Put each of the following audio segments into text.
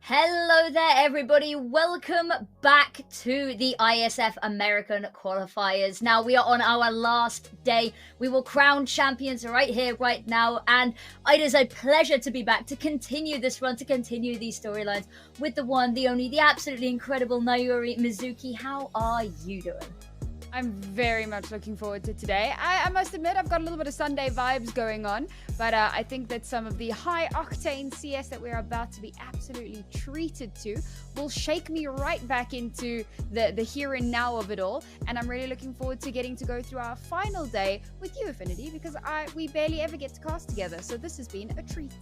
Hello there, everybody. Welcome back to the Iesf American Qualifiers. Now, we are on our last day. We will crown champions right here, right now. And it is a pleasure to be back to continue this run, to continue these storylines with the one, the only, the absolutely incredible Nayuri Mizuki. How are you doing? I'm very much looking forward to today. I must admit, I've got a little bit of Sunday vibes going on, but I think that some of the high-octane CS that we're about to be absolutely treated to will shake me right back into the here and now of it all, and I'm really looking forward to getting to go through our final day with you, Affinity, because we barely ever get to cast together, so this has been a treat.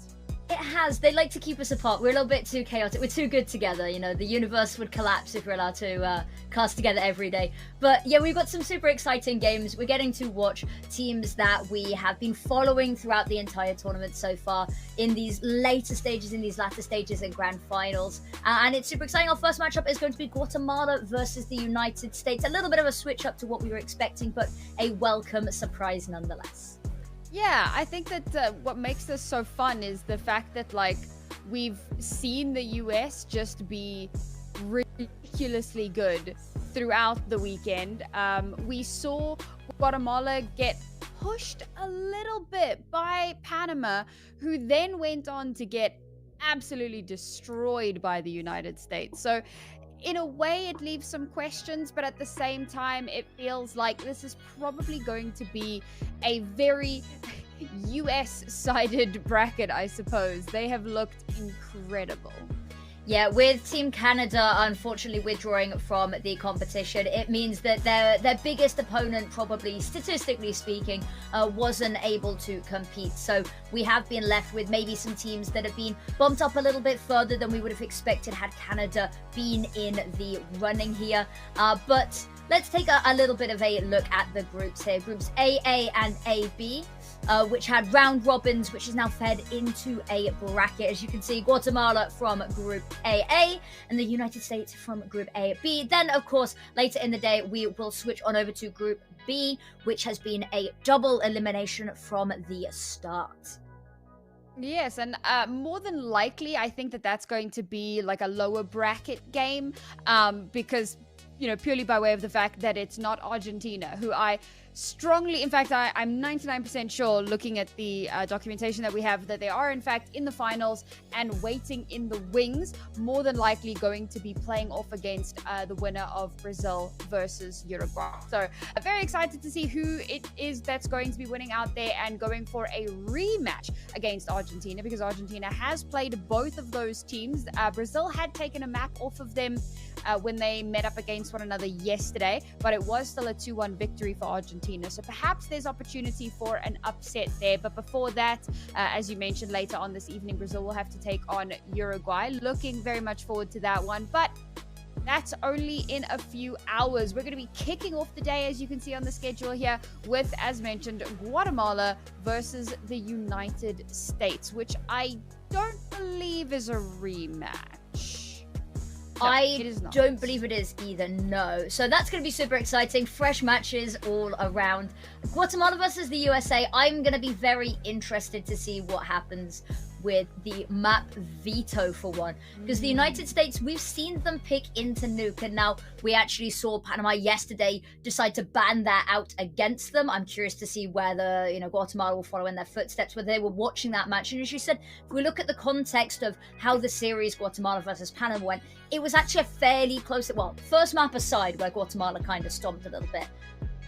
It has. They like to keep us apart. We're a little bit too chaotic. We're too good together. You know, the universe would collapse if we're allowed to cast together every day. But yeah, we've got some super exciting games. We're getting to watch teams that we have been following throughout the entire tournament so far in these later stages, in these latter stages and grand finals. And it's super exciting. Our first matchup is going to be Guatemala versus the United States. A little bit of a switch up to what we were expecting, but a welcome surprise nonetheless. Yeah, I think that what makes this so fun is the fact that, like, we've seen the US just be ridiculously good throughout the weekend. We saw Guatemala get pushed a little bit by Panama, who then went on to get absolutely destroyed by the United States. So in a way, it leaves some questions, but at the same time, it feels like this is probably going to be a very US-sided bracket, I suppose. They have looked incredible. Yeah, with Team Canada unfortunately withdrawing from the competition, it means that their biggest opponent, probably statistically speaking, wasn't able to compete. So we have been left with maybe some teams that have been bumped up a little bit further than we would have expected had Canada been in the running here. But let's take a little bit of a look at the groups here. Groups AA and AB. Which had round robins, which is now fed into a bracket. As you can see, Guatemala from Group AA and the United States from Group AB. Then, of course, later in the day, we will switch on over to Group B, which has been a double elimination from the start. Yes, and more than likely, I think that that's going to be like a lower bracket game because, you know, purely by way of the fact that it's not Argentina, who I strongly, in fact, I'm 99% sure, looking at the documentation that we have, that they are in fact in the finals and waiting in the wings, more than likely going to be playing off against the winner of Brazil versus Uruguay. So very excited to see who it is that's going to be winning out there and going for a rematch against Argentina, because Argentina has played both of those teams. Brazil had taken a map off of them when they met up against one another yesterday, but it was still a 2-1 victory for Argentina. So perhaps there's opportunity for an upset there. But before that, as you mentioned, later on this evening, Brazil will have to take on Uruguay. Looking very much forward to that one. But that's only in a few hours. We're going to be kicking off the day, as you can see on the schedule here, with, as mentioned, Guatemala versus the United States, which I don't believe is a rematch. No, I don't believe it is either, no. So that's going to be super exciting. Fresh matches all around. Guatemala versus the USA, I'm going to be very interested to see what happens with the map veto for one. Because the United States, we've seen them pick into Nuke, and now we actually saw Panama yesterday decide to ban that out against them. I'm curious to see whether, you know, Guatemala will follow in their footsteps, whether they were watching that match. And as you said, if we look at the context of how the series Guatemala versus Panama went, it was actually a fairly close, well, first map aside, where Guatemala kind of stomped a little bit.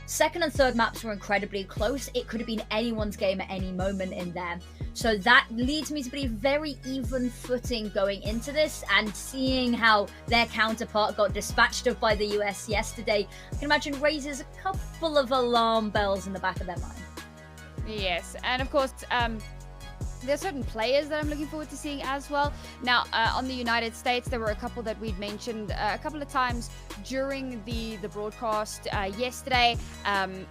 Second and third maps were incredibly close. It could have been anyone's game at any moment in there. So that leads me to believe very even footing going into this, and seeing how their counterpart got dispatched of by the US yesterday, I can imagine raises a couple of alarm bells in the back of their mind. Yes, and of course, there are certain players that I'm looking forward to seeing as well. Now, on the United States, there were a couple that we'd mentioned a couple of times during the broadcast yesterday. I'm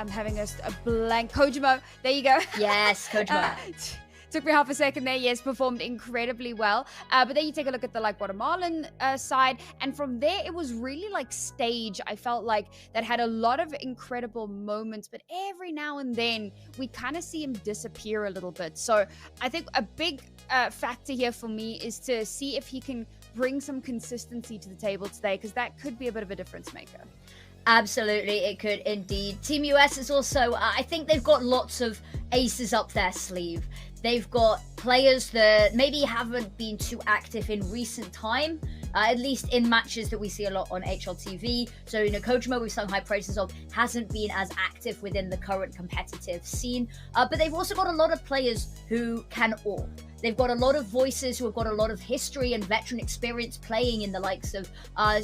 having a blank. Kojimo, there you go. Yes, Kojimo. took me half a second there. Yes, performed incredibly well. But then you take a look at the Guatemalan side, and from there it was really stage. I felt like that had a lot of incredible moments, but every now and then we kind of see him disappear a little bit. So I think a big factor here for me is to see if he can bring some consistency to the table today, because that could be a bit of a difference maker. Absolutely, it could indeed. Team US is also, I think they've got lots of aces up their sleeve. They've got players that maybe haven't been too active in recent time, at least in matches that we see a lot on HLTV. So, Kojima, we've sung high praises of, hasn't been as active within the current competitive scene. But they've also got a lot of players who can all. They've got a lot of voices who have got a lot of history and veteran experience playing in the likes of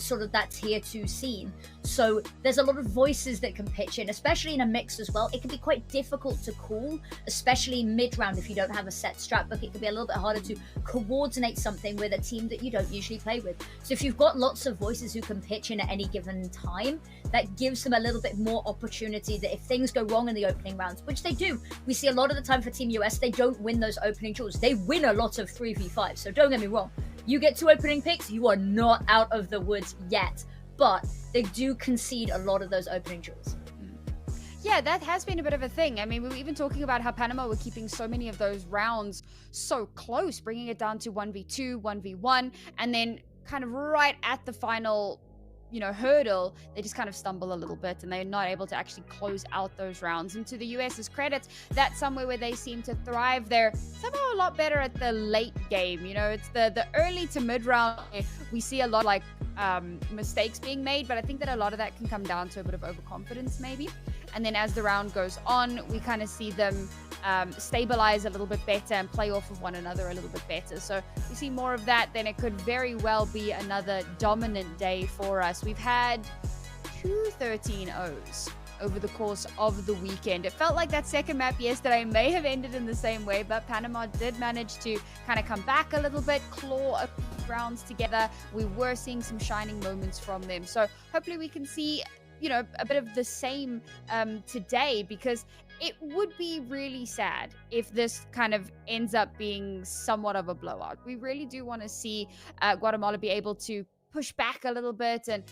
sort of that tier 2 scene. So there's a lot of voices that can pitch in, especially in a mix as well. It can be quite difficult to call, especially mid-round if you don't have a set strat book. It can be a little bit harder to coordinate something with a team that you don't usually play with. So if you've got lots of voices who can pitch in at any given time, that gives them a little bit more opportunity that if things go wrong in the opening rounds, which they do, we see a lot of the time for Team US, they don't win those opening duels. They win a lot of 3v5, so don't get me wrong. You get 2 opening picks, you are not out of the woods yet, but they do concede a lot of those opening duels. Yeah, that has been a bit of a thing. I mean, we were even talking about how Panama were keeping so many of those rounds so close, bringing it down to 1v2, 1v1, and then kind of right at the final hurdle, they just kind of stumble a little bit and they're not able to actually close out those rounds. And to the US's credit, that's somewhere where they seem to thrive. They're somehow a lot better at the late game. It's the early to mid round we see a lot mistakes being made, but I think that a lot of that can come down to a bit of overconfidence maybe. And then as the round goes on, we kind of see them stabilize a little bit better and play off of one another a little bit better. So we see more of that, then it could very well be another dominant day for us. We've had 2 13-0s over the course of the weekend. It felt like that second map yesterday may have ended in the same way, but Panama did manage to kind of come back a little bit, claw a few rounds together. We were seeing some shining moments from them. So hopefully we can see a bit of the same today, because it would be really sad if this kind of ends up being somewhat of a blowout. We really do want to see Guatemala be able to push back a little bit and,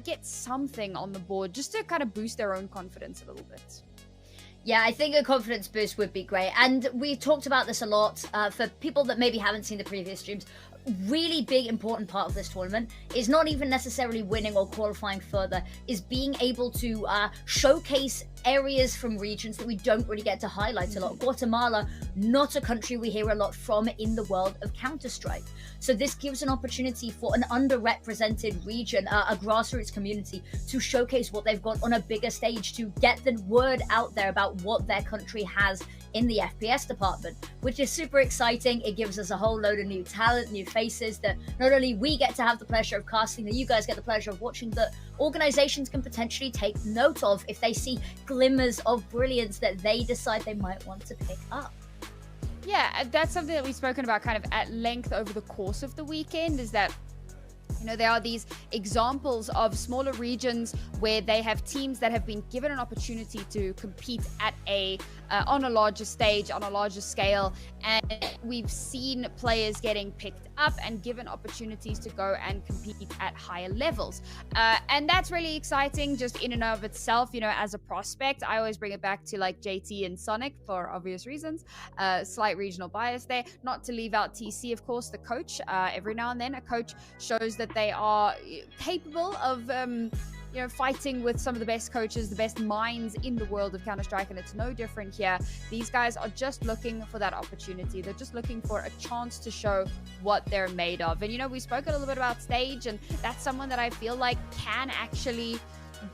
get something on the board just to kind of boost their own confidence a little bit. Yeah, I think a confidence boost would be great. And we talked about this a lot for people that maybe haven't seen the previous streams. Really big important part of this tournament is not even necessarily winning or qualifying further, is being able to showcase areas from regions that we don't really get to highlight a lot. Guatemala, not a country we hear a lot from in the world of Counter-Strike. So this gives an opportunity for an underrepresented region, a grassroots community, to showcase what they've got on a bigger stage, to get the word out there about what their country has in the FPS department, which is super exciting. It gives us a whole load of new talent, new faces that not only we get to have the pleasure of casting, that you guys get the pleasure of watching, that organizations can potentially take note of if they see glimmers of brilliance that they decide they might want to pick up. Yeah, that's something that we've spoken about kind of at length over the course of the weekend, is that there are these examples of smaller regions where they have teams that have been given an opportunity to compete at on a larger stage, on a larger scale, and we've seen players getting picked up and given opportunities to go and compete at higher levels. And that's really exciting just in and of itself, as a prospect. I always bring it back to JT and Sonic for obvious reasons. Slight regional bias there. Not to leave out TC, of course, the coach. Every now and then a coach shows that they are capable of fighting with some of the best coaches, the best minds in the world of Counter-Strike, and it's no different here. These guys are just looking for that opportunity. They're just looking for a chance to show what they're made of. And we spoke a little bit about Stage, and that's someone that I feel like can actually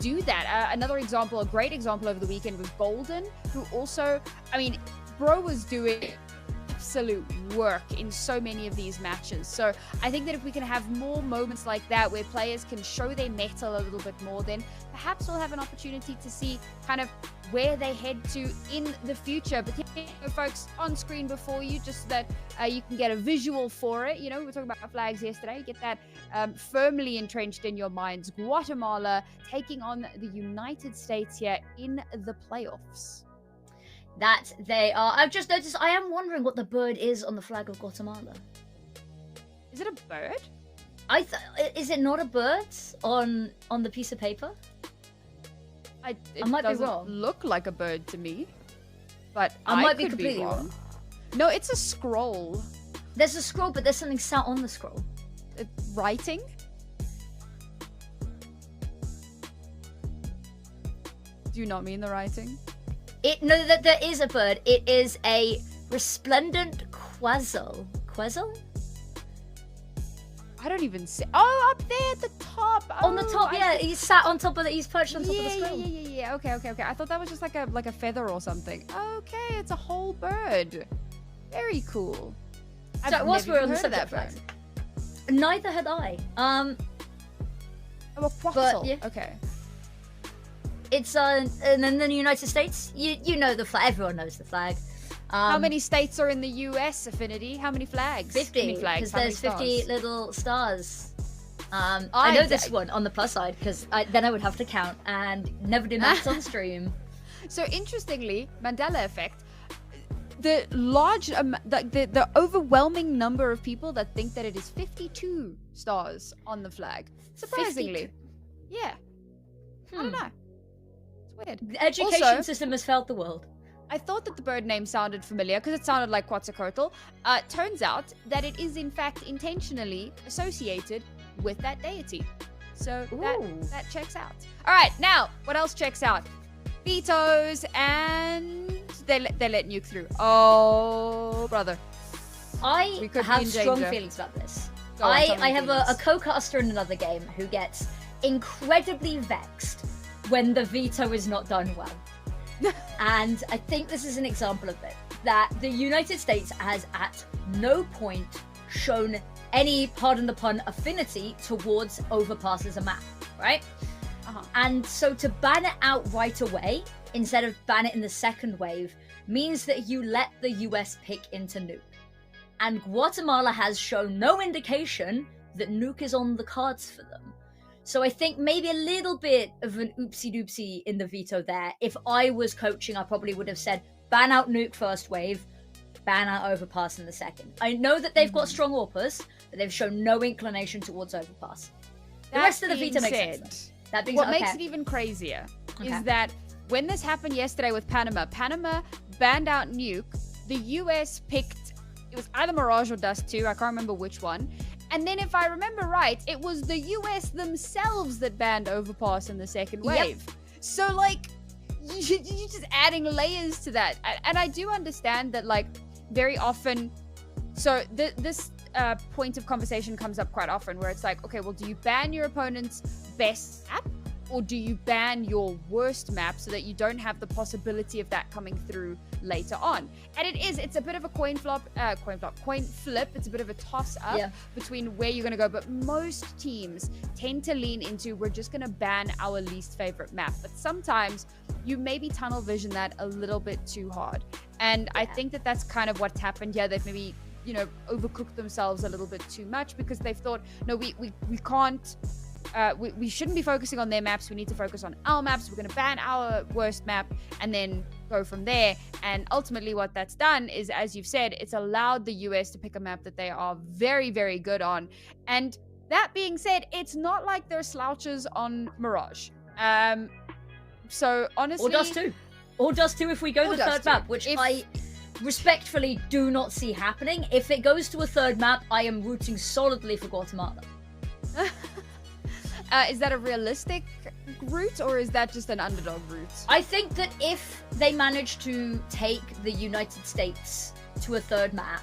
do that. Another example, a great example over the weekend, was Golden, who also, bro was doing absolute work in so many of these matches. So I think that if we can have more moments like that where players can show their mettle a little bit more, then perhaps we'll have an opportunity to see kind of where they head to in the future. But folks, on screen before you, just so that you can get a visual for it. We were talking about flags yesterday. Get that firmly entrenched in your minds. Guatemala taking on the United States here in the playoffs. that they are. I've just noticed. I am wondering what the bird is on the flag of Guatemala. Is it a bird? Is it not a bird on the piece of paper? It might be doesn't wrong. look like a bird to me, but I might be could completely wrong. No, it's a scroll. There's a scroll, but there's something sat on the scroll. Writing? Do you not mean the writing? No, that there is a bird. It is a resplendent quetzal. Quetzal? I don't even see. Oh, up there at the top. On the top, yeah. He's sat on top of he's perched on top of the scroll. Yeah. Okay. I thought that was just like a feather or something. Okay, it's a whole bird. Very cool. So whilst we're on the subject, bird. Neither had I. Oh, a quetzal. Yeah. Okay. It's and in the United States, you know the flag. Everyone knows the flag. How many states are in the U.S., Affinity? How many flags? 50. Because there's 50 little stars. I know this one on the plus side because then I would have to count and never do maths on stream. So interestingly, Mandela effect. The large, the overwhelming number of people that think that it is 52 stars on the flag. Surprisingly, 52. Yeah. I don't know. It's weird. The education system has failed the world. I thought that the bird name sounded familiar because it sounded like Quetzalcoatl. Turns out that it is in fact intentionally associated with that deity. So that checks out. All right, now what else checks out? Vetoes, and they let Nuke through. Oh, brother. I have strong feelings about this. I have a co-caster in another game who gets incredibly vexed when the veto is not done well. And I think this is an example of it. That the United States has at no point shown any, pardon the pun, affinity towards overpass as a map, right? And so to ban it out right away, instead of ban it in the second wave, means that you let the US pick into Nuke. And Guatemala has shown no indication that Nuke is on the cards for them. So I think maybe a little bit of an oopsie-doopsie in the veto there. If I was coaching, I probably would have said, ban out Nuke first wave, ban out Overpass in the second. I know that they've got strong AWPers, but they've shown no inclination towards Overpass. The rest of the veto makes sense. That being what makes it even crazier is that when this happened yesterday with Panama banned out Nuke, the US picked, it was either Mirage or Dust 2, I can't remember which one. And then if I remember right, it was the US themselves that banned Overpass in the second wave. So like, you're just adding layers to that. And I do understand that like very often, so this point of conversation comes up quite often where it's like, okay, well, do you ban your opponent's best map? Or do you ban your worst map so that you don't have the possibility of that coming through later on? And it's a bit of a coin flip. It's a bit of a toss up between where you're going to go. But most teams tend to lean into, we're just going to ban our least favorite map. But sometimes you maybe tunnel vision that a little bit too hard. And I think that that's kind of what's happened here. They've maybe, overcooked themselves a little bit too much because they've thought, no, we can't. We shouldn't be focusing on their maps. We need to focus on our maps. We're going to ban our worst map and then go from there. And ultimately what that's done is, as you've said, it's allowed the US to pick a map that they are very, very good on. And that being said, it's not like they're slouches on Mirage. So honestly... Or Dust 2. Or Dust 2 if we go the third map, which I respectfully do not see happening. If it goes to a third map, I am rooting solidly for Guatemala. Is that a realistic route or is that just an underdog route? I think that if they manage to take the United States to a third map,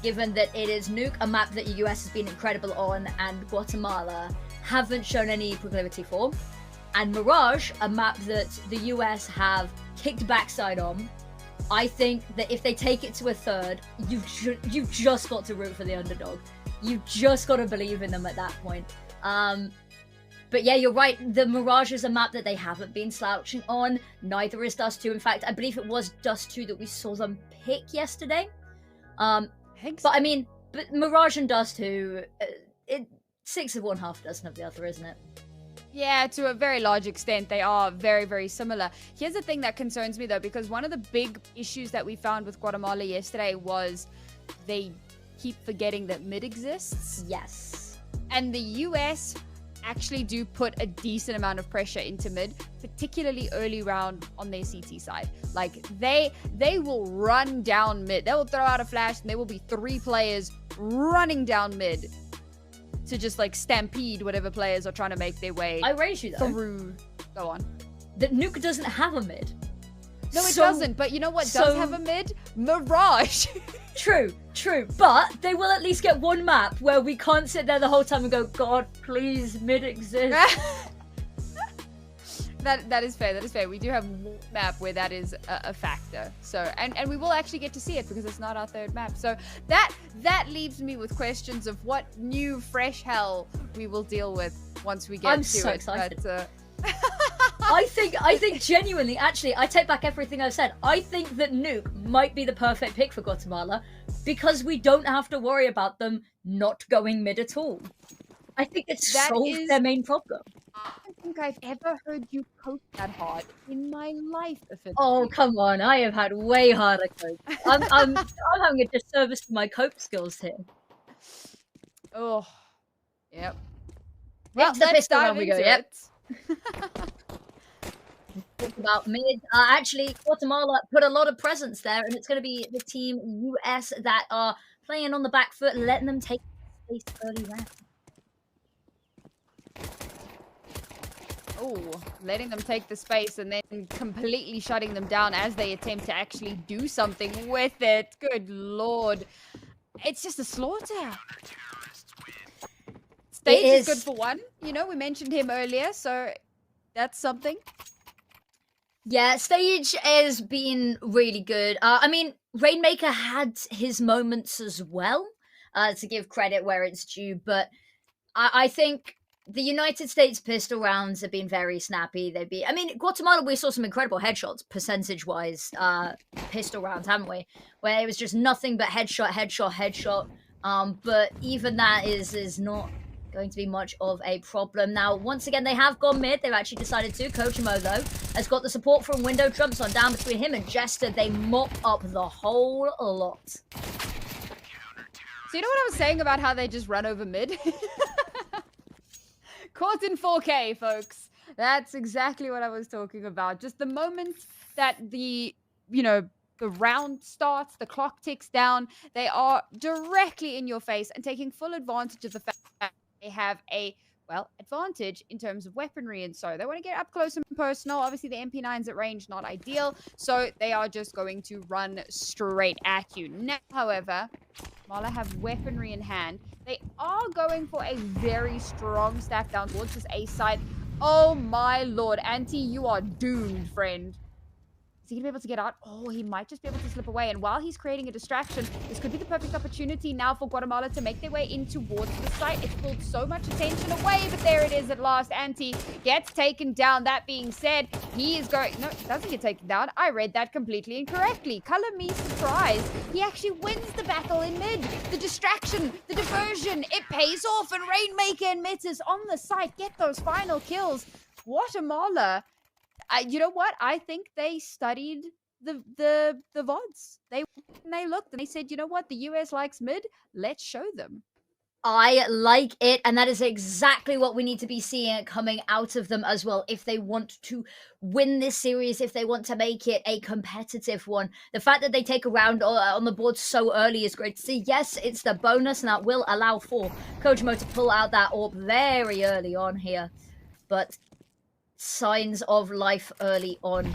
given that it is Nuke, a map that the US has been incredible on, and Guatemala haven't shown any proclivity for, and Mirage, a map that the US have kicked backside on, I think that if they take it to a third, you've just got to root for the underdog. You've just got to believe in them at that point. But yeah, you're right. The Mirage is a map that they haven't been slouching on. Neither is Dust 2. In fact, I believe it was Dust 2 that we saw them pick yesterday. But Mirage and Dust 2, 6 of one, half a dozen of the other, isn't it? Yeah, to a very large extent, they are very, very similar. Here's the thing that concerns me, though, because one of the big issues that we found with Guatemala yesterday was they keep forgetting that mid exists. Yes. And the US actually do put a decent amount of pressure into mid, particularly early round on their CT side. Like, they will run down mid. They will throw out a flash, and there will be 3 players running down mid to just like stampede whatever players are trying to make their way I raise you though. through. Go on. That Nuke doesn't have a mid. No, it doesn't. But you know what does have a mid? Mirage. True. But they will at least get one map where we can't sit there the whole time and go, God, please, mid exists. That is fair. We do have one map where that is a factor. So and we will actually get to see it because it's not our third map. So that leaves me with questions of what new fresh hell we will deal with once we get to it. I'm so excited. But, I think genuinely, actually, I take back everything I've said. I think that Nuke might be the perfect pick for Guatemala because we don't have to worry about them not going mid at all. I think it solves their main problem. I don't think I've ever heard you cope that hard in my life. Oh, come on. I have had way harder cope. I'm having a disservice to my cope skills here. Oh, yep. Well, let's dive into it. Yep. Talk about mid. Actually, Guatemala put a lot of presence there, and it's going to be the team US that are playing on the back foot and letting them take space early round. Oh, letting them take the space and then completely shutting them down as they attempt to actually do something with it. Good lord. It's just a slaughter. Stage is good for one. You know, we mentioned him earlier, so that's something. Yeah, Stage has been really good. I mean, Rainmaker had his moments as well, to give credit where it's due, but I think the United States pistol rounds have been very snappy. I mean, Guatemala, we saw some incredible headshots, percentage-wise, pistol rounds, haven't we? Where it was just nothing but headshot. But even that is not going to be much of a problem. Now, once again, they have gone mid. They've actually decided to. Kojimo, though, has got the support from Window, jumps on down between him and Jester. They mop up the whole lot. So you know what I was saying about how they just run over mid? Caught in 4K, folks. That's exactly what I was talking about. Just the moment that the round starts, the clock ticks down, they are directly in your face and taking full advantage of the fact that they have a, advantage in terms of weaponry, and so they want to get up close and personal. Obviously, the MP9's at range, not ideal, so they are just going to run straight at you. Now, however, Mala have weaponry in hand. They are going for a very strong stack down towards this A side. Oh my lord, Anti, you are doomed, friend. Is he going to be able to get out? Oh, he might just be able to slip away. And while he's creating a distraction, this could be the perfect opportunity now for Guatemala to make their way in towards the site. It's pulled so much attention away, but there it is at last. Anti gets taken down. That being said, he is going... No, he doesn't get taken down. I read that completely incorrectly. Color me surprised. He actually wins the battle in mid. The distraction, the diversion, it pays off. And Rainmaker and Metas on the site get those final kills. Guatemala... you know what? I think they studied the VODs. They looked and they said, you know what? The US likes mid. Let's show them. I like it, and that is exactly what we need to be seeing coming out of them as well. If they want to win this series, if they want to make it a competitive one, the fact that they take a round on the board so early is great to see. Yes, it's the bonus, and that will allow for Kojimo to pull out that orb very early on here. But signs of life early on.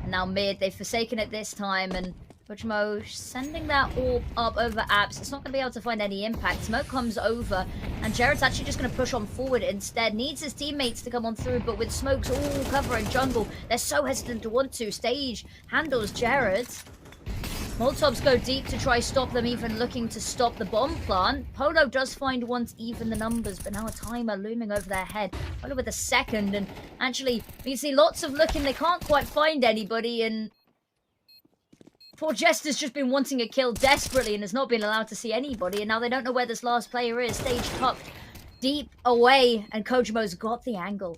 And now mid, they've forsaken it this time, and Kojimo sending that orb up over Apps. It's not going to be able to find any impact. Smoke comes over, and Jared's actually just going to push on forward instead. Needs his teammates to come on through, but with Smokes all covering jungle, they're so hesitant to want to. Stage handles Jared. Molotovs go deep to try stop them, even looking to stop the bomb plant. Polo does find one to even the numbers, but now a timer looming over their head. Polo with a second, and actually, you see lots of looking. They can't quite find anybody, and poor Jester's just been wanting a kill desperately and has not been allowed to see anybody, and now they don't know where this last player is. Stage tucked deep away, and Kojimo's got the angle.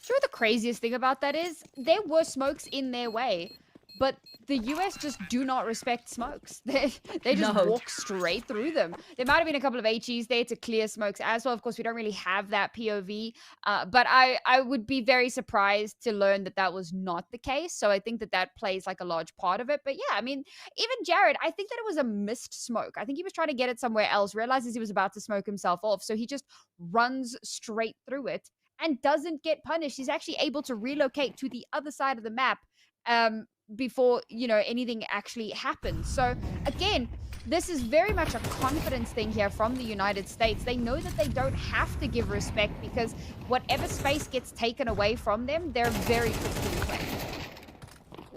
Sure, the craziest thing about that is there were smokes in their way, but the US just do not respect smokes. They just walk straight through them. There might have been a couple of HEs there to clear smokes as well. Of course, we don't really have that POV, but I would be very surprised to learn that that was not the case. So I think that that plays like a large part of it. But yeah, I mean, even Jared, I think that it was a missed smoke. I think he was trying to get it somewhere else, realizes he was about to smoke himself off. So he just runs straight through it and doesn't get punished. He's actually able to relocate to the other side of the map before, you know, anything actually happens. So again, this is very much a confidence thing here from the United States. They know that they don't have to give respect because whatever space gets taken away from them, they're very quick to reclaim.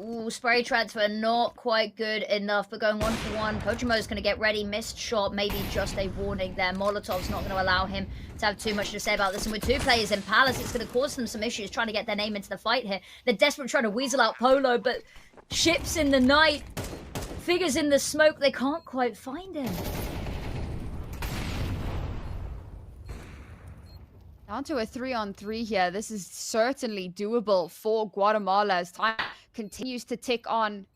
Ooh, spray transfer, not quite good enough, but going 1-for-1. Kojumo's going to get ready. Missed shot, maybe just a warning there. Molotov's not going to allow him to have too much to say about this. And with two players in Palace, it's going to cause them some issues trying to get their name into the fight here. They're desperate trying to weasel out Polo, but ships in the night, figures in the smoke, they can't quite find him. Down to a 3-on-3 here. This is certainly doable for Guatemala as time continues to tick on.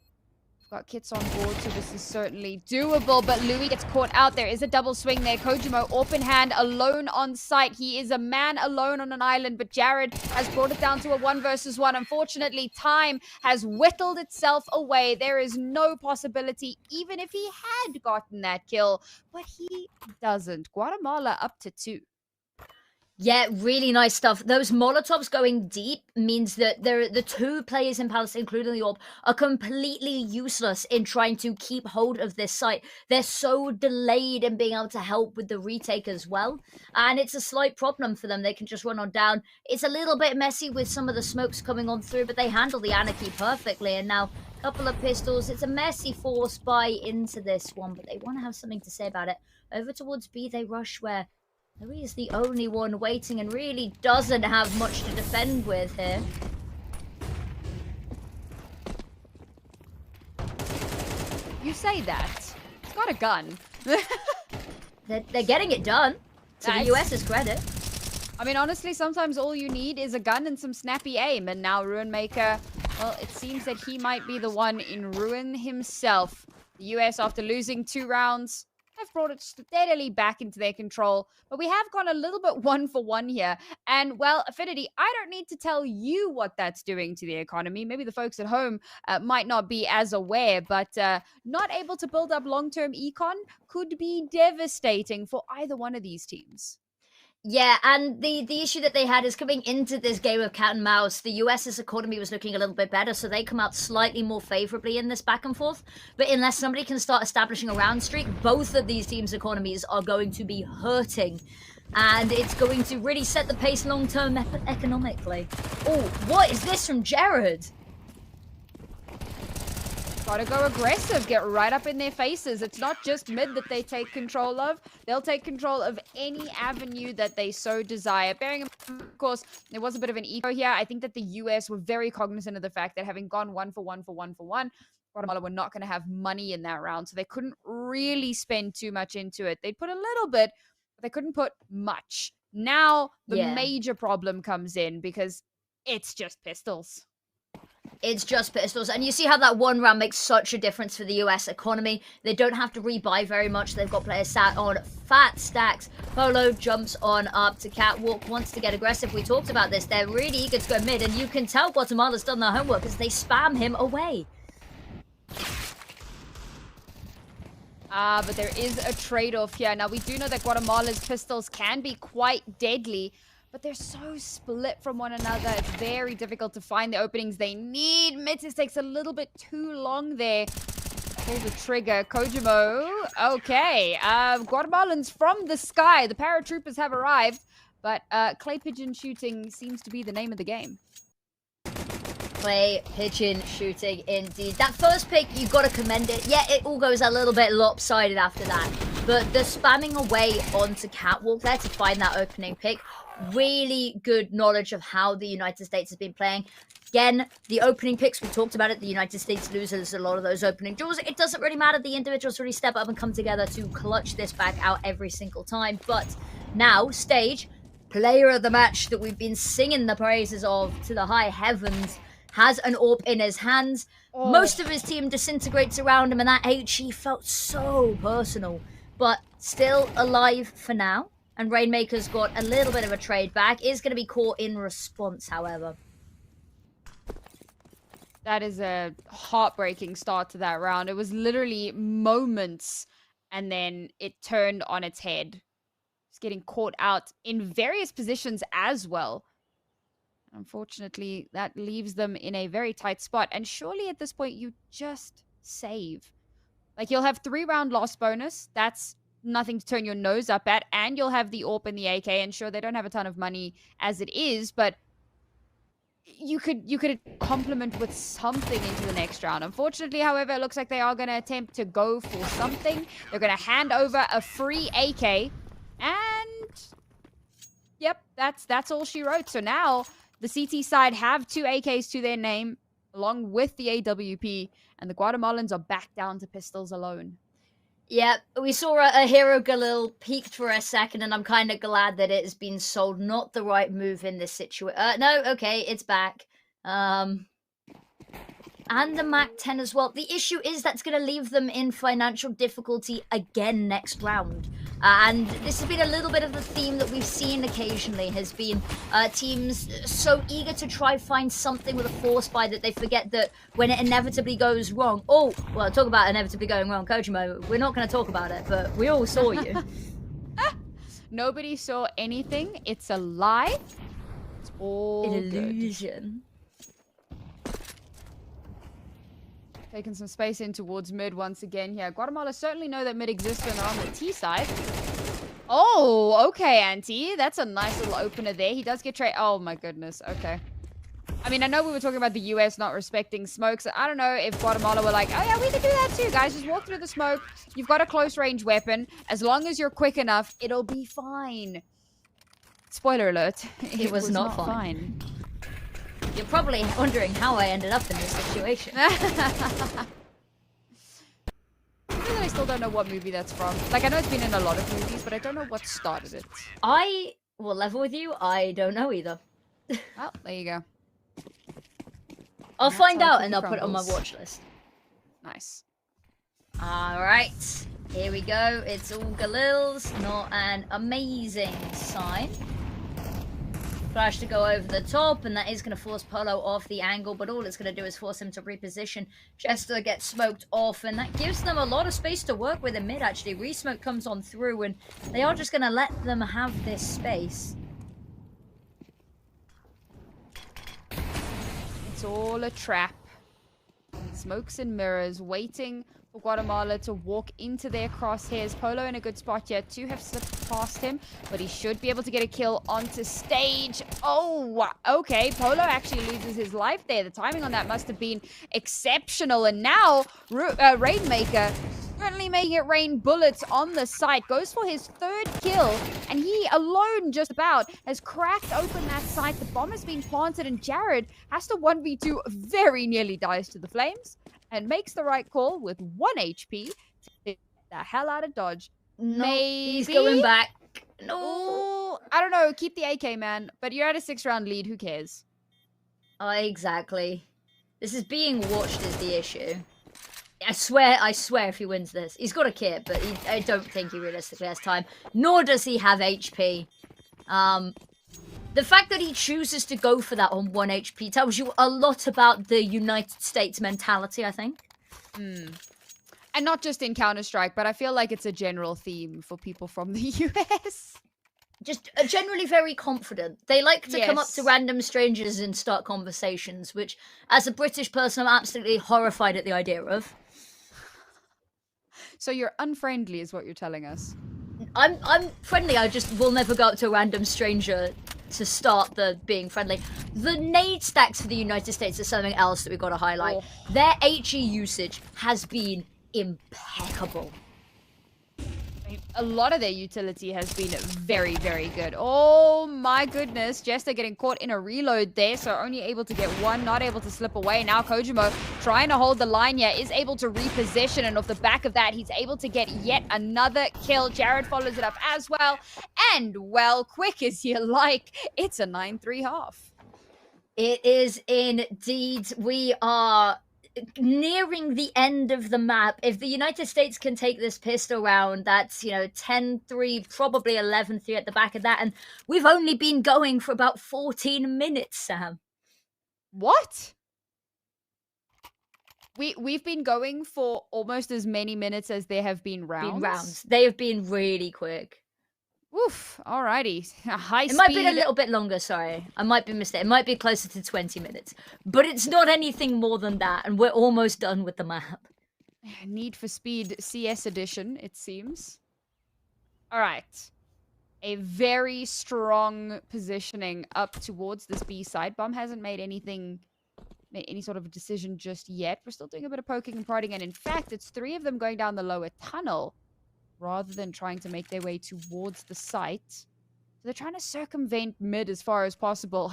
We've got kits on board, so this is certainly doable. But Louis gets caught out. There is a double swing there. Kojumo, open hand, alone on site. He is a man alone on an island, but Jared has brought it down to a 1 versus 1. Unfortunately, time has whittled itself away. There is no possibility, even if he had gotten that kill, but he doesn't. Guatemala up to 2. Yeah, really nice stuff. Those Molotovs going deep means that the two players in Palace, including the Orb, are completely useless in trying to keep hold of this site. They're so delayed in being able to help with the retake as well. And it's a slight problem for them. They can just run on down. It's a little bit messy with some of the smokes coming on through, but they handle the Anarchy perfectly. And now, a couple of pistols. It's a messy force buy into this one, but they want to have something to say about it. Over towards B, they rush where Louis is the only one waiting and really doesn't have much to defend with here. You say that. He's got a gun. They're getting it done, to the US's credit. I mean, honestly, sometimes all you need is a gun and some snappy aim. And now Ruinmaker, well, it seems that he might be the one in ruin himself. The US, after losing 2 rounds, have brought it steadily back into their control, but we have gone a little bit 1-for-1 here. And well, Affinity, I don't need to tell you what that's doing to the economy. Maybe the folks at home might not be as aware, but not able to build up long-term econ could be devastating for either one of these teams. Yeah, and the issue that they had is coming into this game of cat and mouse, the US's economy was looking a little bit better, so they come out slightly more favorably in this back and forth. But unless somebody can start establishing a round streak, both of these teams' economies are going to be hurting. And it's going to really set the pace long-term economically. Oh, what is this from Jared? Gotta go aggressive, get right up in their faces. It's not just mid that they take control of. They'll take control of any avenue that they so desire. Bearing in mind, of course, there was a bit of an eco here. I think that the US were very cognizant of the fact that having gone 1-for-1 for 1-for-1, Guatemala were not going to have money in that round, so they couldn't really spend too much into it. They'd put a little bit, but they couldn't put much. Now, the major problem comes in because it's just pistols. It's just pistols. And you see how that one round makes such a difference for the US economy. They don't have to rebuy very much. They've got players sat on fat stacks. Polo jumps on up to Catwalk, wants to get aggressive. We talked about this. They're really eager to go mid, and you can tell Guatemala's done their homework as they spam him away. But there is a trade-off here. Now, we do know that Guatemala's pistols can be quite deadly, but they're so split from one another. It's very difficult to find the openings they need. Metis takes a little bit too long there. Pull the trigger. Kojumo. Okay. Guatemalans from the sky. The paratroopers have arrived, but clay pigeon shooting seems to be the name of the game. Clay pigeon shooting indeed. That first pick, you got to commend it. Yeah, it all goes a little bit lopsided after that, but the spamming away onto Catwalk there to find that opening pick, really good knowledge of how the United States has been playing. Again, the opening picks, we talked about it, the United States loses a lot of those opening draws. It doesn't really matter. The individuals really step up and come together to clutch this back out every single time. But now, Stage, player of the match that we've been singing the praises of to the high heavens, has an AWP in his hands. Most of his team disintegrates around him, and that HE felt so personal. But still alive for now. And Rainmaker's got a little bit of a trade back. Is going to be caught in response, however. That is a heartbreaking start to that round. It was literally moments, and then it turned on its head. It's getting caught out in various positions as well. Unfortunately, that leaves them in a very tight spot. And surely at this point, you just save. Like, you'll have 3-round loss bonus. That's nothing to turn your nose up at. And you'll have the AWP and the AK. And sure, they don't have a ton of money as it is, but you could complement with something into the next round. Unfortunately, however, it looks like they are going to attempt to go for something. They're going to hand over a free AK. And yep, that's all she wrote. So now the CT side have 2 AKs to their name, along with the AWP, and the Guatemalans are back down to pistols alone. Yeah, we saw a Hero Galil peaked for a second, and I'm kind of glad that it has been sold. Not the right move in this situation. No, okay, it's back. And the MAC-10 as well. The issue is that's going to leave them in financial difficulty again next round. And this has been a little bit of the theme that we've seen occasionally, has been teams so eager to try find something with a force buy that they forget that when it inevitably goes wrong. Oh, well, talk about inevitably going wrong, Kojimo. We're not going to talk about it, but we all saw you. Nobody saw anything. It's a lie. It's all an illusion. Good. Taking some space in towards mid once again here. Guatemala certainly know that mid exists when they're on the T side. Oh, okay, Auntie. That's a nice little opener there. He does get trade. Oh, my goodness. Okay. I mean, I know we were talking about the US not respecting smokes. I don't know if Guatemala were like, oh, yeah, we can do that too, guys. Just walk through the smoke. You've got a close-range weapon. As long as you're quick enough, it'll be fine. Spoiler alert. It was not fine. You're probably wondering how I ended up in this situation. I still don't know what movie that's from. Like, I know it's been in a lot of movies, but I don't know what started it. I will level with you. I don't know either. Well, there you go. I'll find out and I'll put it on my watch list. Nice. Alright. Here we go. It's all Galil's. Not an amazing sign. Flash to go over the top, and that is going to force Polo off the angle, but all it's going to do is force him to reposition. Chester gets smoked off, and that gives them a lot of space to work with in mid, actually. Resmoke comes on through, and they are just going to let them have this space. It's all a trap. Smokes and mirrors, waiting for Guatemala to walk into their crosshairs. Polo in a good spot here. 2 have slipped past him, but he should be able to get a kill onto stage. Oh, okay. Polo actually loses his life there. The timing on that must have been exceptional. And now, Rainmaker certainly making it rain bullets on the site. Goes for his 3rd kill, and he alone just about has cracked open that site. The bomb has been planted, and Jared has to 1v2, very nearly dies to the flames, and makes the right call with 1 HP to get the hell out of Dodge. No, Maybe he's going back. No. Ooh, I don't know. Keep the AK, man. But you're at a 6-round lead. Who cares? Exactly. This is being watched is the issue. I swear if he wins this. He's got a kit, but I don't think he realistically has time. Nor does he have HP. The fact that he chooses to go for that on 1 HP tells you a lot about the United States mentality, I think. And not just in Counter-Strike, but I feel like it's a general theme for people from the US. Just generally very confident. They like to come up to random strangers and start conversations, which, as a British person, I'm absolutely horrified at the idea of. So you're unfriendly is what you're telling us. I'm friendly, I just will never go up to a random stranger to start the being friendly. The nade stacks for the United States is something else that we've got to highlight. Oh. Their HE usage has been impeccable. A lot of their utility has been very, very good. Oh my goodness. Jester getting caught in a reload there, so only able to get one, not able to slip away. Now Kojimo trying to hold the line here, is able to reposition, and off the back of that, he's able to get yet another kill. Jared follows it up as well. And, well, quick as you like, it's a 9-3 half. It is indeed. We are nearing the end of the map. If the United States can take this pistol round, that's, 10-3, probably 11-3 at the back of that. And we've only been going for about 14 minutes, Sam. What? We've been going for almost as many minutes as there have been rounds. They have been really quick. Oof, alrighty. High speed. It might be a little bit longer, sorry. I might be mistaken. It might be closer to 20 minutes. But it's not anything more than that, and we're almost done with the map. Need for Speed CS edition, it seems. Alright. A very strong positioning up towards this B side. Bomb hasn't made any sort of decision just yet. We're still doing a bit of poking and prodding, and in fact, it's 3 of them going down the lower tunnel, rather than trying to make their way towards the site. So they're trying to circumvent mid as far as possible.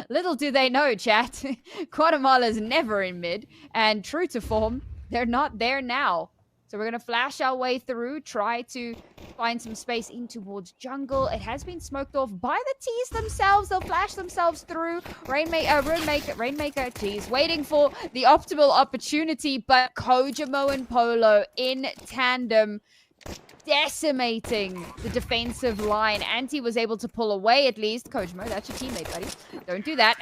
Little do they know, chat. Guatemala's never in mid. And true to form, they're not there now. So we're going to flash our way through, try to find some space in towards jungle. It has been smoked off by the T's themselves. They'll flash themselves through. Rainmaker, geez, waiting for the optimal opportunity. But Kojimo and Polo in tandem, decimating the defensive line. Anti was able to pull away at least. Kojimo, that's your teammate, buddy. Don't do that.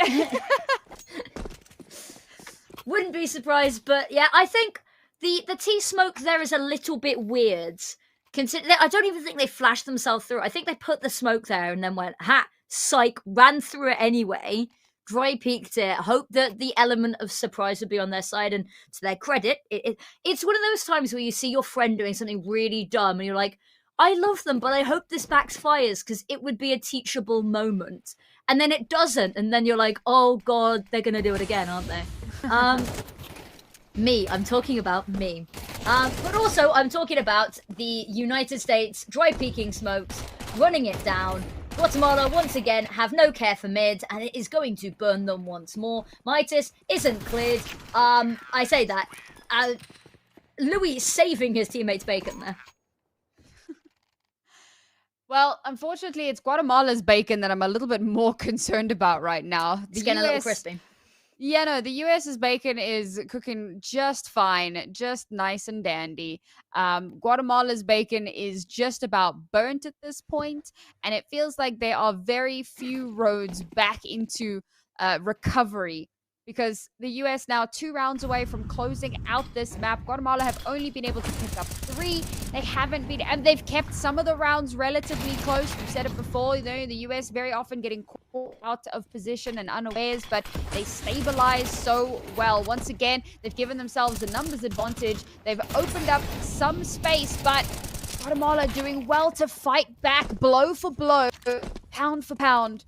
Wouldn't be surprised, but yeah, I think the T-smoke there is a little bit weird. I don't even think they flashed themselves through. I think they put the smoke there and then went, ha, psych, ran through it anyway. Dry peeked it, hope that the element of surprise would be on their side, and to their credit, it's one of those times where you see your friend doing something really dumb and you're like, I love them, but I hope this backfires because it would be a teachable moment. And then it doesn't, and then you're like, oh god, they're gonna do it again, aren't they? I'm talking about me. But also, I'm talking about the United States dry peeking smokes, running it down. Guatemala, once again, have no care for mid, and it is going to burn them once more. Midas isn't cleared. I say that. Louis saving his teammate's bacon there. Well, unfortunately, it's Guatemala's bacon that I'm a little bit more concerned about right now. It's getting a little crispy. Yeah, no, the US's bacon is cooking just fine, just nice and dandy. Guatemala's bacon is just about burnt at this point, and it feels like there are very few roads back into recovery, because the US now 2 rounds away from closing out this map. Guatemala have only been able to pick up 3. They haven't been, and they've kept some of the rounds relatively close. We've said it before, the US very often getting caught out of position and unawares, but they stabilize so well. Once again, they've given themselves a numbers advantage. They've opened up some space, but Guatemala doing well to fight back blow for blow, pound for pound.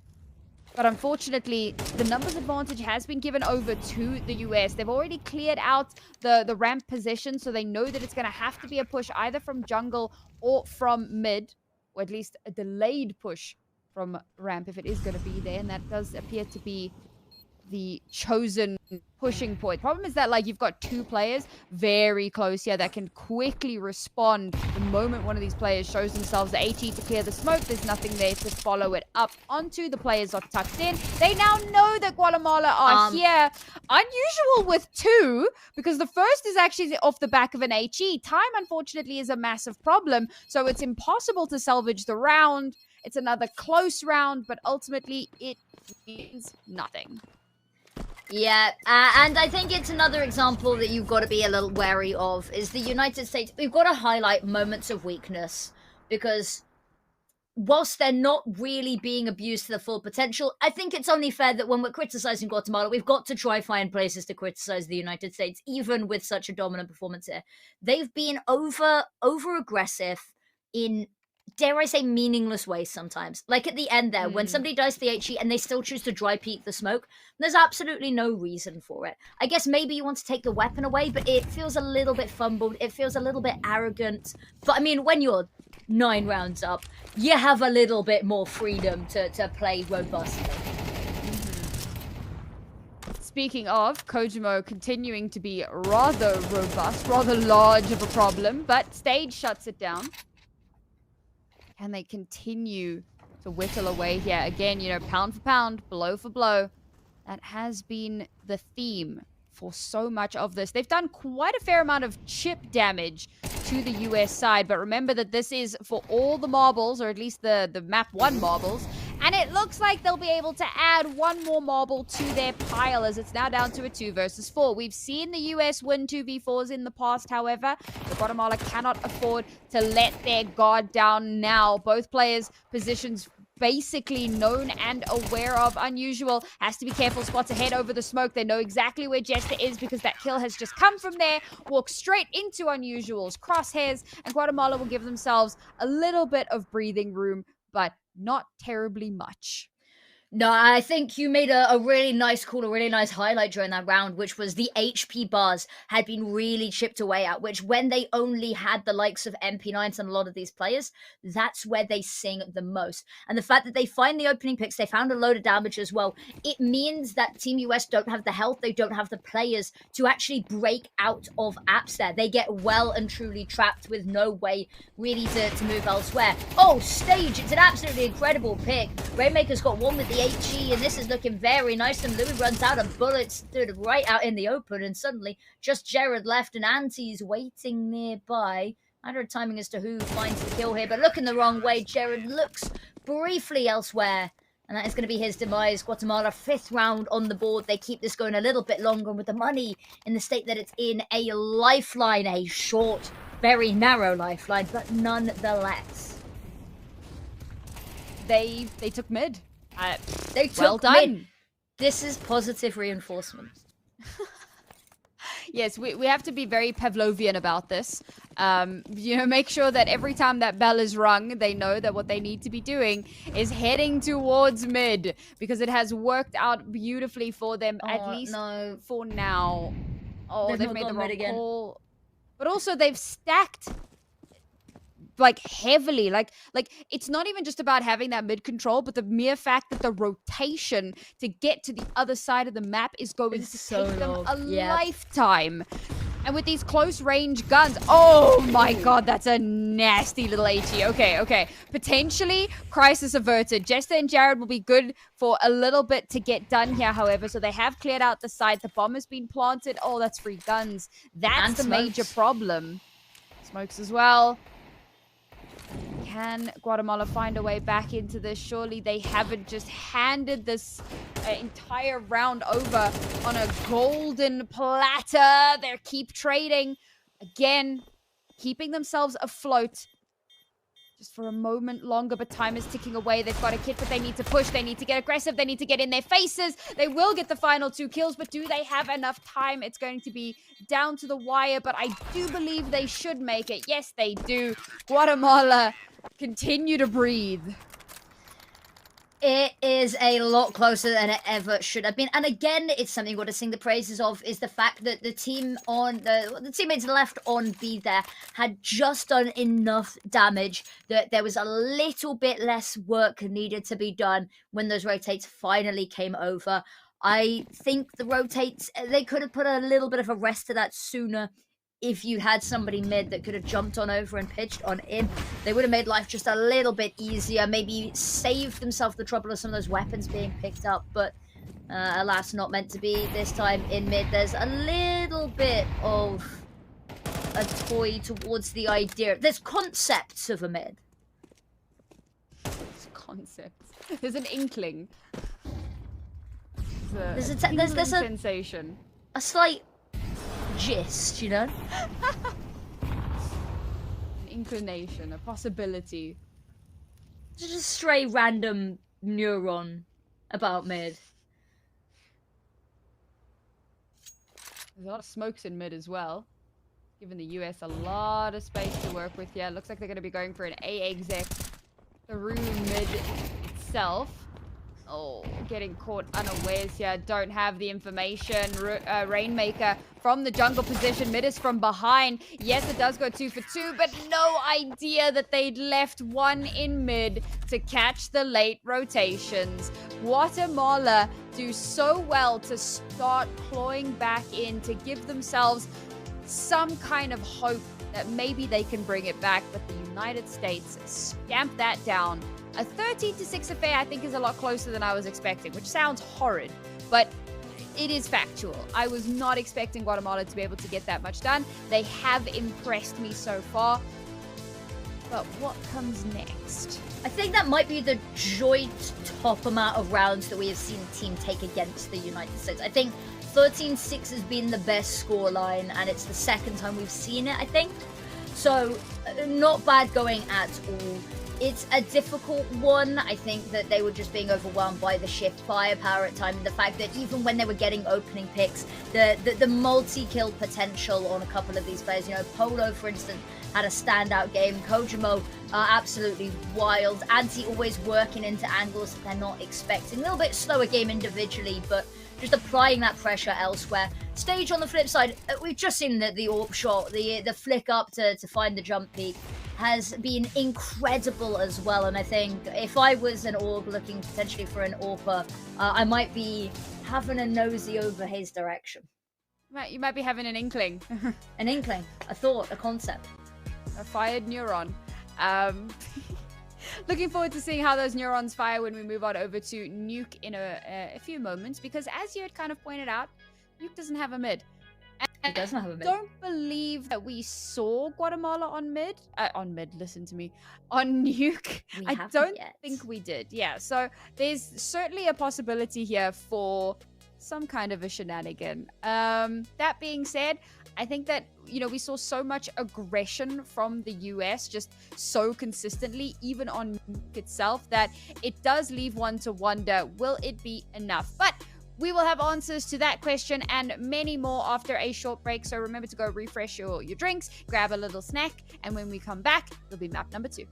But unfortunately, the numbers advantage has been given over to the US. They've already cleared out the ramp position, so they know that it's going to have to be a push either from jungle or from mid, or at least a delayed push from ramp if it is going to be there. And that does appear to be the chosen pushing point. Problem is that, like, you've got 2 players very close here that can quickly respond the moment one of these players shows themselves. The AT to clear the smoke, there's nothing there to follow it up onto. The players are tucked in. They now know that Guatemala are here. Unusual with 2, because the first is actually off the back of an HE. Time, unfortunately, is a massive problem, so it's impossible to salvage the round. It's another close round, but ultimately it means nothing. Yeah, and I think it's another example that you've got to be a little wary of, is the United States. We've got to highlight moments of weakness, because whilst they're not really being abused to the full potential, I think it's only fair that when we're criticizing Guatemala, we've got to try find places to criticize the United States, even with such a dominant performance here. They've been over aggressive in dare I say, meaningless ways sometimes. Like at the end there, when somebody dies to the HE and they still choose to dry peek the smoke, there's absolutely no reason for it. I guess maybe you want to take the weapon away, but it feels a little bit fumbled. It feels a little bit arrogant. But I mean, when you're 9 rounds up, you have a little bit more freedom to play robustly. Speaking of, Kojimo continuing to be rather robust, rather large of a problem, but Stage shuts it down. Can they continue to whittle away here? Again, you know, pound for pound, blow for blow. That has been the theme for so much of this. They've done quite a fair amount of chip damage to the US side, but remember that this is for all the marbles, or at least the map 1 marbles, and it looks like they'll be able to add one more marble to their pile as it's now down to a 2 versus 4. We've seen the US win 2v4s in the past, however. The Guatemala cannot afford to let their guard down now. Both players' positions basically known and aware of. Unusual has to be careful, spots ahead over the smoke. They know exactly where Jester is because that kill has just come from there. Walk straight into Unusual's crosshairs, and Guatemala will give themselves a little bit of breathing room, but not terribly much. No, I think you made a really nice call, a really nice highlight during that round, which was the HP bars had been really chipped away at, which when they only had the likes of MP9s and a lot of these players, that's where they sing the most. And the fact that they find the opening picks, they found a load of damage as well, it means that Team US don't have the health, they don't have the players to actually break out of apps there. They get well and truly trapped with no way really to move elsewhere. Oh, Stage, it's an absolutely incredible pick. Rainmaker's got one with the HE, and this is looking very nice, and Louis runs out of bullets, stood right out in the open, and suddenly just Jared left and Anti's waiting nearby. Matter of timing as to who finds the kill here, but looking the wrong way. Jared looks briefly elsewhere, and that is going to be his demise. Guatemala, 5th round on the board. They keep this going a little bit longer, with the money in the state that it's in, a lifeline, a short, very narrow lifeline, but nonetheless. They took mid. They took well done. mid. This is positive reinforcement. Yes, we have to be very Pavlovian about this. You know, make sure that every time that bell is rung, they know that what they need to be doing is heading towards mid, because it has worked out beautifully for them, at least for now. Oh, they've made the wrong call. But also they've stacked like heavily, like it's not even just about having that mid control, but the mere fact that the rotation to get to the other side of the map is going to take them a lifetime. And with these close range guns, oh my god, that's a nasty little HE. Okay, potentially crisis averted. Jester and Jared will be good for a little bit to get done here, however, so they have cleared out the site. The bomb has been planted. Oh, that's free guns. That's the major problem. Smokes as well. Can Guatemala find a way back into this? Surely they haven't just handed this entire round over on a golden platter. They keep trading. Again, keeping themselves afloat just for a moment longer, but time is ticking away. They've got a kit, but they need to push. They need to get aggressive. They need to get in their faces. They will get the final 2 kills, but do they have enough time? It's going to be down to the wire, but I do believe they should make it. Yes, they do. Guatemala continue to breathe. It is a lot closer than it ever should have been. And again, it's something we've got to sing the praises of, is the fact that the team on the teammates left on B there had just done enough damage that there was a little bit less work needed to be done when those rotates finally came over. I think the rotates, they could have put a little bit of a rest to that sooner. If you had somebody mid that could have jumped on over and pitched on in, they would have made life just a little bit easier, maybe saved themselves the trouble of some of those weapons being picked up, but alas, not meant to be this time in mid. There's a little bit of a toy towards the idea. There's concepts of a mid. Concepts. There's an inkling. There's a sensation. A slight gist, you know? An inclination, a possibility. Just a stray random neuron about mid. There's a lot of smokes in mid as well. Giving the US a lot of space to work with here. Looks like they're going to be going for an A exec through mid itself. Oh, getting caught unawares here. Don't have the information. Rainmaker from the jungle position. Mid is from behind. Yes, it does go 2 for 2, but no idea that they'd left one in mid to catch the late rotations. Guatemala do so well to start clawing back in to give themselves some kind of hope that maybe they can bring it back, but the United States stamped that down. A 13-6 affair, I think, is a lot closer than I was expecting, which sounds horrid, but it is factual. I was not expecting Guatemala to be able to get that much done. They have impressed me so far, but what comes next? I think that might be the joint top amount of rounds that we have seen a team take against the United States. I think 13-6 has been the best scoreline, and it's the second time we've seen it, I think. So, not bad going at all. It's a difficult one. I think that they were just being overwhelmed by the shift firepower at times. The fact that even when they were getting opening picks, the multi-kill potential on a couple of these players. You know, Polo, for instance, had a standout game. Kojimo, absolutely wild. Anti always working into angles that they're not expecting. A little bit slower game individually, but just applying that pressure elsewhere. Stage on the flip side, we've just seen that the AWP shot, the flick up to find the jump peak, has been incredible as well. And I think if I was an org looking potentially for an AWPer, I might be having a nosy over his direction. You might be having an inkling. An inkling, a thought, a concept. A fired neuron. Looking forward to seeing how those neurons fire when we move on over to Nuke in a few moments, because as you had kind of pointed out, Nuke doesn't have a mid. It doesn't have a mid. Don't believe that we saw Guatemala on mid. Listen to me. On Nuke. I don't think we did. Yeah, so there's certainly a possibility here for some kind of a shenanigan. That being said, I think that, you know, we saw so much aggression from the US just so consistently, even on Nuke itself, that it does leave one to wonder, will it be enough? But we will have answers to that question and many more after a short break. So remember to go refresh your drinks, grab a little snack, and when we come back, it'll be map number 2.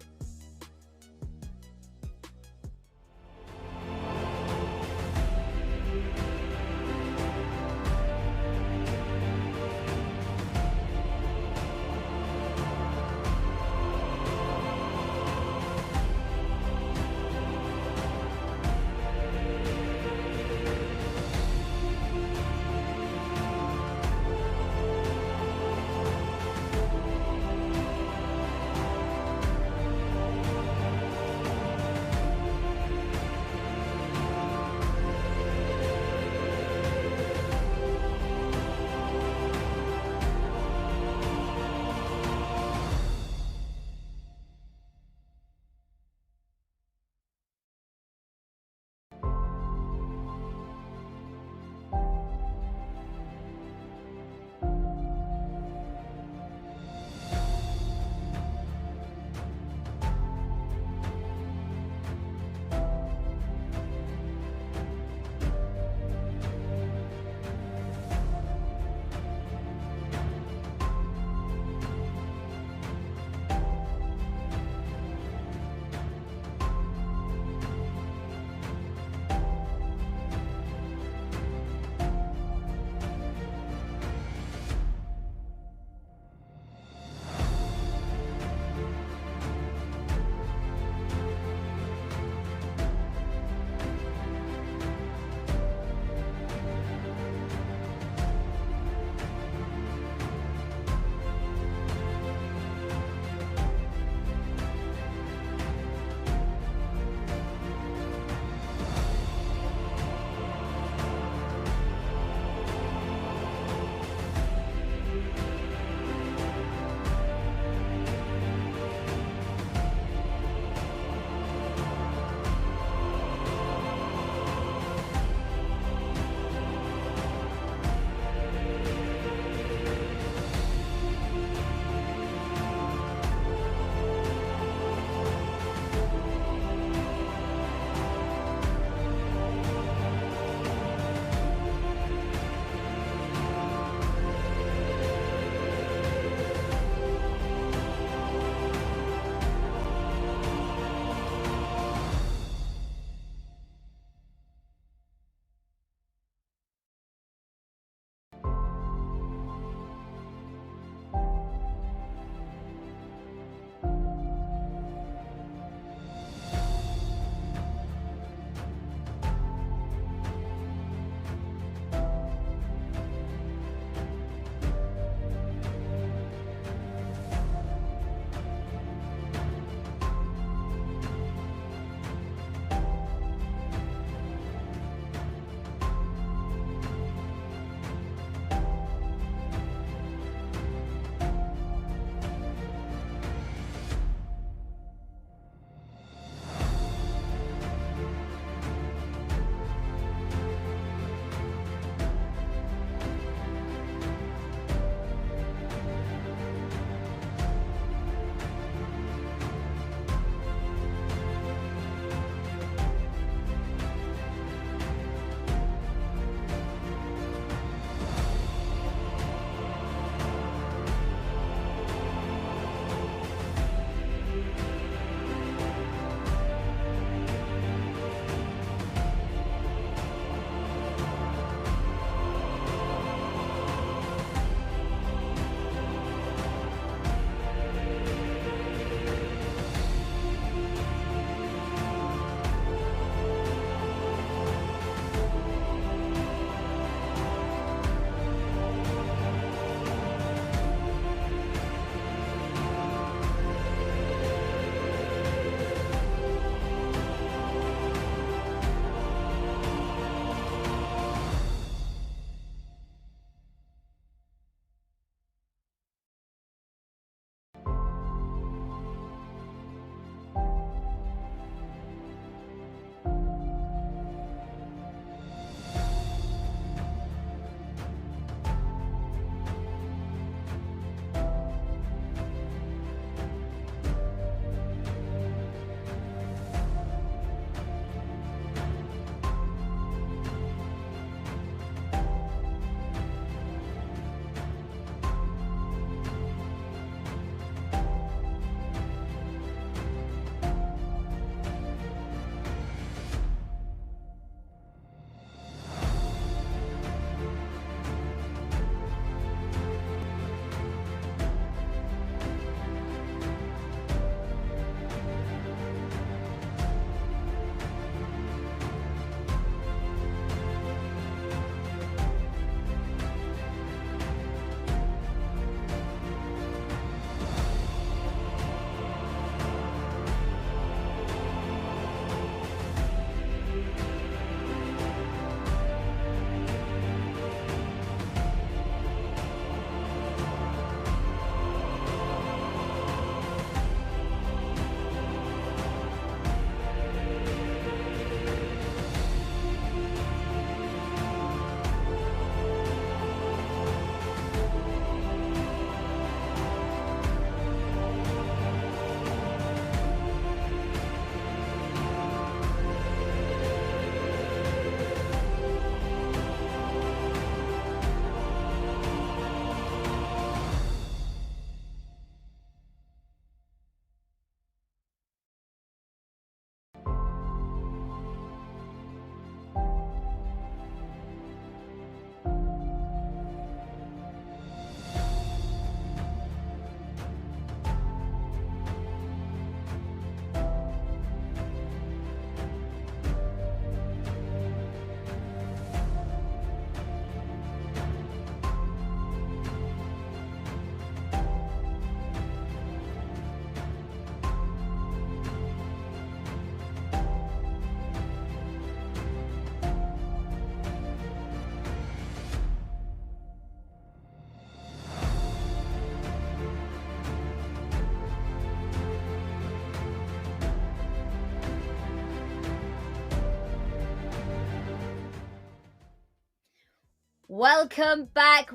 Welcome back.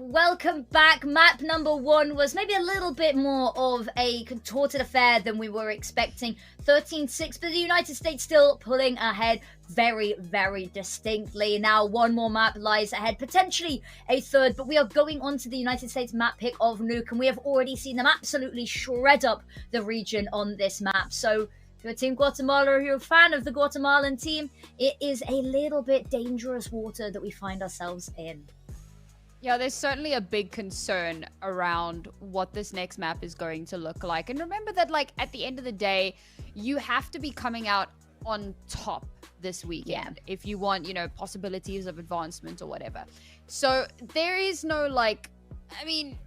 Map number 1 was maybe a little bit more of a contorted affair than we were expecting. 13-6, but the United States still pulling ahead very, very distinctly. Now, one more map lies ahead, potentially a third, but we are going on to the United States map pick of Nuke, and we have already seen them absolutely shred up the region on this map. So, if you're Team Guatemala or you're a fan of the Guatemalan team, it is a little bit dangerous water that we find ourselves in. Yeah, there's certainly a big concern around what this next map is going to look like. And remember that, like, at the end of the day, you have to be coming out on top this weekend if you want, you know, possibilities of advancement or whatever. So there is no, like, I mean,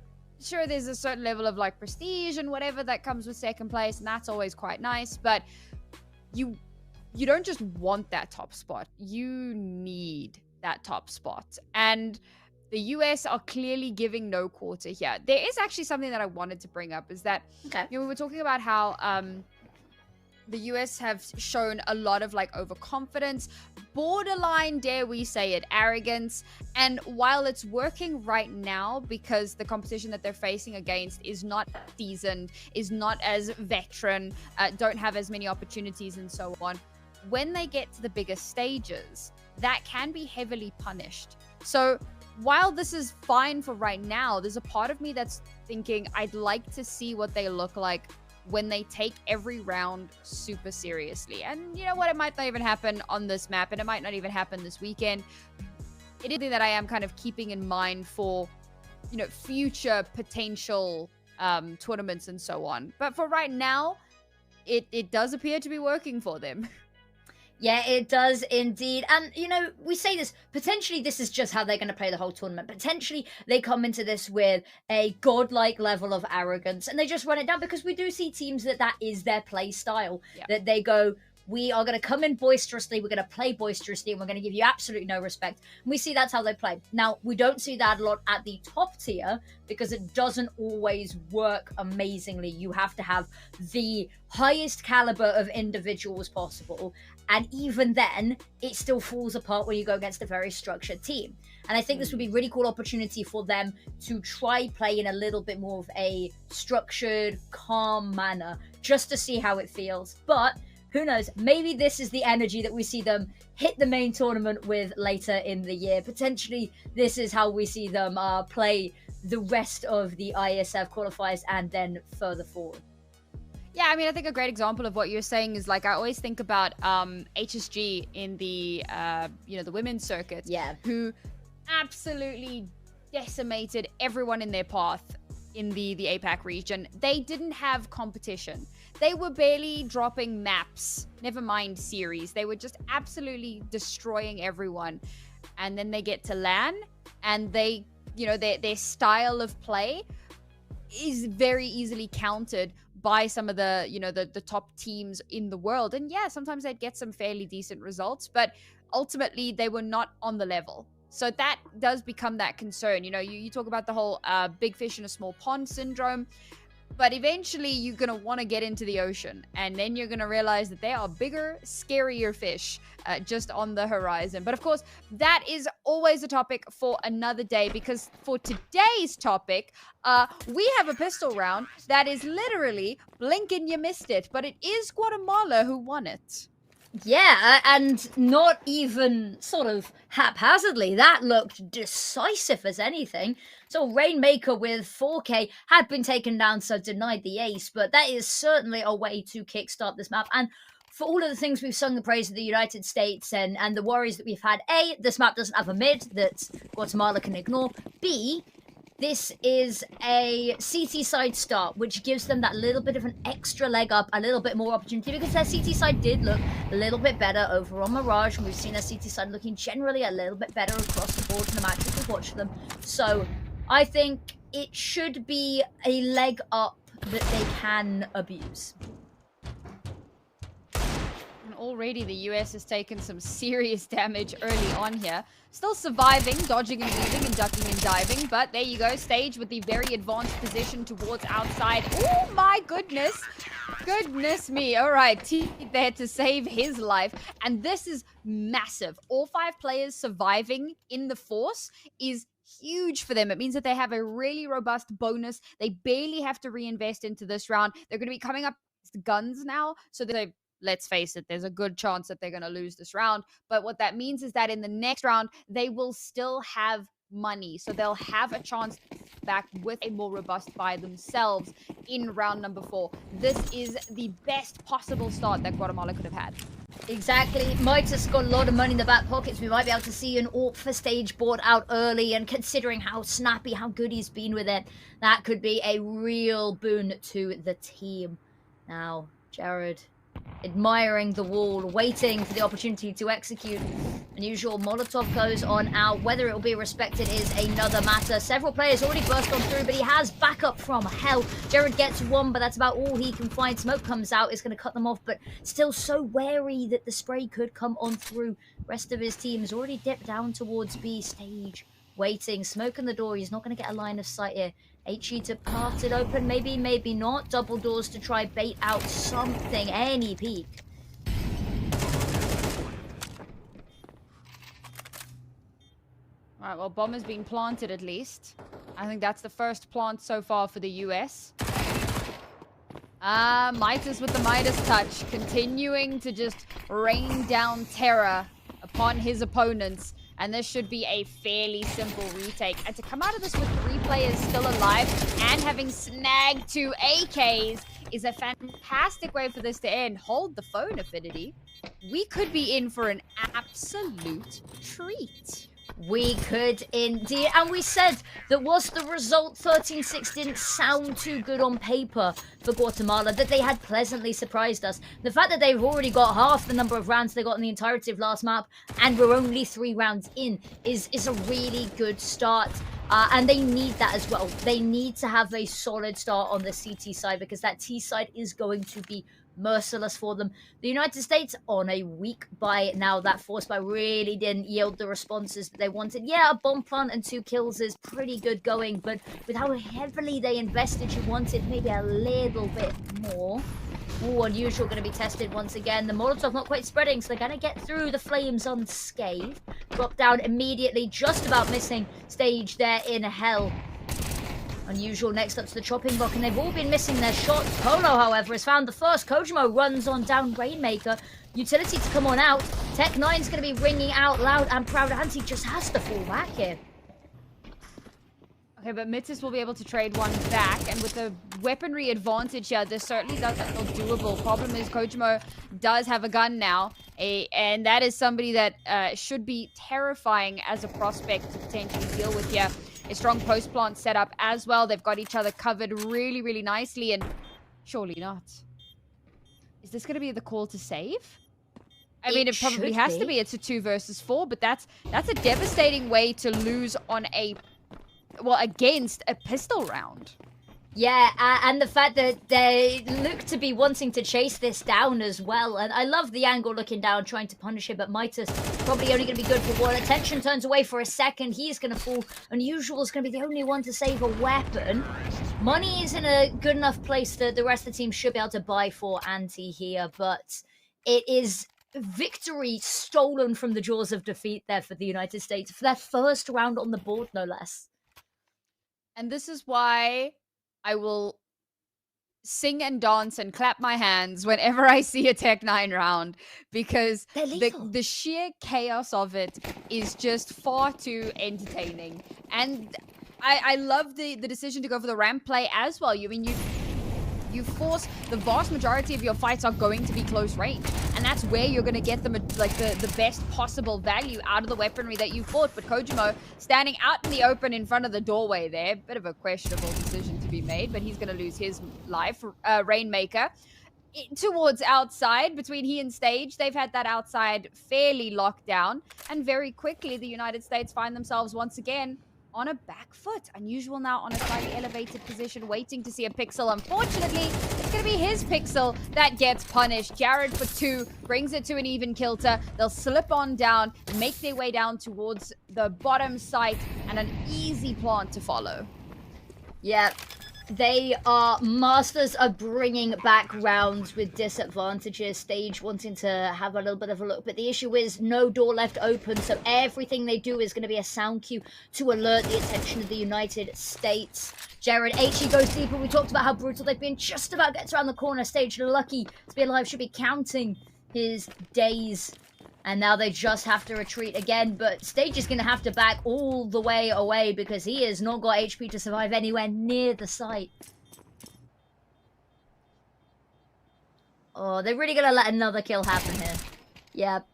sure, there's a certain level of, like, prestige and whatever that comes with second place, and that's always quite nice. But you don't just want that top spot. You need that top spot. And the US are clearly giving no quarter here. There is actually something that I wanted to bring up, is that you know, we were talking about how the US have shown a lot of, like, overconfidence, borderline, dare we say it, arrogance. And while it's working right now because the competition that they're facing against is not seasoned, is not as veteran, don't have as many opportunities and so on, when they get to the bigger stages, that can be heavily punished. So while this is fine for right now, there's a part of me that's thinking I'd like to see what they look like when they take every round super seriously. And you know what? It might not even happen on this map, and it might not even happen this weekend. It is something that I am kind of keeping in mind for, you know, future potential tournaments and so on. But for right now, it does appear to be working for them. Yeah, it does indeed. And, you know, we say this, potentially this is just how they're going to play the whole tournament. Potentially they come into this with a godlike level of arrogance and they just run it down, because we do see teams that is their play style. That they go, we are going to come in boisterously, we're going to play boisterously, and we're going to give you absolutely no respect. And we see that's how they play. Now, we don't see that a lot at the top tier because it doesn't always work amazingly. You have to have the highest caliber of individuals possible. And even then, it still falls apart when you go against a very structured team. And I think this would be a really cool opportunity for them to try play in a little bit more of a structured, calm manner, just to see how it feels. But who knows? Maybe this is the energy that we see them hit the main tournament with later in the year. Potentially, this is how we see them play the rest of the Iesf qualifiers and then further forward. Yeah, I mean, I think a great example of what you're saying is, like, I always think about HSG in the, you know, the women's circuit. Yeah. Who absolutely decimated everyone in their path in the APAC region. They didn't have competition. They were barely dropping maps, never mind series. They were just absolutely destroying everyone. And then they get to LAN, and they, you know, their style of play is very easily countered by some of the, you know, the top teams in the world. And yeah, sometimes they'd get some fairly decent results, but ultimately they were not on the level. So that does become that concern. You know, you talk about the whole big fish in a small pond syndrome. But eventually you're going to want to get into the ocean, and then you're going to realize that there are bigger, scarier fish just on the horizon. But of course, that is always a topic for another day, because for today's topic, we have a pistol round that is literally blink and you missed it, but it is Guatemala who won it. Yeah, and not even sort of haphazardly. That looked decisive as anything. So Rainmaker with 4K had been taken down, so denied the ace. But that is certainly a way to kickstart this map. And for all of the things we've sung the praise of the United States and the worries that we've had, A, this map doesn't have a mid that Guatemala can ignore. B, this is a CT side start, which gives them that little bit of an extra leg up, a little bit more opportunity, because their CT side did look a little bit better over on Mirage, and we've seen their CT side looking generally a little bit better across the board in the matches we've watched them. So I think it should be a leg up that they can abuse. And already the US has taken some serious damage early on here. Still surviving, dodging and weaving and ducking and diving. But there you go, Stage with the very advanced position towards outside. Oh my goodness. Goodness me. All right, T there to save his life. And this is massive. All 5 players surviving in the force is huge for them. It means that they have a really robust bonus. They barely have to reinvest into this round. They're going to be coming up with guns now, so let's face it, there's a good chance that they're going to lose this round. But what that means is that in the next round, they will still have money. So they'll have a chance back with a more robust buy themselves in round number 4. This is the best possible start that Guatemala could have had. Exactly. Midas got a lot of money in the back pockets. We might be able to see an AWP for stage bought out early, and considering how snappy, how good he's been with it, that could be a real boon to the team. Now, Jared, admiring the wall, waiting for the opportunity to execute. Unusual Molotov goes on out. Whether it will be respected is another matter. Several players already burst on through, but he has backup from hell. Jared gets one, but that's about all he can find. Smoke comes out, is going to cut them off, but still so wary that the spray could come on through. Rest of his team has already dipped down towards B stage, waiting. Smoke in the door. He's not going to get a line of sight here. HE to part it open, maybe, maybe not. Double doors to try bait out something, any peek. All right, well, bomb has been planted at least. I think that's the first plant so far for the US. Midas with the Midas touch, continuing to just rain down terror upon his opponents. And this should be a fairly simple retake. And to come out of this with 3 players still alive and having snagged 2 AKs is a fantastic way for this to end. Hold the phone, Affinity. We could be in for an absolute treat. We could indeed. And we said that whilst the result 13-6 didn't sound too good on paper for Guatemala, that they had pleasantly surprised us. The fact that they've already got half the number of rounds they got in the entirety of last map, and we're only 3 rounds in, is a really good start. And they need that as well. They need to have a solid start on the CT side, because that T side is going to be merciless for them. The United States on a weak buy now. That force buy really didn't yield the responses that they wanted. Yeah, a bomb plant and 2 kills is pretty good going, but with how heavily they invested, you wanted maybe a little bit more. Ooh, Unusual going to be tested once again. The Molotov not quite spreading, so they're going to get through the flames unscathed. Drop down immediately, just about missing stage there in hell. Unusual next up to the chopping block, and they've all been missing their shots. Polo, however, has found the first. Kojimo runs on down Rainmaker. Utility to come on out. Tech 9's going to be ringing out loud and proud. Anti just has to fall back here. Okay, but Mitzis will be able to trade one back, and with the weaponry advantage here, this certainly does feel doable. Problem is, Kojimo does have a gun now, and that is somebody that should be terrifying as a prospect to potentially deal with here. A strong post plant setup as well. They've got each other covered really, really nicely, and surely not. Is this going to be the call to save? I mean, it probably has to be. It's a 2 versus 4, but that's a devastating way to lose on against a pistol round. Yeah, and the fact that they look to be wanting to chase this down as well. And I love the angle looking down, trying to punish him, but Midas probably only going to be good for 1. Attention turns away for a second. He's going to fall. Unusual is going to be the only one to save a weapon. Money is in a good enough place that the rest of the team should be able to buy for Anti here, but it is victory stolen from the jaws of defeat there for the United States for their first round on the board, no less. And this is why I will sing and dance and clap my hands whenever I see a Tech 9 round, because the sheer chaos of it is just far too entertaining. And I love the decision to go for the ramp play as well. I mean, you force the vast majority of your fights are going to be close range, and that's where you're going to get the best possible value out of the weaponry that you fought. But Kojimo standing out in the open in front of the doorway there, bit of a questionable decision to be made, but he's going to lose his life. Rainmaker towards outside, between he and stage, they've had that outside fairly locked down, and very quickly the United States find themselves once again on a back foot. Unusual now on a slightly elevated position, waiting to see a pixel. Unfortunately, it's going to be his pixel that gets punished. Jared for 2 brings it to an even kilter. They'll slip on down, make their way down towards the bottom site, and an easy plant to follow. Yeah. They are masters of bringing back rounds with disadvantages. Stage wanting to have a little bit of a look, but the issue is no door left open, so everything they do is going to be a sound cue to alert the attention of the United States. Jared HE goes deeper. We talked about how brutal they've been. Just about gets around the corner. Stage lucky to be alive. Should be counting his days. And now they just have to retreat again, but Stage is going to have to back all the way away because he has not got HP to survive anywhere near the site. Oh, they're really going to let another kill happen here. Yep.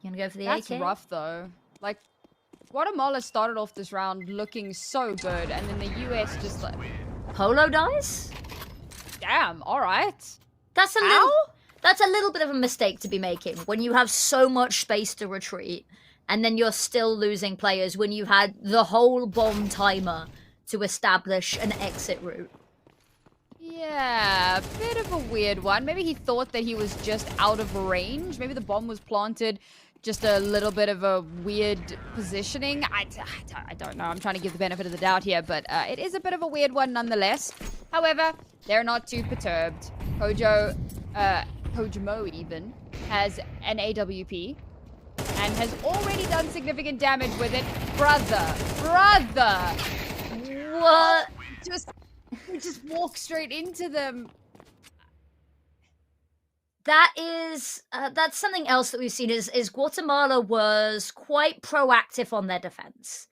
You going to go for the AK? That's rough, though. Like, Guatemala started off this round looking so good, and then the US just like... Polo dies? Damn, alright. That's a little bit of a mistake to be making when you have so much space to retreat and then you're still losing players when you had the whole bomb timer to establish an exit route. Yeah, a bit of a weird one. Maybe he thought that he was just out of range. Maybe the bomb was planted just a little bit of a weird positioning. I don't know. I'm trying to give the benefit of the doubt here, but it is a bit of a weird one nonetheless. However, they're not too perturbed. Kojimo even has an AWP and has already done significant damage with it. Brother! What? Just walk straight into them. That is, that's something else that we've seen is Guatemala was quite proactive on their defense.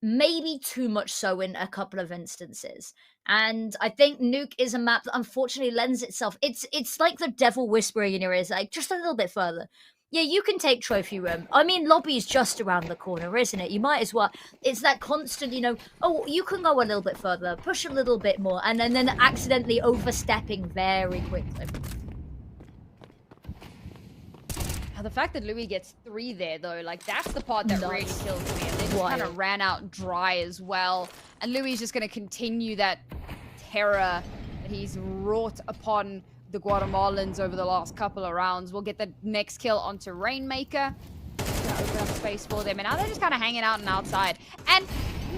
Maybe too much so in a couple of instances. And I think Nuke is a map that unfortunately lends itself. It's like the devil whispering in your ears, like, just a little bit further. Yeah, you can take trophy room. I mean, lobby's just around the corner, isn't it? You might as well. It's that constant, you know, oh, you can go a little bit further, push a little bit more, and then accidentally overstepping very quickly. Now, the fact that Louis gets 3 there, though, like, that's the part that really kills me. And they just kind of ran out dry as well. And Louis is just going to continue that terror that he's wrought upon the Guatemalans over the last couple of rounds. We'll get the next kill onto Rainmaker. Open up space for them. And now they're just kind of hanging out and outside. And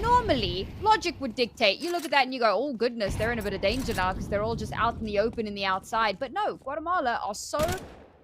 normally, logic would dictate. You look at that and you go, oh, goodness, they're in a bit of danger now because they're all just out in the open in the outside. But no, Guatemala are so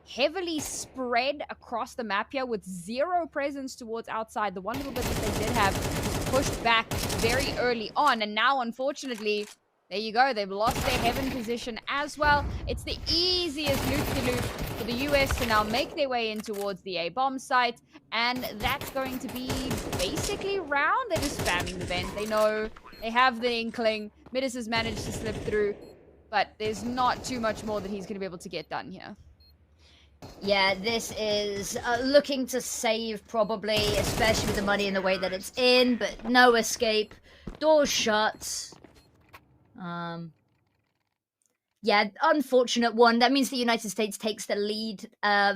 heavily spread across the map here with 0 presence towards outside. The one little bit that they did have was pushed back very early on. And now, unfortunately, there you go. They've lost their heaven position as well. It's the easiest loop-de-loop for the US to now make their way in towards the A-bomb site. And that's going to be basically round. They're just spamming the vent. They know. They have the inkling. Midis has managed to slip through. But there's not too much more that he's going to be able to get done here. Yeah, this is looking to save probably, especially with the money in the way that it's in, but no escape. Doors shut. Yeah, unfortunate one. That means the United States takes the lead I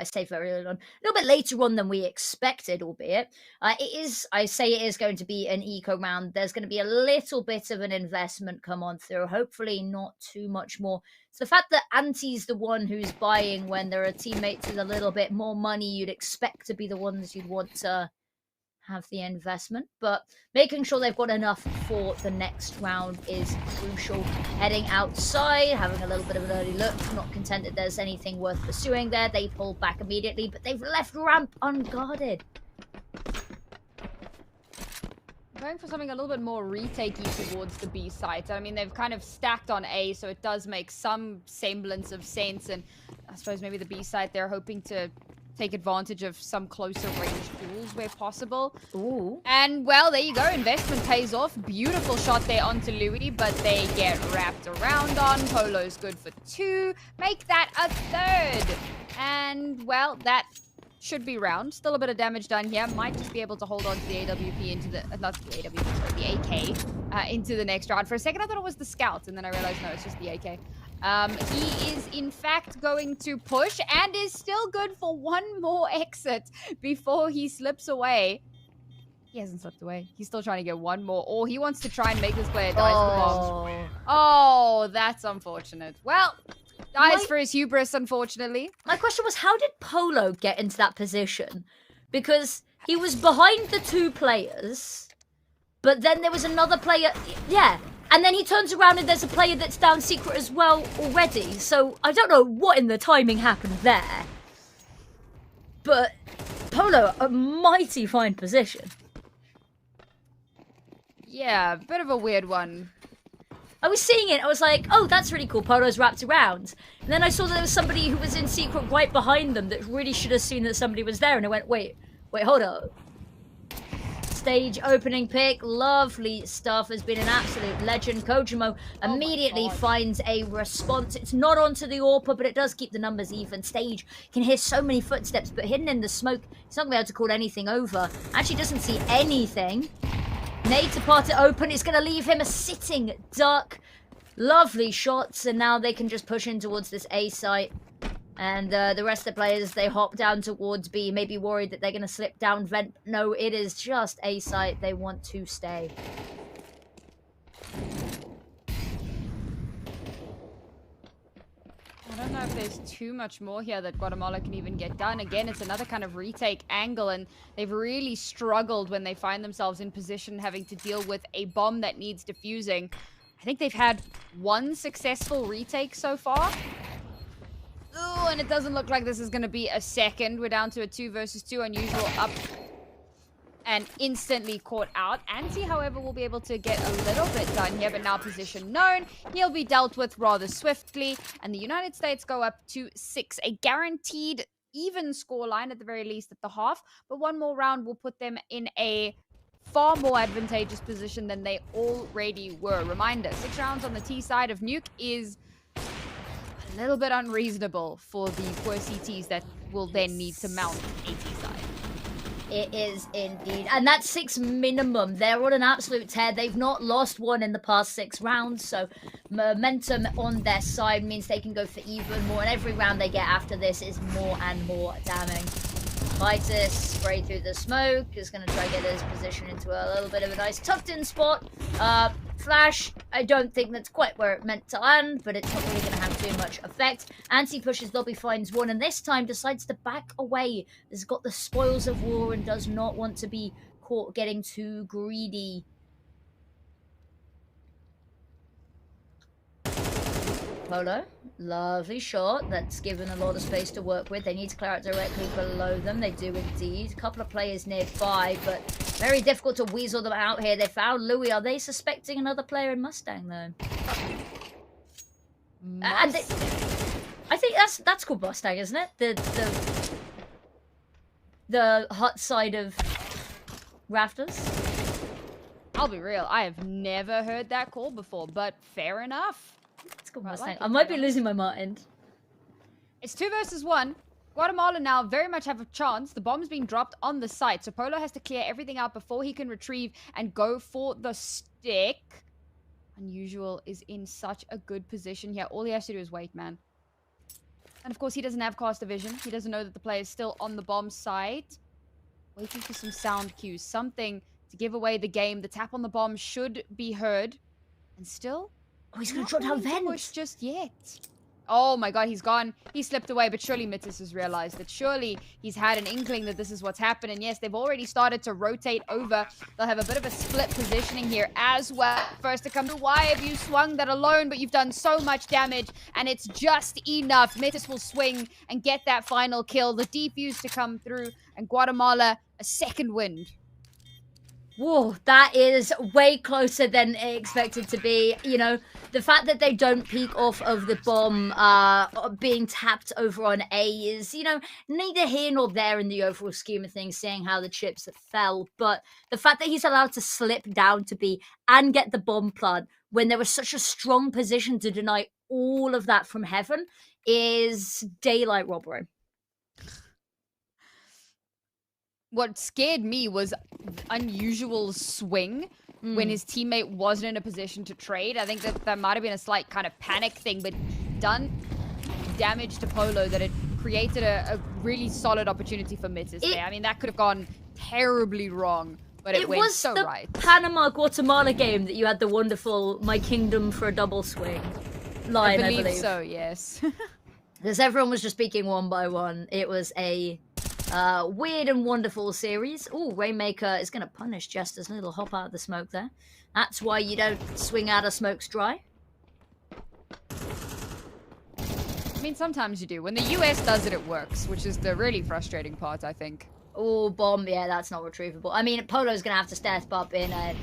say very early on, a little bit later on than we expected, albeit. I say it is going to be an eco round. There's going to be a little bit of an investment come on through, hopefully not too much more. It's the fact that Anti's the one who's buying when there are teammates with a little bit more money. You'd expect to be the ones you'd want to have the investment, but making sure they've got enough for the next round is crucial. Heading outside, having a little bit of an early look, not content that there's anything worth pursuing there. They pull back immediately, but they've left ramp unguarded. Going for something a little bit more retakey towards the B site. I mean, they've kind of stacked on A, so it does make some semblance of sense, and I suppose maybe the B site, they're hoping to take advantage of some closer range duels where possible. Ooh. And, well, there you go. Investment pays off. Beautiful shot there onto Louis, but they get wrapped around on. Polo's good for 2. Make that a 3rd. And, well, that should be round. Still a bit of damage done here. Might just be able to hold on to the AWP into the... not the AWP, sorry, the AK into the next round. For a second, I thought it was the Scout, and then I realized, no, it's just the AK. He is, in fact, going to push and is still good for 1 more exit before he slips away. He hasn't slipped away. He's still trying to get 1 more. Or he wants to try and make this player die to the bomb. Oh, that's unfortunate. Well, dies for his hubris, unfortunately. My question was, how did Polo get into that position? Because he was behind the 2 players, but then there was another player. Yeah, And then he turns around and there's a player that's down secret as well already. So I don't know what in the timing happened there. But Polo, a mighty fine position. Yeah, bit of a weird one. I was seeing it, I was like, oh, that's really cool, Polo's wrapped around. And then I saw that there was somebody who was in secret right behind them that really should have seen that somebody was there, and I went, wait, hold up. Stage opening pick, lovely stuff, has been an absolute legend. Kojimo immediately finds a response. It's not onto the AWPer, but it does keep the numbers even. Stage can hear so many footsteps, but hidden in the smoke, he's not going to be able to call anything over. Actually doesn't see anything. Nade to part it open. It's going to leave him a sitting duck. Lovely shots, and now they can just push in towards this A site. And the rest of the players, they hop down towards B, maybe worried that they're going to slip down vent. No, it is just A site. They want to stay. I don't know if there's too much more here that Guatemala can even get done. Again, it's another kind of retake angle, and they've really struggled when they find themselves in position having to deal with a bomb that needs defusing. I think they've had one successful retake so far. Ooh, and it doesn't look like this is going to be a second. We're down to a 2 versus 2, unusual up and instantly caught out. Anti, however, will be able to get a little bit done here, but now position known. He'll be dealt with rather swiftly, and the United States go up to 6. A guaranteed even scoreline at the very least at the half, but one more round will put them in a far more advantageous position than they already were. Reminder, 6 rounds on the T side of Nuke is a little bit unreasonable for the poor CTs that will then need to mount a T side. It is indeed. And that's 6 minimum. They're on an absolute tear. They've not lost one in the past 6 rounds. So momentum on their side means they can go for even more. And every round they get after this is more and more damning. Vitus spray through the smoke. Is going to try to get his position into a little bit of a nice tucked in spot. Flash, I don't think that's quite where it meant to land, but it's not really going to have too much effect. Anti pushes lobby, finds one, and this time decides to back away. Has got the spoils of war and does not want to be caught getting too greedy. Polo, lovely shot. That's given a lot of space to work with. They need to clear out directly below them. They do indeed. A couple of players nearby, but very difficult to weasel them out here. They found Louis. Are they suspecting another player in Mustang, though? I think that's called Mustang, isn't it? The hut side of Rafters. I'll be real, I have never heard that call before, but fair enough. It's called Mustang. I might be losing my mind. It's 2 versus 1. Guatemala now very much have a chance. The bomb's being dropped on the site, so Polo has to clear everything out before he can retrieve and go for the stick. Unusual is in such a good position here. All he has to do is wait, man. And of course, he doesn't have caster vision. He doesn't know that the player is still on the bomb site. Waiting for some sound cues, something to give away the game. The tap on the bomb should be heard. And still, oh, he's going to drop down vent. Push just yet. Oh my god, he's gone. He slipped away, but surely Mitis has realized that surely he's had an inkling that this is what's happened. And yes, they've already started to rotate over. They'll have a bit of a split positioning here as well. First to come to, why have you swung that alone? But you've done so much damage, and it's just enough. Mitis will swing and get that final kill. The defuse to come through, and Guatemala a second wind. Whoa, that is way closer than expected to be. You know, the fact that they don't peek off of the bomb being tapped over on A is, you know, neither here nor there in the overall scheme of things, seeing how the chips fell. But the fact that he's allowed to slip down to B and get the bomb plant when there was such a strong position to deny all of that from heaven is daylight robbery. What scared me was unusual swing when his teammate wasn't in a position to trade. I think that might have been a slight kind of panic thing, but done damage to Polo that it created a really solid opportunity for Mitis there. I mean, that could have gone terribly wrong, but it went so right. It was the Panama-Guatemala game that you had the wonderful "My Kingdom for a double swing" line, I believe. So, yes. Because everyone was just speaking one by one. It was a weird and wonderful series. Oh, Rainmaker is going to punish Jester's little hop out of the smoke there. That's why you don't swing out of smokes dry. I mean, sometimes you do. When the US does it, it works, which is the really frustrating part, I think. Oh, bomb. Yeah, that's not retrievable. I mean, Polo's going to have to step up in a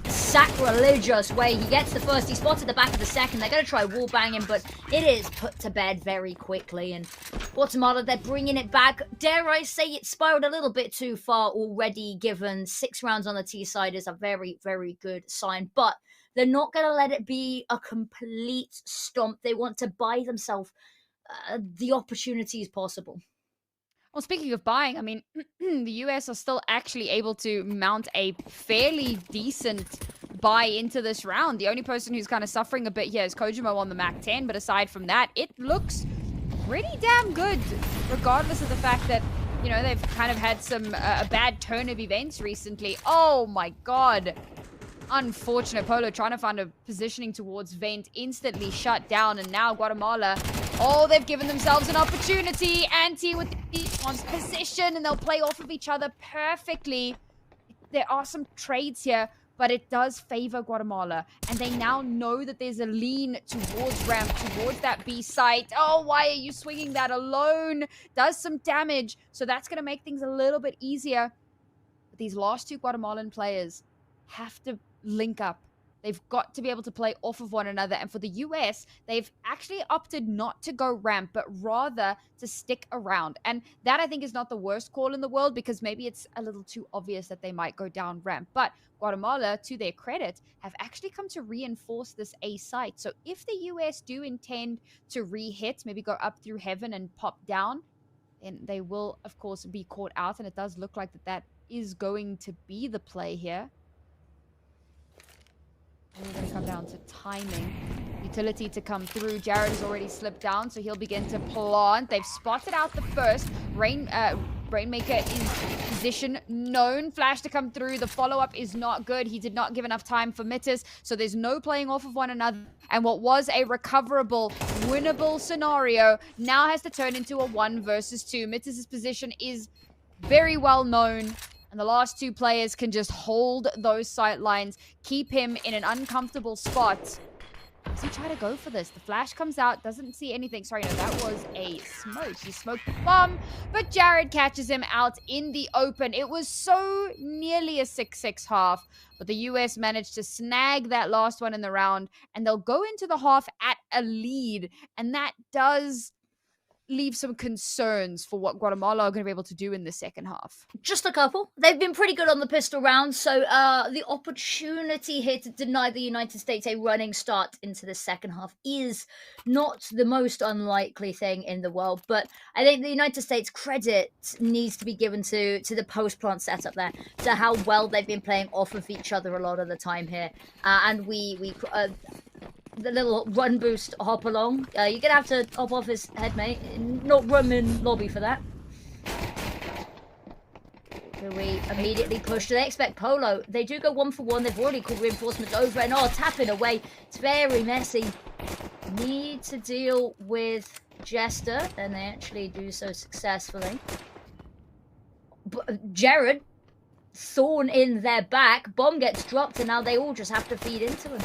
sacrilegious way. He gets the first. He spotted the back of the second. They're going to try wallbang him, but it is put to bed very quickly. And Guatemala, they're bringing it back. Dare I say it spiraled a little bit too far already, given 6 rounds on the T side is a very, very good sign. But they're not going to let it be a complete stomp. They want to buy themselves the opportunities possible. Well, speaking of buying, I mean, the US are still actually able to mount a fairly decent buy into this round. The only person who's kind of suffering a bit here is Kojimo on the Mac 10, but aside from that, it looks pretty damn good, regardless of the fact that, you know, they've kind of had some a bad turn of events recently. Oh my god. Unfortunate. Polo trying to find a positioning towards Vent, instantly shut down, and now Guatemala, oh, they've given themselves an opportunity. Anti with the position, and they'll play off of each other perfectly. There are some trades here, but it does favor Guatemala, and they now know that there's a lean towards ramp, towards that B site. Oh, why are you swinging that alone? Does some damage, so that's going to make things a little bit easier. But these last 2 Guatemalan players have to link up. They've got to be able to play off of one another. And for the US, they've actually opted not to go ramp, but rather to stick around. And that, I think, is not the worst call in the world, because maybe it's a little too obvious that they might go down ramp. But Guatemala, to their credit, have actually come to reinforce this A site. So if the US do intend to re-hit, maybe go up through heaven and pop down, then they will, of course, be caught out. And it does look like that is going to be the play here. We're going to come down to timing. Utility to come through. Jared has already slipped down, so he'll begin to plant. They've spotted out the first. Rainmaker is position known. Flash to come through. The follow-up is not good. He did not give enough time for Mitters, so there's no playing off of one another. And what was a recoverable, winnable scenario now has to turn into a 1 versus 2. Mitters' position is very well known. And the last 2 players can just hold those sight lines, keep him in an uncomfortable spot. Does he try to go for this? The flash comes out, doesn't see anything. Sorry, no, that was a smoke. He smoked the bomb, but Jared catches him out in the open. It was so nearly a 6-6 half, but the US managed to snag that last one in the round, and they'll go into the half at a lead, and that does leave some concerns for what Guatemala are going to be able to do in the second half. Just a couple. They've been pretty good on the pistol round, so the opportunity here to deny the United States a running start into the second half is not the most unlikely thing in the world, but I think the United States credit needs to be given to the post-plant setup there, to how well they've been playing off of each other a lot of the time here. And the little run boost hop along. You're gonna have to hop off his head, mate. Not room in lobby for that. So we immediately push. Do they expect Polo? They do go 1 for 1. They've already called reinforcements over, and tapping away. It's very messy. Need to deal with Jester, and they actually do so successfully. But Jared, thorn in their back. Bomb gets dropped, and now they all just have to feed into him.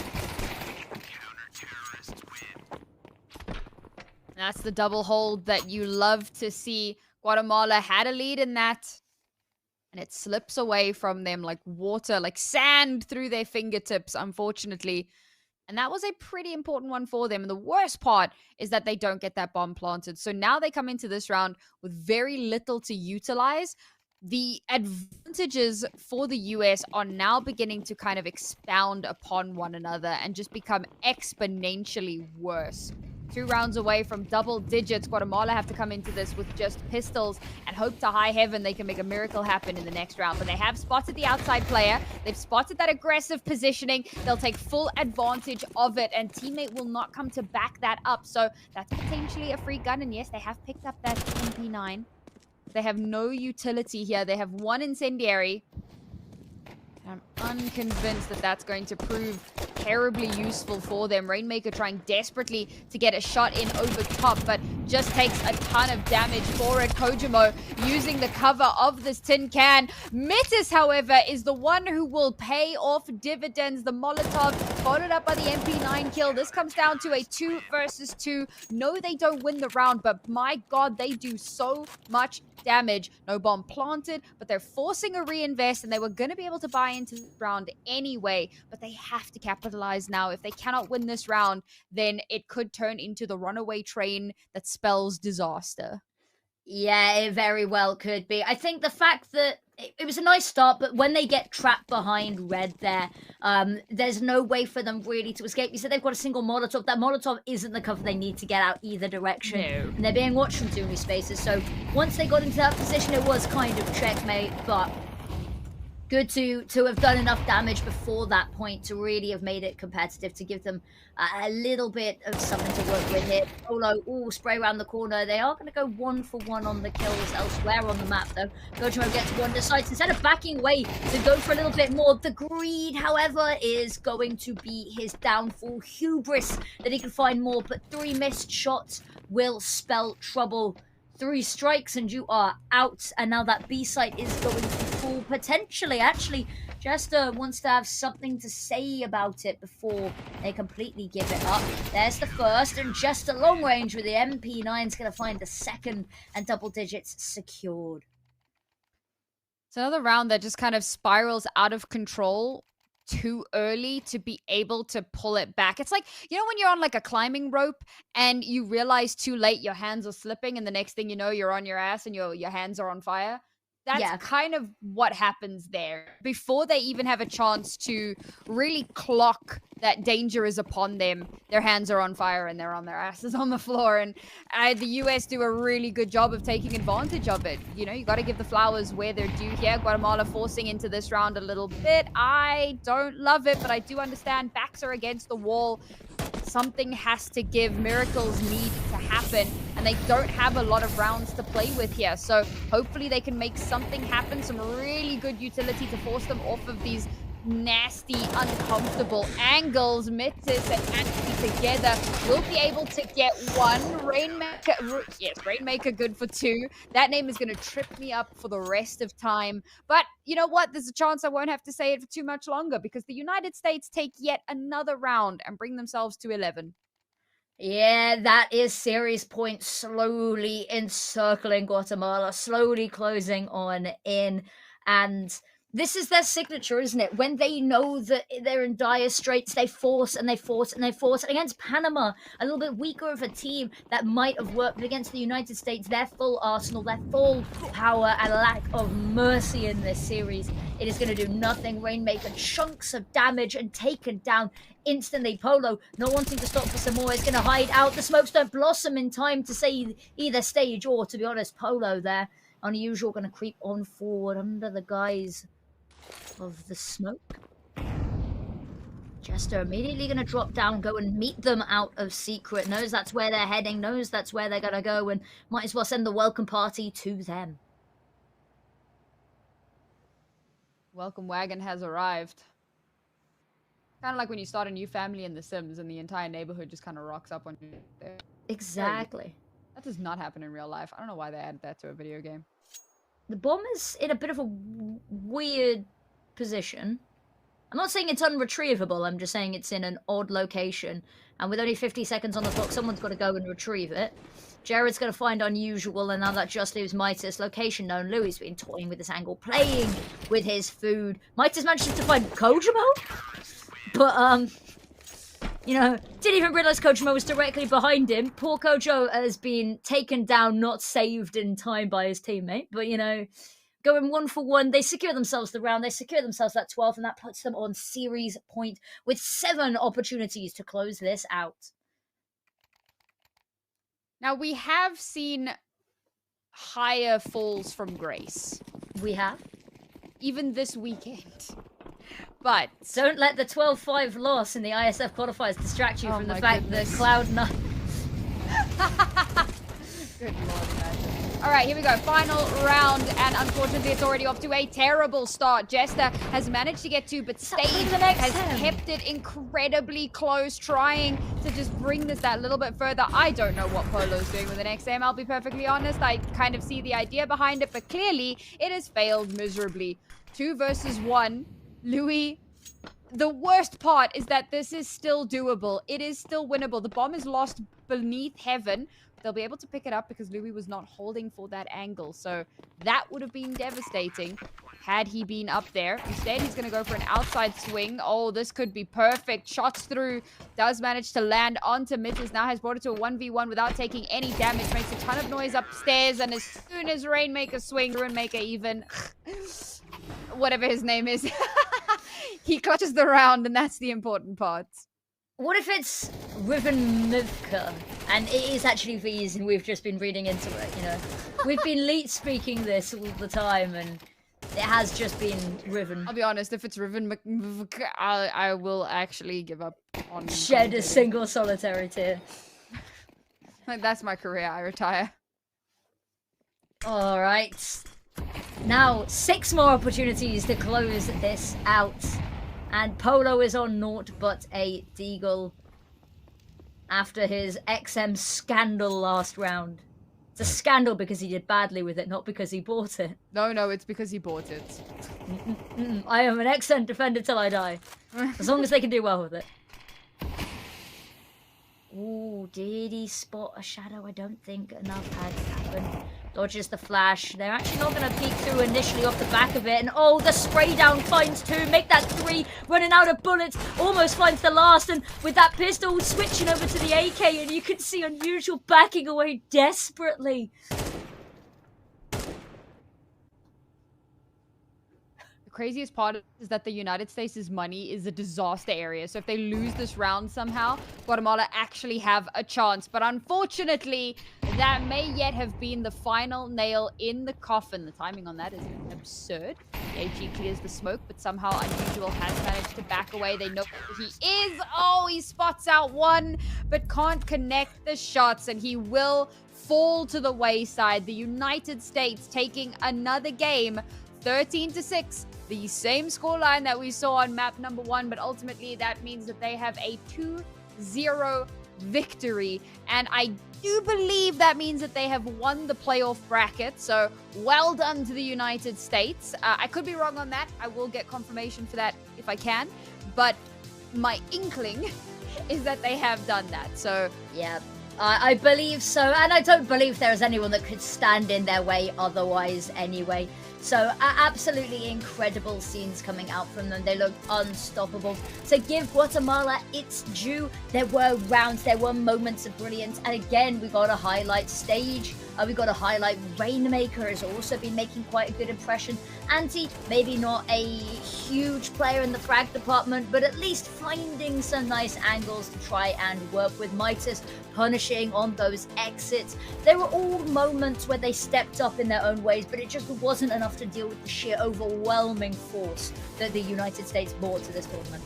That's the double hold that you love to see. Guatemala had a lead in that, and it slips away from them like water, like sand through their fingertips, unfortunately. And that was a pretty important one for them. And the worst part is that they don't get that bomb planted. So now they come into this round with very little to utilize. The advantages for the US are now beginning to kind of expound upon one another and just become exponentially worse. 2 rounds away from double digits. Guatemala have to come into this with just pistols and hope to high heaven they can make a miracle happen in the next round. But they have spotted the outside player. They've spotted that aggressive positioning. They'll take full advantage of it, and teammate will not come to back that up. So that's potentially a free gun. And yes, they have picked up that MP9. They have no utility here. They have 1 incendiary. I'm unconvinced that that's going to prove terribly useful for them. Rainmaker trying desperately to get a shot in over top, but just takes a ton of damage for it. Kojimo using the cover of this tin can. Metis, however, is the one who will pay off dividends. The Molotov followed up by the MP9 kill. This comes down to a 2 versus 2. No, they don't win the round, but my god, they do so much damage. No bomb planted, but they're forcing a reinvest, and they were going to be able to buy into the round anyway, but they have to capitalize now. If they cannot win this round, then it could turn into the runaway train that spells disaster. Yeah, it very well could be. I think the fact that it was a nice start, but when they get trapped behind red there, there's no way for them really to escape. You said they've got a single Molotov. That Molotov isn't the cover they need to get out either direction. No. And they're being watched from too many spaces. So once they got into that position, it was kind of checkmate, but good to have done enough damage before that point to really have made it competitive, to give them a little bit of something to work with here. Polo, spray around the corner. They are going to go 1 for 1 on the kills elsewhere on the map, though. Kojimo gets one, decides instead of backing away to go for a little bit more. The greed, however, is going to be his downfall. Hubris that he can find more, but 3 missed shots will spell trouble. 3 strikes and you are out, and now that B site is going to fall potentially. Actually, Jester wants to have something to say about it before they completely give it up. There's the first, and Jester long range with the MP9 is going to find the second, and double digits secured. It's another round that just kind of spirals out of control too early to be able to pull it back. It's like, you know, when you're on like a climbing rope and you realize too late your hands are slipping, and the next thing you know, you're on your ass and your hands are on fire. That's kind of what happens there. Before they even have a chance to really clock that danger is upon them, their hands are on fire and they're on their asses on the floor. And the US do a really good job of taking advantage of it. You know, you got to give the flowers where they're due here. Guatemala forcing into this round a little bit. I don't love it, but I do understand backs are against the wall. Something has to give. Miracles need to happen, and they don't have a lot of rounds to play with here. So hopefully they can make something happen, some really good utility to force them off of these nasty, uncomfortable angles. Metis and Anki together will be able to get 1. Rainmaker good for 2. That name is going to trip me up for the rest of time. But you know what? There's a chance I won't have to say it for too much longer, because the United States take yet another round and bring themselves to 11. Yeah, that is series points slowly encircling Guatemala, slowly closing on in, and this is their signature, isn't it? When they know that they're in dire straits, they force and they force and they force. And against Panama, a little bit weaker of a team, that might have worked. But against the United States, their full arsenal, their full power and lack of mercy in this series, it is going to do nothing. Rainmaker chunks of damage and taken down instantly. Polo, not wanting to stop for some more, is going to hide out. The smokes don't blossom in time to save either stage, or, to be honest, Polo there, unusual, going to creep on forward under the guise of the smoke. Jester immediately going to drop down, go and meet them out of secret. Knows that's where they're heading, knows that's where they're going to go, and might as well send the welcome party to them. Welcome wagon has arrived. Kind of like when you start a new family in The Sims and the entire neighborhood just kind of rocks up on you. Exactly. That does not happen in real life. I don't know why they added that to a video game. The bomb is in a bit of a weird position. I'm not saying it's unretrievable, I'm just saying it's in an odd location. And with only 50 seconds on the clock, someone's got to go and retrieve it. Jared's going to find unusual, and now that just leaves Midas. Location known. Louis been toying with this angle, playing with his food. Midas managed to find Kojimo, but, you know, didn't even realize Kojimo was directly behind him. Poor Kojo has been taken down, not saved in time by his teammate, but, you know, going 1 for 1. They secure themselves the round. They secure themselves that 12, and that puts them on series point with 7 opportunities to close this out. Now, we have seen higher falls from grace. We have. Even this weekend. But don't let the 12-5 loss in the Iesf qualifiers distract you from the fact that Cloud9... Good lord, imagine. All right, here we go. Final round, and unfortunately, it's already off to a terrible start. Jester has managed to get 2, but Stage has kept it incredibly close, trying to just bring this that little bit further. I don't know what Polo's doing with the next game, I'll be perfectly honest. I kind of see the idea behind it, but clearly, it has failed miserably. 2 versus 1. Louis, the worst part is that this is still doable. It is still winnable. The bomb is lost beneath heaven. They'll be able to pick it up because Louis was not holding for that angle. So that would have been devastating had he been up there. Instead, he's going to go for an outside swing. Oh, this could be perfect. Shots through. Does manage to land onto Mitters. Now has brought it to a 1v1 without taking any damage. Makes a ton of noise upstairs. And as soon as Rainmaker swings, Rainmaker even... whatever his name is. He clutches the round, and that's the important part. What if it's Rivenmivka, and it is actually these, and we've just been reading into it, you know? We've been leet-speaking this all the time, and it has just been Riven. I'll be honest, if it's Rivenmivka, I will actually give up on... Shed a single solitary tear. Like, that's my career, I retire. Alright. Now, 6 more opportunities to close this out. And Polo is on naught but a Deagle after his XM scandal last round. It's a scandal because he did badly with it, not because he bought it. No, it's because he bought it. I am an XM defender till I die. As long as they can do well with it. Ooh, did he spot a shadow? I don't think enough had happened. Dodges the flash. They're actually not going to peek through initially off the back of it. And oh, the spray down finds 2. Make that 3. Running out of bullets. Almost finds the last. And with that pistol switching over to the AK. And you can see Unusual backing away desperately. Craziest part is that the United States' money is a disaster area. So if they lose this round somehow, Guatemala actually have a chance. But unfortunately, that may yet have been the final nail in the coffin. The timing on that is absurd. The AG clears the smoke, but somehow Unusual has managed to back away. They know who he is. Oh, he spots out 1, but can't connect the shots, and he will fall to the wayside. The United States taking another game, 13-6. The same scoreline that we saw on map number 1, but ultimately that means that they have a 2-0 victory. And I do believe that means that they have won the playoff bracket. So well done to the United States. I could be wrong on that. I will get confirmation for that if I can. But my inkling is that they have done that. So yeah. I believe so, and I don't believe there is anyone that could stand in their way otherwise anyway. So absolutely incredible scenes coming out from them. They look unstoppable. To give Guatemala its due, there were rounds, there were moments of brilliance. And again, we got a highlight Stage. We got a highlight Rainmaker has also been making quite a good impression. Anti, maybe not a huge player in the frag department, but at least finding some nice angles to try and work with. Midas punishing on those exits. There were all moments where they stepped up in their own ways, but it just wasn't enough to deal with the sheer overwhelming force that the United States brought to this tournament.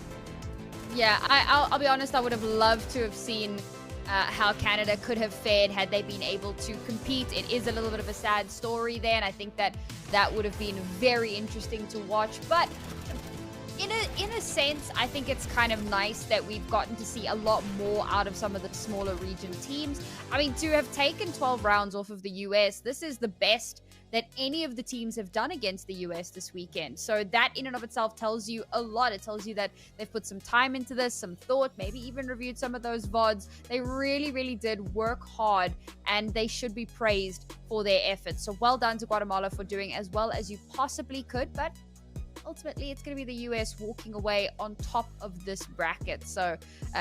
Yeah, I'll be honest, I would have loved to have seen how Canada could have fared had they been able to compete. It is a little bit of a sad story there, and I think that that would have been very interesting to watch. But in a sense, I think it's kind of nice that we've gotten to see a lot more out of some of the smaller region teams. I mean, to have taken 12 rounds off of the US, this is the best that any of the teams have done against the US this weekend. So that in and of itself tells you a lot. It tells you that they've put some time into this, some thought, maybe even reviewed some of those VODs. They really, really did work hard, and they should be praised for their efforts. So well done to Guatemala for doing as well as you possibly could, but ultimately it's going to be the US walking away on top of this bracket. So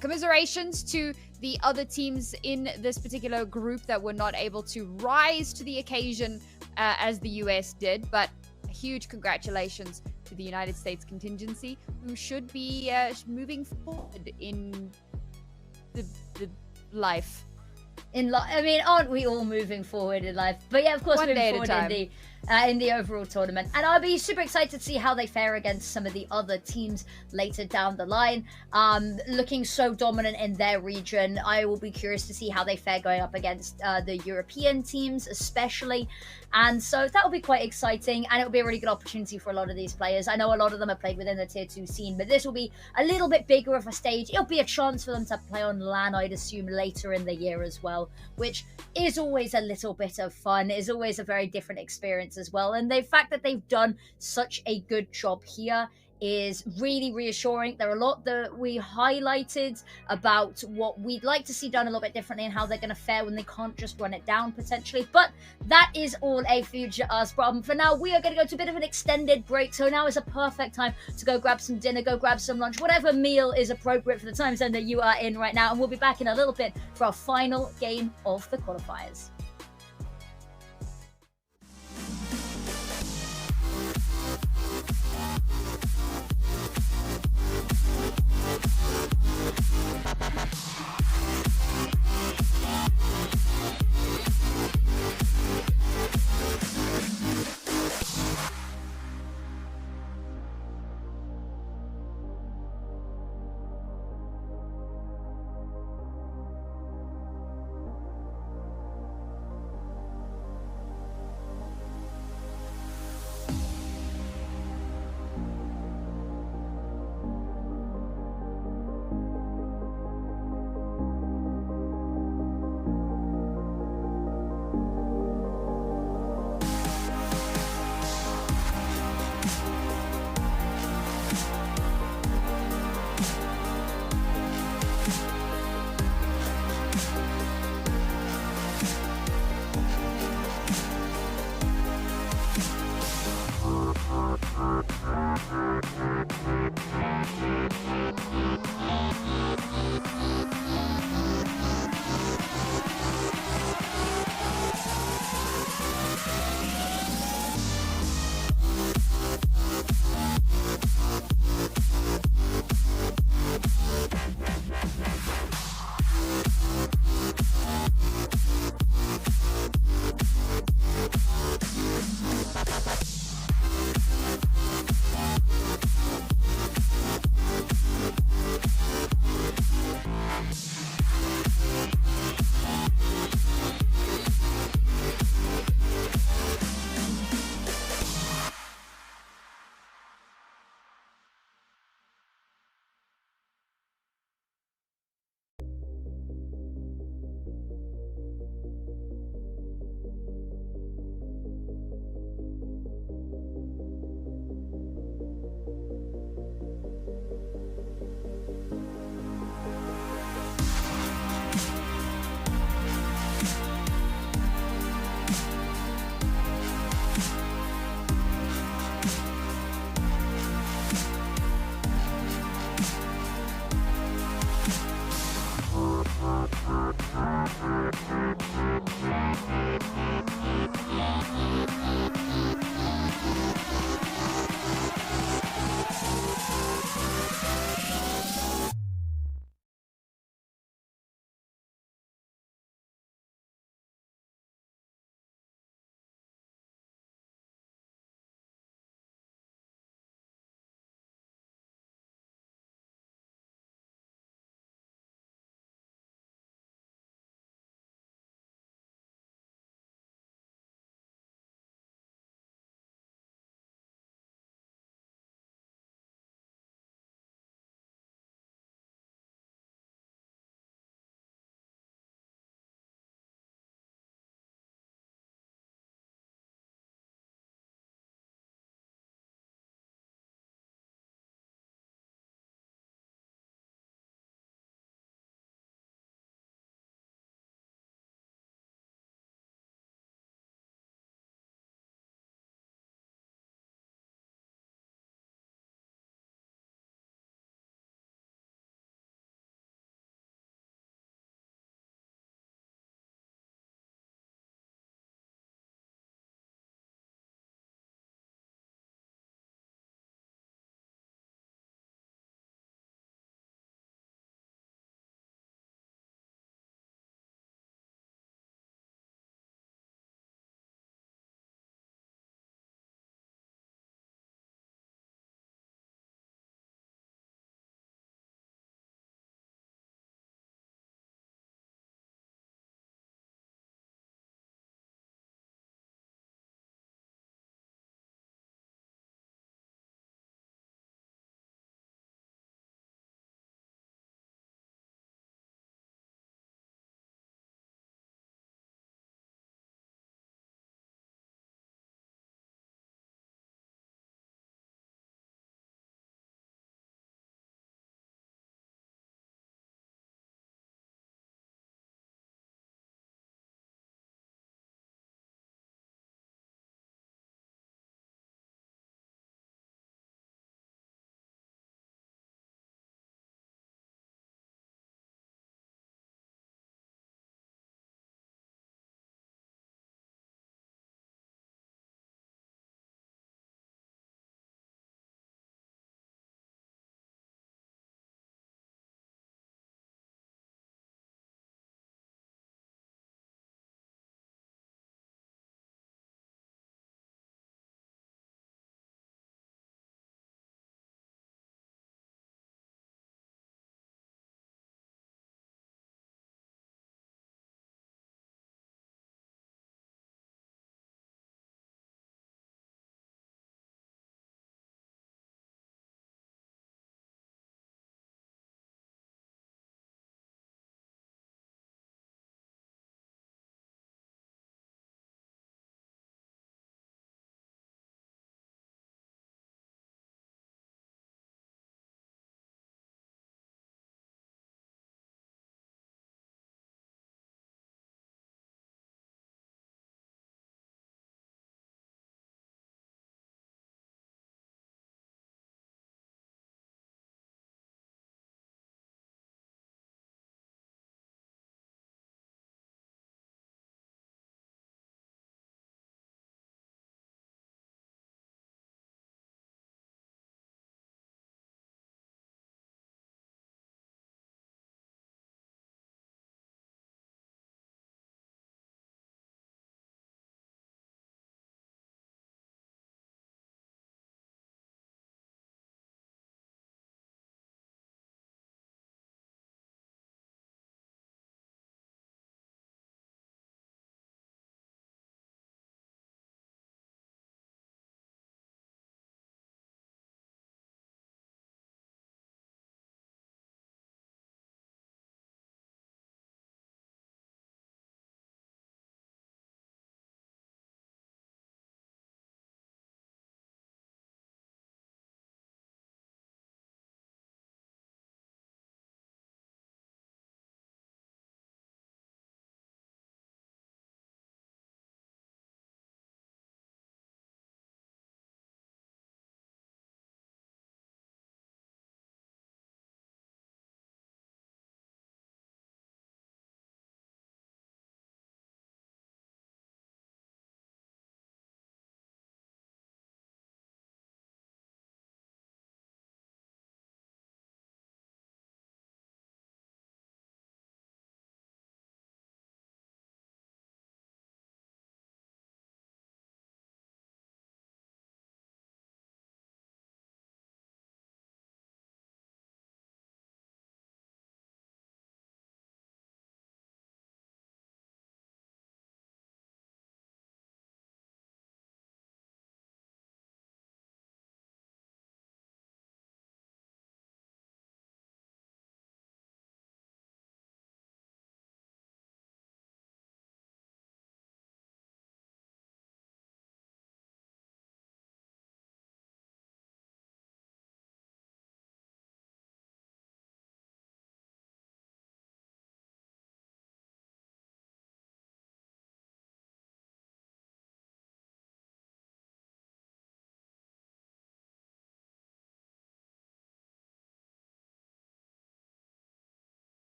commiserations to the other teams in this particular group that were not able to rise to the occasion as the US did, but a huge congratulations to the United States contingency, who should be moving forward in the life. I mean, aren't we all moving forward in life? But yeah, of course, One moving day forward at a time. in in the overall tournament. And I'll be super excited to see how they fare against some of the other teams later down the line. Looking so dominant in their region, I will be curious to see how they fare going up against the European teams, especially. And so that'll be quite exciting, and it'll be a really good opportunity for a lot of these players. I know a lot of them have played within the Tier 2 scene, but this will be a little bit bigger of a stage. It'll be a chance for them to play on LAN, I'd assume, later in the year as well, which is always a little bit of fun, is always a very different experience as well. And the fact that they've done such a good job here is really reassuring. There are a lot that we highlighted about what we'd like to see done a little bit differently and how they're going to fare when they can't just run it down potentially. But that is all a future us problem. For now, we are going to go to a bit of an extended break. So now is a perfect time to go grab some dinner, go grab some lunch, whatever meal is appropriate for the time zone that you are in right now. And we'll be back in a little bit for our final game of the qualifiers.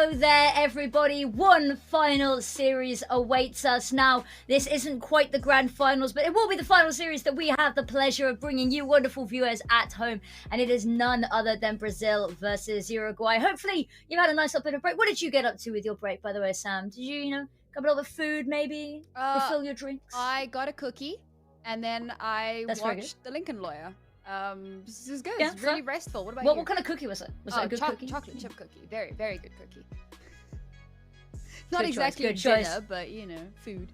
go there, everybody. One final series awaits us. Now, this isn't quite the grand finals, but it will be the final series that we have the pleasure of bringing you wonderful viewers at home. And it is none other than Brazil versus Uruguay. Hopefully, you've had a nice little bit of break. What did you get up to with your break, by the way, Sam? Did you, grab a little bit of food, maybe? Refill your drinks? I got a cookie, and then I watched The Lincoln Lawyer. This is good. Yeah, it's really restful. What about you? What kind of cookie was it? Was it a good cookie? Chocolate chip cookie. Very, very good cookie. Not good exactly choice, dinner, but food.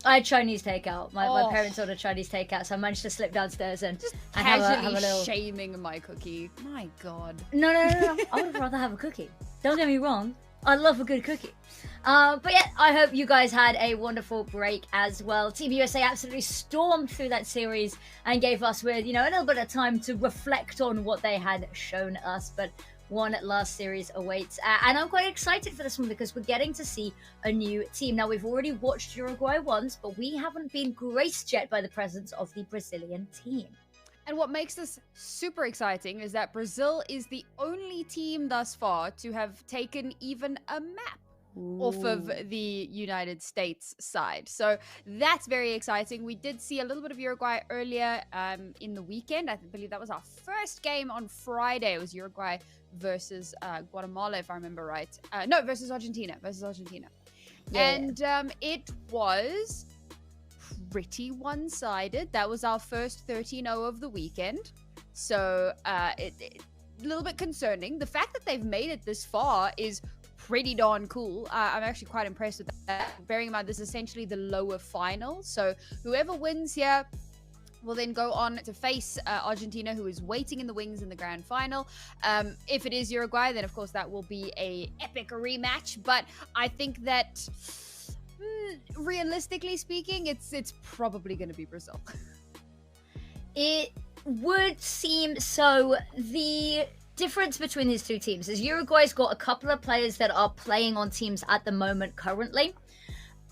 I had Chinese takeout. My parents ordered Chinese takeout, so I managed to slip downstairs and have a little... shaming my cookie. My God. No. I would rather have a cookie. Don't get me wrong. I love a good cookie. But yeah, I hope you guys had a wonderful break as well. Team USA absolutely stormed through that series and gave us with, a little bit of time to reflect on what they had shown us. But one last series awaits. And I'm quite excited for this one because we're getting to see a new team. Now, we've already watched Uruguay once, but we haven't been graced yet by the presence of the Brazilian team. And what makes this super exciting is that Brazil is the only team thus far to have taken even a map off of the United States side. So that's very exciting. We did see a little bit of Uruguay earlier in the weekend. I believe that was our first game on Friday. It was Uruguay versus Guatemala, if I remember right. No, versus Argentina. Yeah. And it was pretty one-sided. That was our first 13-0 of the weekend. So it a little bit concerning. The fact that they've made it this far is pretty darn cool. I'm actually quite impressed with that. Bearing in mind, this is essentially the lower final. So whoever wins here will then go on to face Argentina, who is waiting in the wings in the grand final. If it is Uruguay, then of course that will be a epic rematch. But I think that realistically speaking, it's probably going to be Brazil. It would seem so. The difference between these two teams is Uruguay's got a couple of players that are playing on teams at the moment currently,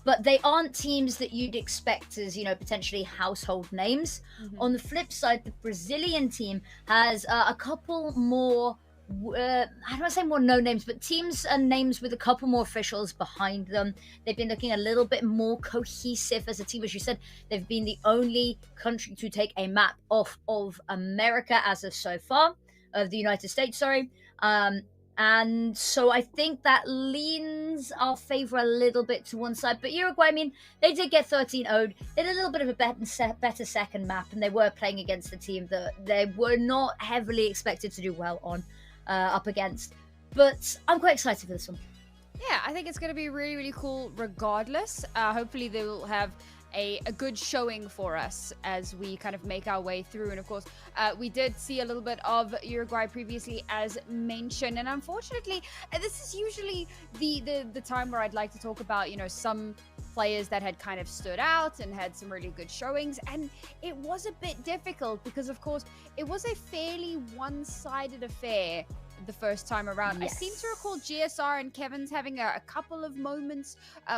but they aren't teams that you'd expect as, potentially household names. Mm-hmm. On the flip side, the Brazilian team has a couple more, I don't want to say more no names, but teams and names with a couple more officials behind them. They've been looking a little bit more cohesive as a team. As you said, they've been the only country to take a map off of America as of so far. Of the United States, sorry. And so I think that leans our favor a little bit to one side. But Uruguay, they did get 13-0'd. They did a little bit of a better second map, and they were playing against a team that they were not heavily expected to do well on up against. But I'm quite excited for this one. Yeah, I think it's going to be really, really cool regardless. Hopefully they will have a good showing for us as we kind of make our way through. And of course, we did see a little bit of Uruguay previously as mentioned. And unfortunately, this is usually the time where I'd like to talk about, some players that had kind of stood out and had some really good showings. And it was a bit difficult because, of course, it was a fairly one-sided affair the first time around. Yes. I seem to recall GSR and Kevin's having a couple of moments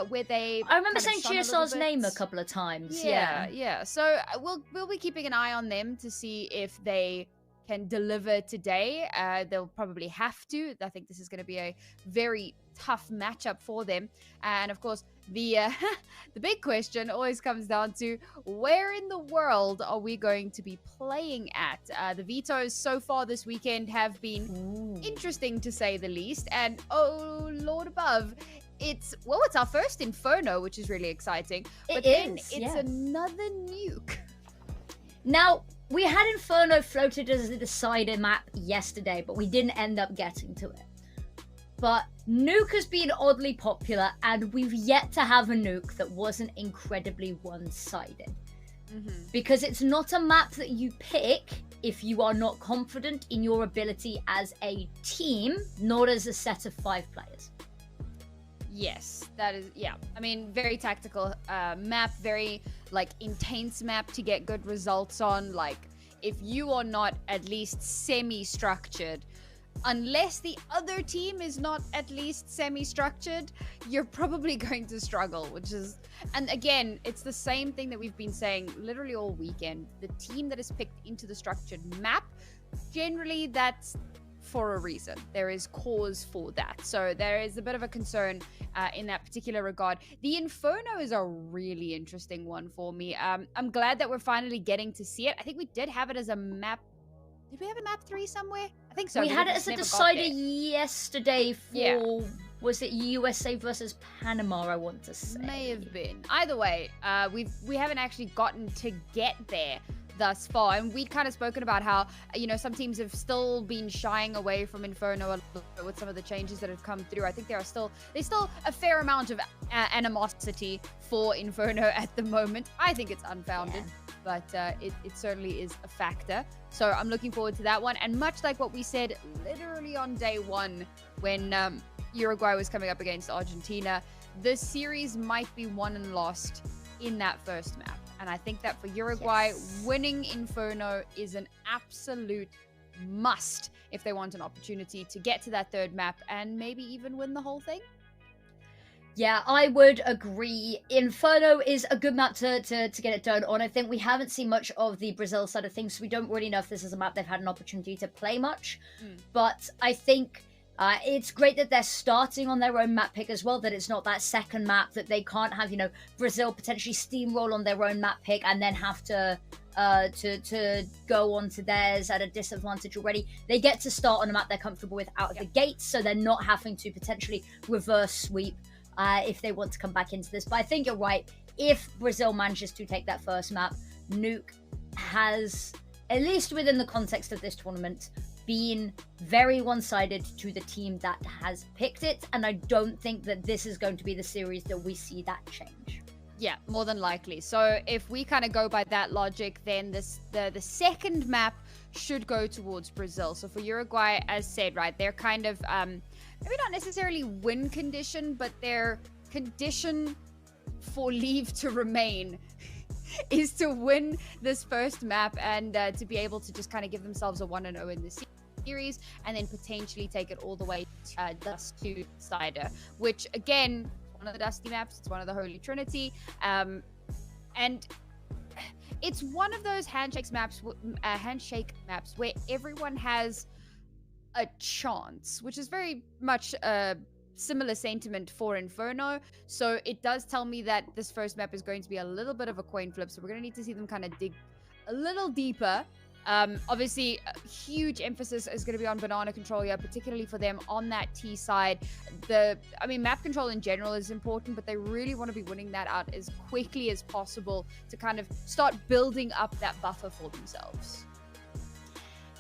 where they... I remember saying GSR's name a couple of times. Yeah. So we'll be keeping an eye on them to see if they can deliver today. They'll probably have to. I think this is going to be a very tough matchup for them. And of course, the big question always comes down to where in the world are we going to be playing at? The vetoes so far this weekend have been interesting to say the least. And oh Lord above, it's our first Inferno, which is really exciting. But then it's another nuke. Now, we had Inferno floated as a decider map yesterday, but we didn't end up getting to it. But nuke has been oddly popular, and we've yet to have a nuke that wasn't incredibly one-sided. Mm-hmm. Because it's not a map that you pick if you are not confident in your ability as a team, not as a set of 5 players. Yes, that is, very tactical map, very, intense map to get good results on. If you are not at least semi-structured, unless the other team is not at least semi-structured, you're probably going to struggle, and again, it's the same thing that we've been saying literally all weekend. The team that is picked into the structured map, generally that's for a reason. There is cause for that. So there is a bit of a concern in that particular regard. The Inferno is a really interesting one for me. I'm glad that we're finally getting to see it. I think we did have it as a map. Did we have a map 3 somewhere? I think so. We had it as a decider yesterday for, was it USA versus Panama, I want to say. May have been. Either way, we haven't actually gotten to get there thus far, and we'd kind of spoken about how, you know, some teams have still been shying away from Inferno a little bit with some of the changes that have come through. I think there's still a fair amount of animosity for Inferno at the moment. I think it's unfounded, but it certainly is a factor. So I'm looking forward to that one. And much like what we said literally on day one when Uruguay was coming up against Argentina, the series might be won and lost in that first map. And I think that for Uruguay, winning Inferno is an absolute must if they want an opportunity to get to that third map and maybe even win the whole thing. Yeah, I would agree. Inferno is a good map to get it done on. I think we haven't seen much of the Brazil side of things, so we don't really know if this is a map they've had an opportunity to play much. But I think it's great that they're starting on their own map pick as well, that it's not that second map that they can't have, you know, Brazil potentially steamroll on their own map pick and then have to go on to theirs at a disadvantage already. They get to start on a map they're comfortable with out of the gates, so they're not having to potentially reverse sweep if they want to come back into this. But I think you're right. If Brazil manages to take that first map, Nuke has, at least within the context of this tournament, been very one-sided to the team that has picked it, and I don't think that this is going to be the series that we see that change. Yeah, more than likely. So if we kind of go by that logic, then the second map should go towards Brazil. So for Uruguay, as said, right, they're kind of maybe not necessarily win condition, but their condition for leave to remain is to win this first map and to be able to just kind of give themselves a 1-0 in the series and then potentially take it all the way to Dust to Cider, which again, one of the dusty maps, it's one of the Holy Trinity, and it's one of those handshake maps where everyone has a chance, which is very much a similar sentiment for Inferno. So it does tell me that this first map is going to be a little bit of a coin flip, so we're going to need to see them kind of dig a little deeper. Obviously, a huge emphasis is going to be on banana control here, particularly for them on that T side. Map control in general is important, but they really want to be winning that out as quickly as possible to kind of start building up that buffer for themselves.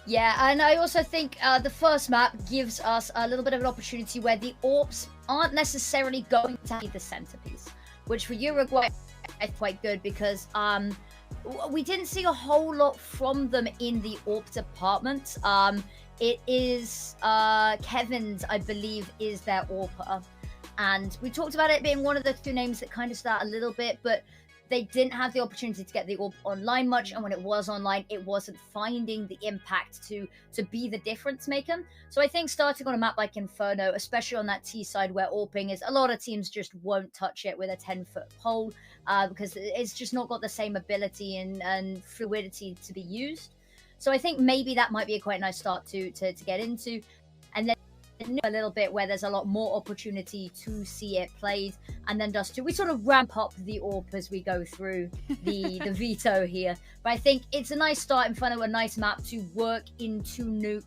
Yeah, and I also think the first map gives us a little bit of an opportunity where the AWPs aren't necessarily going to be the centerpiece, which for Uruguay is quite good because we didn't see a whole lot from them in the AWP department. It is Kevin's, I believe, is their AWPer. And we talked about it being one of the two names that kind of start a little bit, but they didn't have the opportunity to get the AWP online much, and when it was online, it wasn't finding the impact to be the difference maker. So I think starting on a map like Inferno, especially on that T side where AWPing is, a lot of teams just won't touch it with a 10-foot pole because it's just not got the same ability and fluidity to be used. So I think maybe that might be a quite nice start to get into. And then a little bit where there's a lot more opportunity to see it played, and then Dust 2, we sort of ramp up the AWP as we go through the veto here. But I think it's a nice start in front of a nice map to work into Nuke.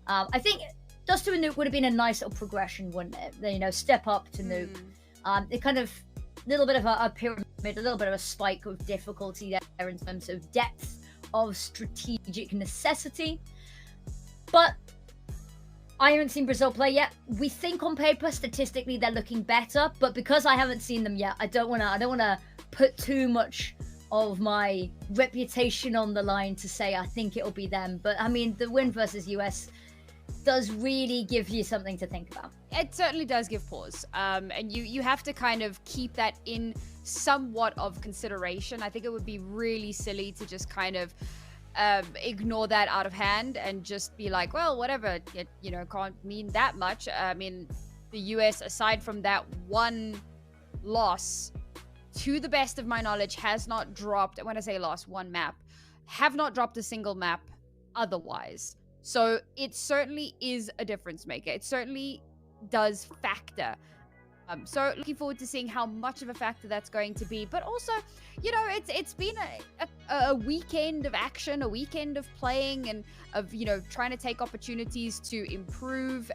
I think Dust 2 and Nuke would have been a nice little progression, wouldn't it? You know, step up to Nuke. It kind of little bit of a pyramid, a little bit of a spike of difficulty there in terms of depth of strategic necessity. But I haven't seen Brazil play yet. We think on paper, statistically, they're looking better, but because I haven't seen them yet, I don't wanna put too much of my reputation on the line to say I think it'll be them. But I mean, the win versus US does really give you something to think about. It certainly does give pause, and you have to kind of keep that in somewhat of consideration. I think it would be really silly to just kind of ignore that out of hand and just be like, well, whatever, it, you know, can't mean that much. I mean, the US, aside from that one loss, to the best of my knowledge, has not dropped, when I say loss, one map, have not dropped a single map otherwise. So it certainly is a difference maker. It certainly does factor. So looking forward to seeing how much of a factor that's going to be. But also, you know, it's been a weekend of action, a weekend of playing, and of, you know, trying to take opportunities to improve.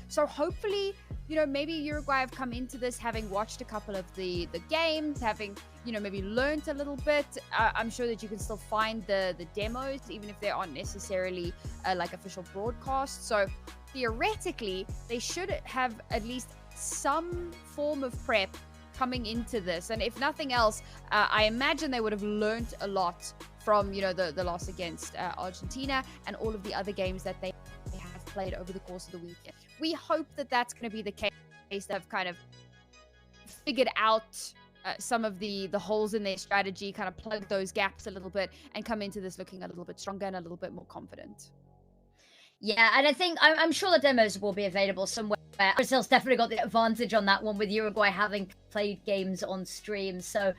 So hopefully, you know, maybe Uruguay have come into this having watched a couple of the games, having, you know, maybe learned a little bit. I'm sure that you can still find the demos, even if they aren't necessarily like official broadcasts. So theoretically, they should have at least some form of prep coming into this, and if nothing else, I imagine they would have learned a lot from, you know, the loss against Argentina and all of the other games that they have played over the course of the weekend. We hope that that's going to be the case. They've kind of figured out some of the holes in their strategy, kind of plug those gaps a little bit, and come into this looking a little bit stronger and a little bit more confident. Yeah, and I think I'm sure the demos will be available somewhere. Brazil's definitely got the advantage on that one, with Uruguay having played games on stream. So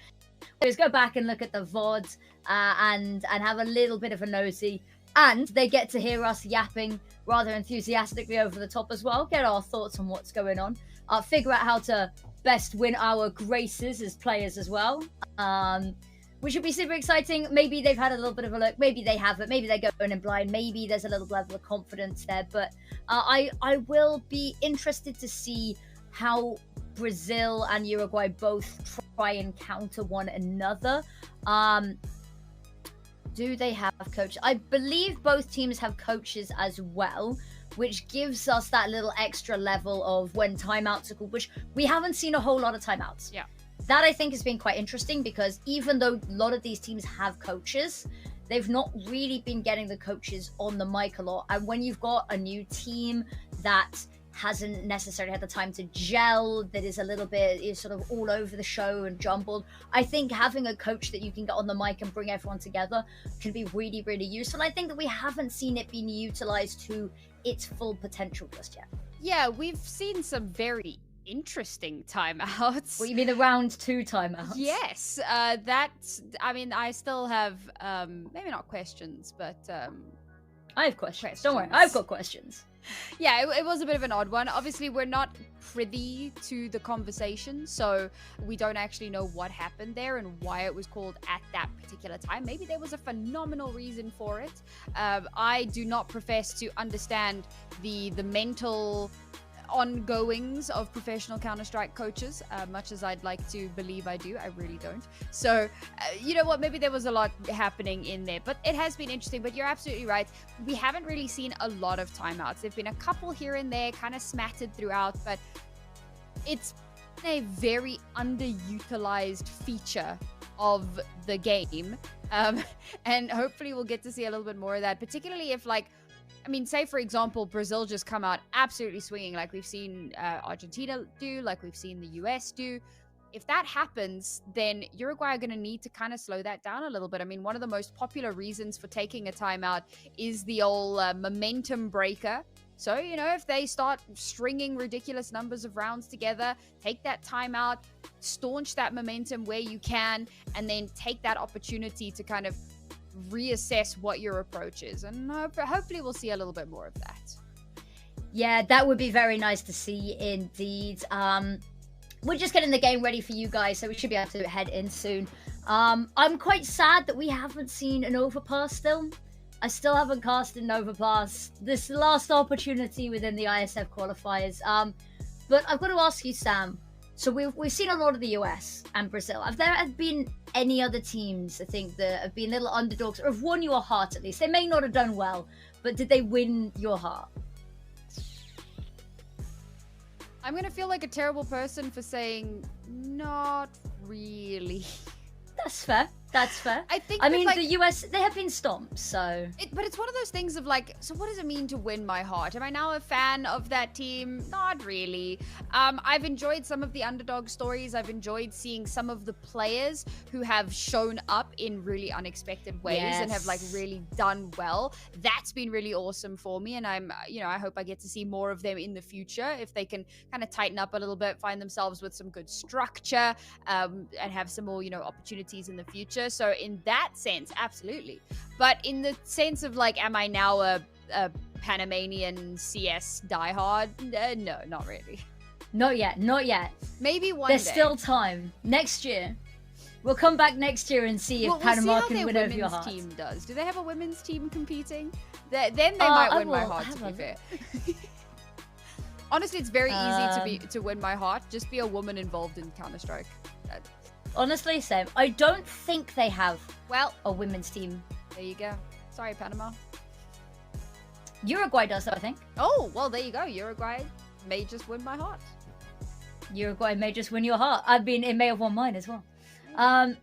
just go back and look at the VODs and have a little bit of a nosy. And they get to hear us yapping rather enthusiastically over the top as well. Get our thoughts on what's going on. Figure out how to best win our graces as players as well. Which should be super exciting. Maybe they've had a little bit of a look. Maybe they haven't. Maybe they're going in blind. Maybe there's a little level of confidence there. But I will be interested to see how Brazil and Uruguay both try and counter one another. Do they have coaches? I believe both teams have coaches as well, which gives us that little extra level of when timeouts are called, which we haven't seen a whole lot of timeouts. Yeah. That, I think, has been quite interesting, because even though a lot of these teams have coaches, they've not really been getting the coaches on the mic a lot. And when you've got a new team that hasn't necessarily had the time to gel, that is a little bit is sort of all over the show and jumbled, I think having a coach that you can get on the mic and bring everyone together can be really, really useful. I think that we haven't seen it being utilized to its full potential just yet. Yeah, we've seen some very interesting timeouts. What, you mean the round 2 timeouts? Yes, I mean, I still have maybe not questions, but I have questions. Don't worry, I've got questions. Yeah, it was a bit of an odd one. Obviously, we're not privy to the conversation, so we don't actually know what happened there and why it was called at that particular time. Maybe there was a phenomenal reason for it. I do not profess to understand the mental ongoings of professional Counter-Strike coaches, much as I'd like to believe I do. I really don't. So you know what, maybe there was a lot happening in there, but it has been interesting. But you're absolutely right, we haven't really seen a lot of timeouts. There've been a couple here and there, kind of smattered throughout, but it's a very underutilized feature of the game, and hopefully we'll get to see a little bit more of that, particularly if, like, I mean, say, for example, Brazil just come out absolutely swinging like we've seen Argentina do, like we've seen the US do. If that happens, then Uruguay are going to need to kind of slow that down a little bit. I mean, one of the most popular reasons for taking a timeout is the old momentum breaker. So, you know, if they start stringing ridiculous numbers of rounds together, take that timeout, staunch that momentum where you can, and then take that opportunity to kind of reassess what your approach is, and hopefully we'll see a little bit more of that. Yeah, that would be very nice to see indeed. We're just getting the game ready for you guys, so we should be able to head in soon. I'm quite sad that we haven't seen an overpass still. I still haven't cast an overpass. This last opportunity within the Iesf qualifiers. But I've got to ask you, Sam. So we've seen a lot of the US and Brazil. Have there been any other teams, I think, that have been little underdogs, or have won your heart at least? They may not have done well, but did they win your heart? I'm going to feel like a terrible person for saying not really. That's fair. That's fair. I mean, like, the US, they have been stomped, so... But it's one of those things of like, so what does it mean to win my heart? Am I now a fan of that team? Not really. I've enjoyed some of the underdog stories. I've enjoyed seeing some of the players who have shown up in really unexpected ways and have like really done well. That's been really awesome for me, and I'm, you know, I hope I get to see more of them in the future if they can kind of tighten up a little bit, find themselves with some good structure, and have some more, you know, opportunities in the future. So in that sense, absolutely. But in the sense of like, am I now a Panamanian CS diehard. No, not really. Not yet. Maybe one There's day. still time. Next year. We'll come back next year and see if Panama can win over your heart. We'll see how their women's team does. Do they have a women's team competing? Then they might win my heart, to be fair. Honestly, it's very easy to win my heart. Just be a woman involved in Counter-Strike. Honestly, same. I don't think they have a women's team. There you go. Sorry, Panama. Uruguay does, though, I think. Oh, well, there you go. Uruguay may just win my heart. Uruguay may just win your heart. I mean, it may have won mine as well. And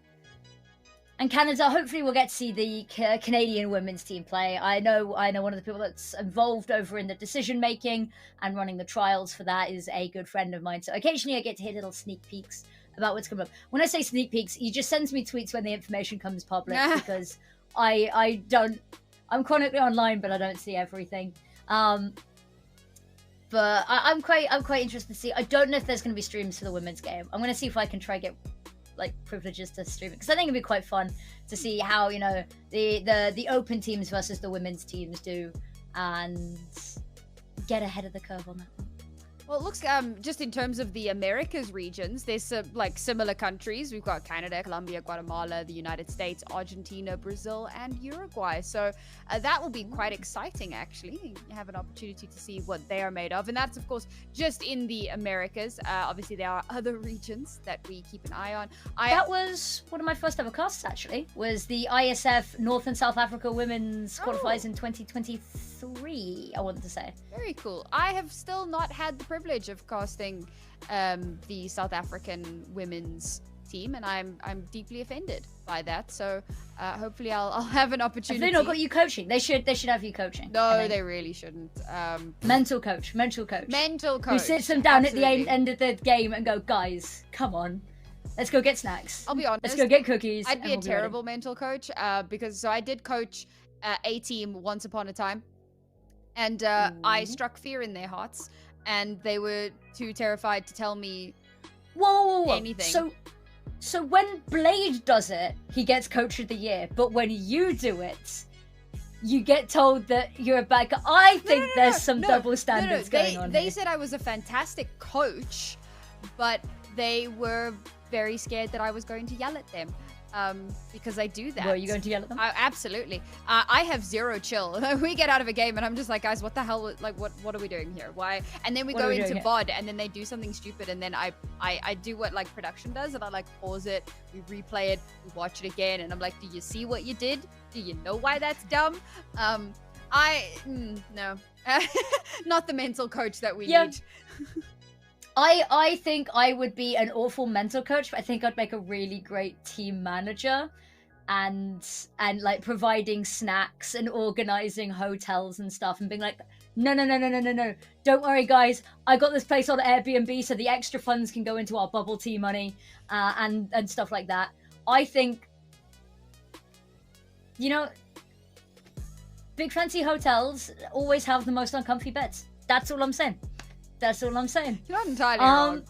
Canada, hopefully we'll get to see the Canadian women's team play. I know one of the people that's involved over in the decision making and running the trials for that is a good friend of mine. So occasionally I get to hear little sneak peeks about what's coming up. When I say sneak peeks, he just sends me tweets when the information comes public because I'm chronically online, but I don't see everything. But I'm quite interested to see. I don't know if there's going to be streams for the women's game. I'm going to see if I can try get privileges to stream it because I think it'd be quite fun to see how the open teams versus the women's teams do and get ahead of the curve on that one. Well, it looks just in terms of the Americas regions, there's similar countries. We've got Canada, Colombia, Guatemala, the United States, Argentina, Brazil, and Uruguay. So that will be quite exciting, actually. You have an opportunity to see what they are made of. And that's, of course, just in the Americas. Obviously, there are other regions that we keep an eye on. That was one of my first ever casts, actually, was the Iesf North and South Africa Women's Qualifiers in 2023, I want to say. Very cool. I have still not had the privilege of casting the South African women's team, and I'm deeply offended by that. So hopefully I'll have an opportunity. Have they not got you coaching? They should have you coaching. No, they really shouldn't. Mental coach. Who sits them down at the end of the game and go, guys, come on. Let's go get snacks. I'll be honest. Let's go get cookies. I'd be a terrible mental coach because I did coach a team once upon a time, and I struck fear in their hearts. And they were too terrified to tell me anything. So when Blade does it, he gets Coach of the Year. But when you do it, you get told that you're a bad guy. I think there's some double standards going on. They said I was a fantastic coach, but they were very scared that I was going to yell at them. Because I do that. Were you going to yell at them? Absolutely. I have zero chill. We get out of a game and I'm just like, guys, what the hell? Like, what are we doing here? Why? And then we go into VOD and then they do something stupid and then I do what like production does and I like pause it, we replay it, we watch it again, and I'm like, do you see what you did? Do you know why that's dumb? No. Not the mental coach that we need. I think I would be an awful mental coach, but I think I'd make a really great team manager and like providing snacks and organizing hotels and stuff and being like, no. Don't worry, guys. I got this place on Airbnb so the extra funds can go into our bubble tea money and stuff like that. I think, big fancy hotels always have the most uncomfy beds. That's all I'm saying. You're not entirely wrong.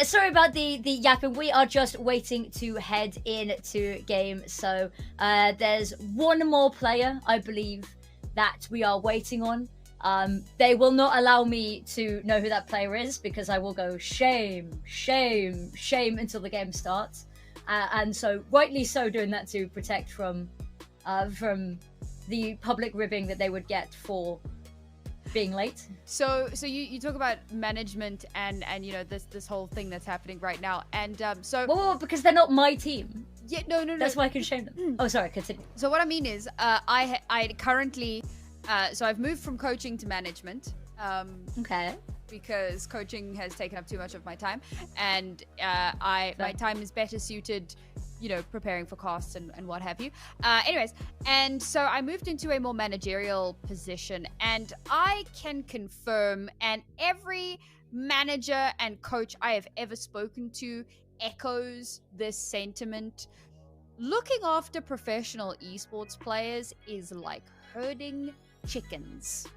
Sorry about the yapping. We are just waiting to head into game. So there's one more player, I believe, that we are waiting on. They will not allow me to know who that player is because I will go shame until the game starts. And so rightly so doing that to protect from the public ribbing that they would get for being late. So you talk about management and this whole thing that's happening right now, and well, because they're not my team. Yeah, no. That's why I can shame them. Oh, sorry, continue. So what I mean is, I currently, so I've moved from coaching to management. Okay. Because coaching has taken up too much of my time, and my time is better suited, preparing for casts and what have you. Anyways, and so I moved into a more managerial position, and I can confirm, and every manager and coach I have ever spoken to echoes this sentiment. Looking after professional esports players is like herding chickens.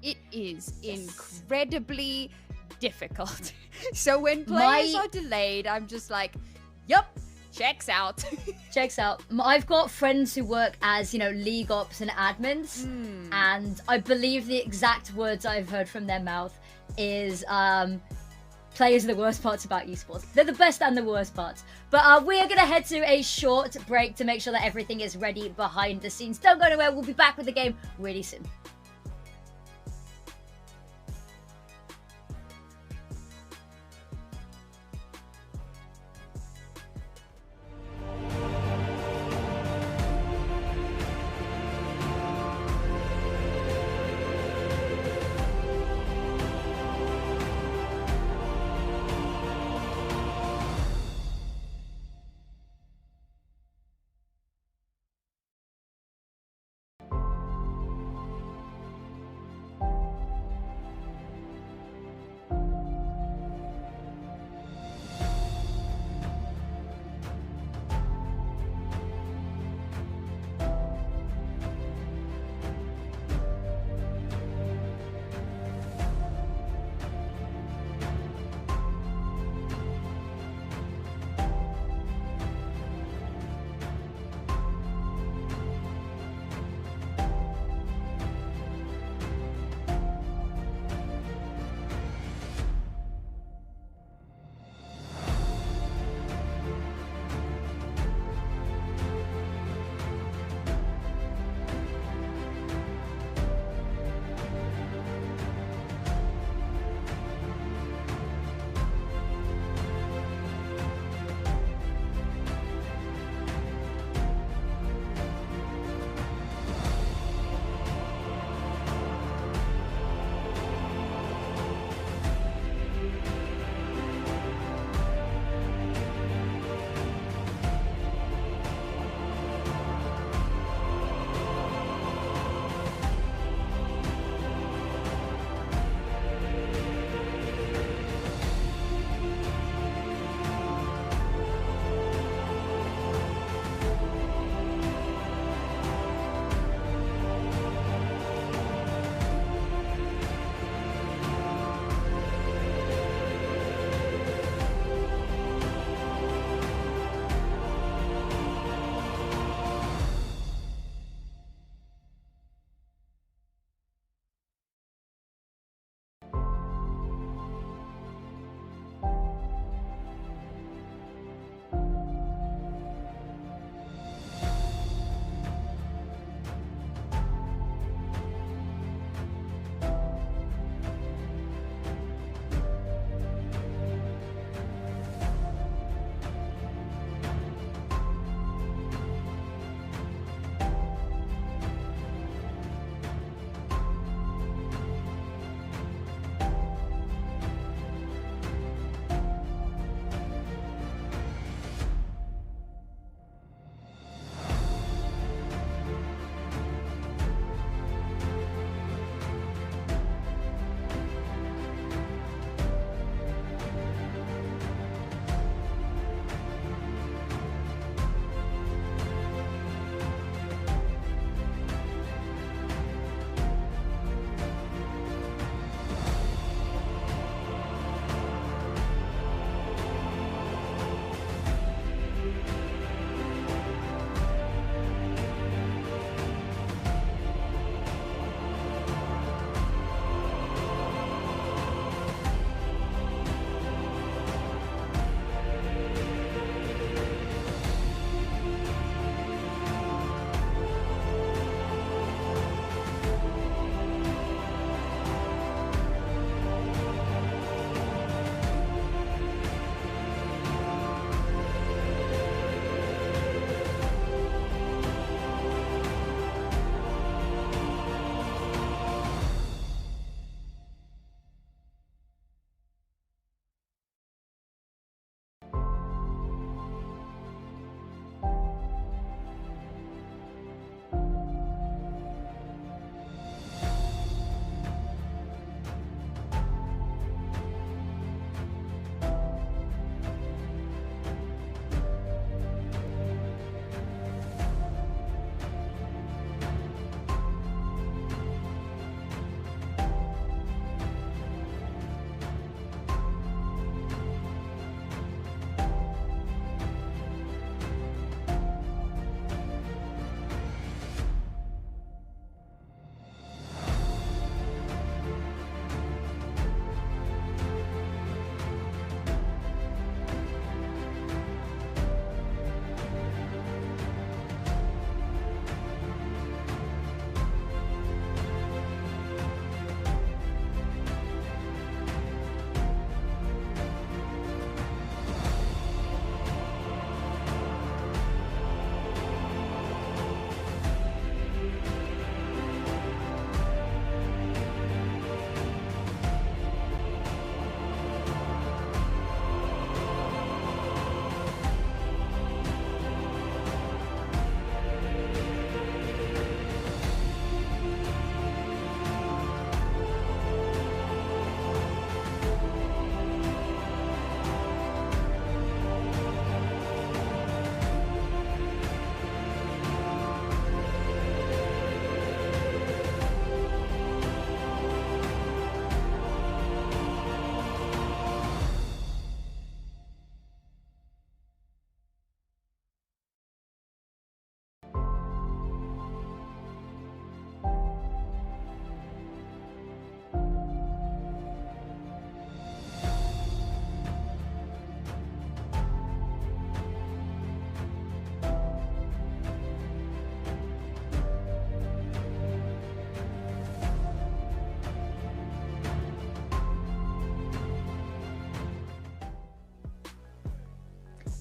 It is incredibly difficult. So when players are delayed, I'm just like, yup, checks out. checks out. I've got friends who work as, league ops and admins, and I believe the exact words I've heard from their mouth is players are the worst parts about esports. They're the best and the worst parts. But we're going to head to a short break to make sure that everything is ready behind the scenes. Don't go anywhere. We'll be back with the game really soon.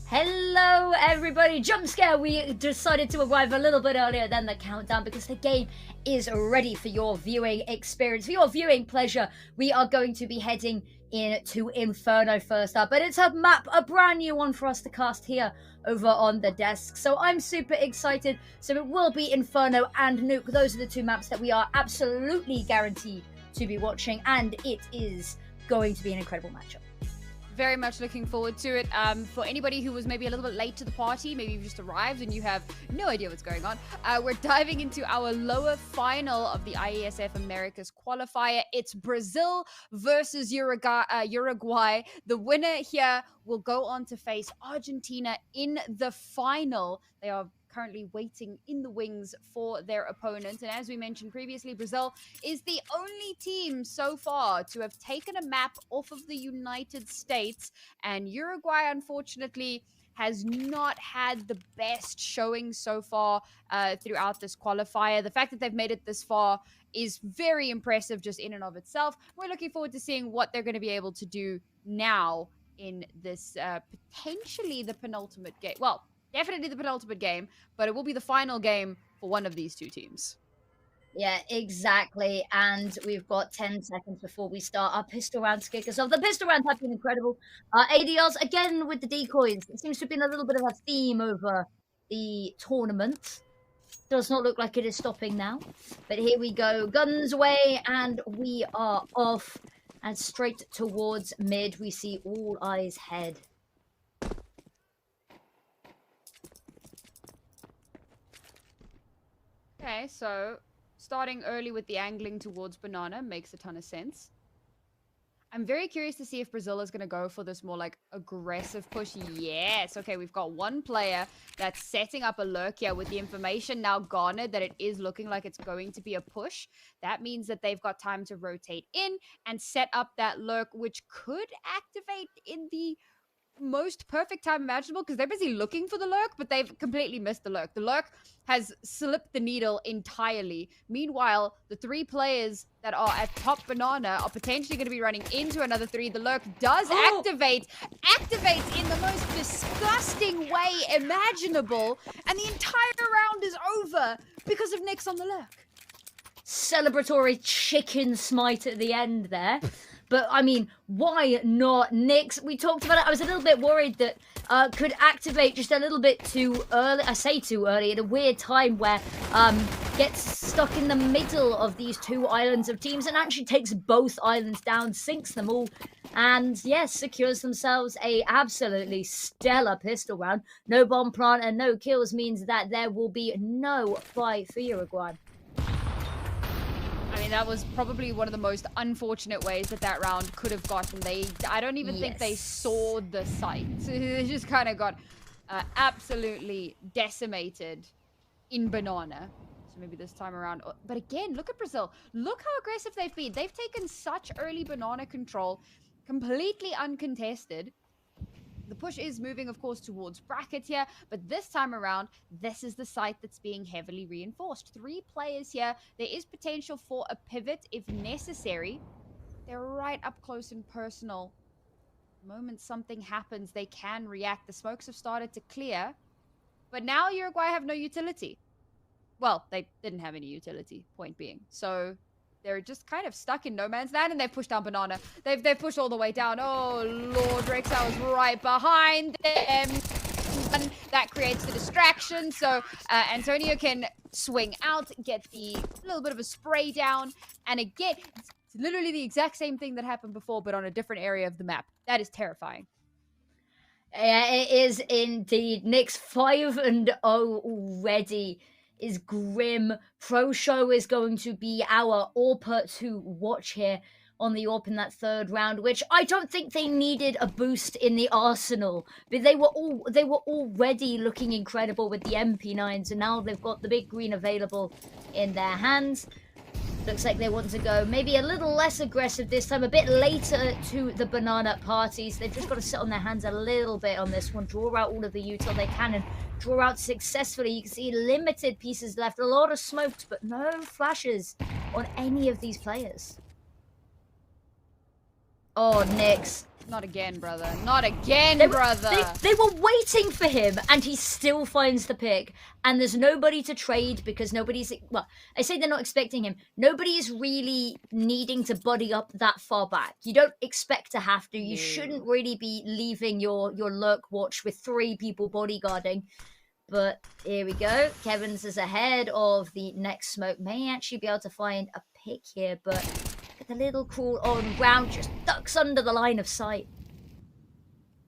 Hello, everybody. Jump scare. We decided to arrive a little bit earlier than the countdown because the game is ready for your viewing experience, for your viewing pleasure. We are going to be heading into Inferno first up, but it's a map, a brand new one for us to cast here over on the desk. So I'm super excited. So it will be Inferno and Nuke. Those are the two maps that we are absolutely guaranteed to be watching, and it is going to be an incredible matchup. Very much looking forward to it. For anybody who was maybe a little bit late to the party, maybe you've just arrived and you have no idea what's going on, we're diving into our lower final of the Iesf Americas qualifier. It's Brazil versus Uruguay. The winner here will go on to face Argentina in the final. They are currently waiting in the wings for their opponent. And as we mentioned previously, Brazil is the only team so far to have taken a map off of the United States. And Uruguay, unfortunately, has not had the best showing so far throughout this qualifier. The fact that they've made it this far is very impressive just in and of itself. We're looking forward to seeing what they're going to be able to do now in this potentially the penultimate game. Well, definitely the penultimate game, but it will be the final game for one of these two teams. Yeah, exactly. And we've got 10 seconds before we start our pistol round to kick us off. The pistol rounds have been incredible. ADRs, again, with the decoys. It seems to have been a little bit of a theme over the tournament. Does not look like it is stopping now. But here we go. Guns away, and we are off. And straight towards mid, we see all eyes head. Okay, so starting early with the angling towards banana makes a ton of sense. I'm very curious to see if Brazil is going to go for this more like aggressive push. Yes. Okay, we've got one player that's setting up a lurk here with the information now garnered that it is looking like it's going to be a push. That means that they've got time to rotate in and set up that lurk, which could activate in the most perfect time imaginable because they're busy looking for the lurk, but they've completely missed the lurk. The lurk has slipped the needle entirely. Meanwhile, the three players that are at top banana are potentially going to be running into another three. The lurk does activates in the most disgusting way imaginable, and the entire round is over because of Nyx on the lurk. Celebratory chicken smite at the end there. But, I mean, why not Nyx? We talked about it. I was a little bit worried that could activate just a little bit too early. I say too early, at a weird time where gets stuck in the middle of these two islands of teams and actually takes both islands down, sinks them all, and, yes, secures themselves a absolutely stellar pistol round. No bomb plant and no kills means that there will be no buy for Uruguay. I mean, that was probably one of the most unfortunate ways that round could have gotten. I don't even think they saw the sight. They just kind of got absolutely decimated in banana. So maybe this time around. But again, look at Brazil. Look how aggressive they've been. They've taken such early banana control, completely uncontested. The push is moving, of course, towards bracket here, but this time around, this is the site that's being heavily reinforced. 3 players here. There is potential for a pivot if necessary. They're right up close and personal. The moment something happens, they can react. The smokes have started to clear, but now Uruguay have no utility. Well, they didn't have any utility, point being. So they're just kind of stuck in no man's land, and they've pushed down banana. They've pushed all the way down. Oh, Lord, Rexau was right behind them. And that creates the distraction, so Antonio can swing out, get the little bit of a spray down, and again, it's literally the exact same thing that happened before, but on a different area of the map. That is terrifying. Yeah, it is indeed. Nyx 5-0 already is grim. Pro Show is going to be our AWP to watch here on the AWP in that third round, which I don't think they needed a boost in the arsenal, but they were already looking incredible with the MP9s, and now they've got the big green available in their hands. Looks like they want to go maybe a little less aggressive this time, a bit later to the banana parties. They've just got to sit on their hands a little bit on this one, draw out all of the util they can, and draw out successfully. You can see limited pieces left, a lot of smokes, but no flashes on any of these players. Oh, Nyx. Not again, brother. Not again, brother. They were waiting for him, and he still finds the pick. And there's nobody to trade because nobody's... Well, I say they're not expecting him. Nobody is really needing to buddy up that far back. You don't expect to have to. You shouldn't really be leaving your lurk watch with 3 people bodyguarding. But here we go. Kevin's is ahead of the next smoke. May actually be able to find a pick here, but... The little crawl on ground just ducks under the line of sight.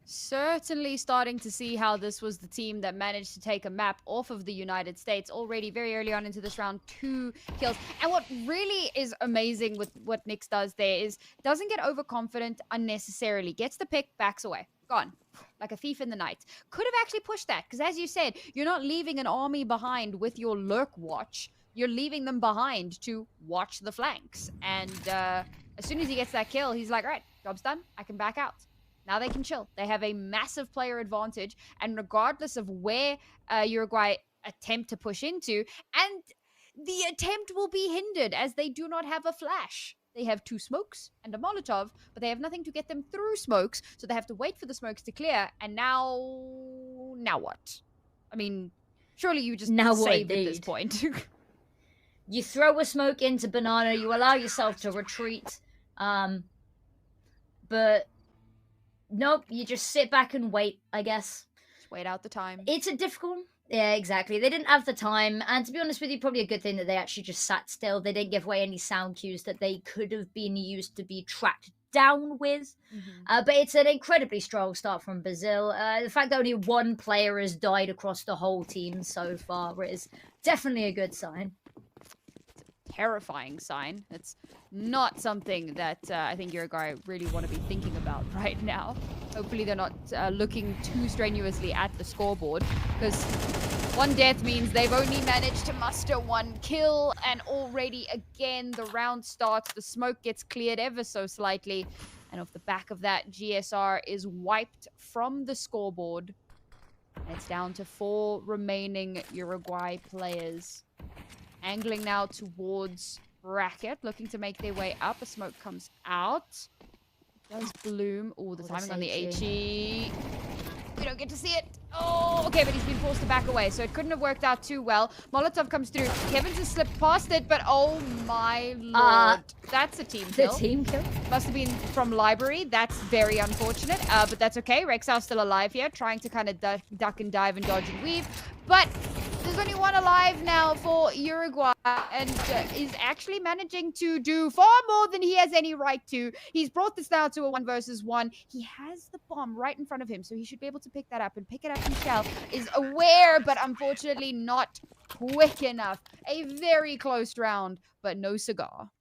Certainly starting to see how this was the team that managed to take a map off of the United States already very early on into this round. 2 kills. And what really is amazing with what Nyx does there is doesn't get overconfident unnecessarily. Gets the pick, backs away. Gone. Like a thief in the night. Could have actually pushed that because as you said, you're not leaving an army behind with your lurk watch. You're leaving them behind to watch the flanks. And as soon as he gets that kill, he's like, all right, job's done. I can back out. Now they can chill. They have a massive player advantage. And regardless of where Uruguay attempt to push into, and the attempt will be hindered as they do not have a flash. They have 2 smokes and a Molotov, but they have nothing to get them through smokes. So they have to wait for the smokes to clear. And now what? I mean, surely you just save at this point. You throw a smoke into Banana, you allow yourself to retreat. But nope, you just sit back and wait, I guess. Just wait out the time. It's a difficult... Yeah, exactly. They didn't have the time. And to be honest with you, probably a good thing that they actually just sat still. They didn't give away any sound cues that they could have been used to be tracked down with. But it's an incredibly strong start from Brazil. The fact that only 1 player has died across the whole team so far is definitely a good sign. Terrifying sign. It's not something that I think Uruguay really want to be thinking about right now. Hopefully they're not looking too strenuously at the scoreboard because 1 death means they've only managed to muster 1 kill and already again the round starts. The smoke gets cleared ever so slightly and off the back of that GSR is wiped from the scoreboard. And it's down to 4 remaining Uruguay players. Angling now towards bracket, looking to make their way up. A smoke comes out. Does bloom. Oh, the timing on the HE. We don't get to see it. Oh, okay, but he's been forced to back away, so it couldn't have worked out too well. Molotov comes through. Kevin's has slipped past it, but oh my lord. That's a team kill. The team kill? Must have been from library. That's very unfortunate, but that's okay. Rexau's still alive here, trying to kind of duck and dive and dodge and weave. But there's only 1 alive now for Uruguay and is actually managing to do far more than he has any right to. He's brought this now to a 1 versus 1. He has the bomb right in front of him, so he should be able to pick that up and pick it up himself. Is aware, but unfortunately not quick enough. A very close round, but no cigar.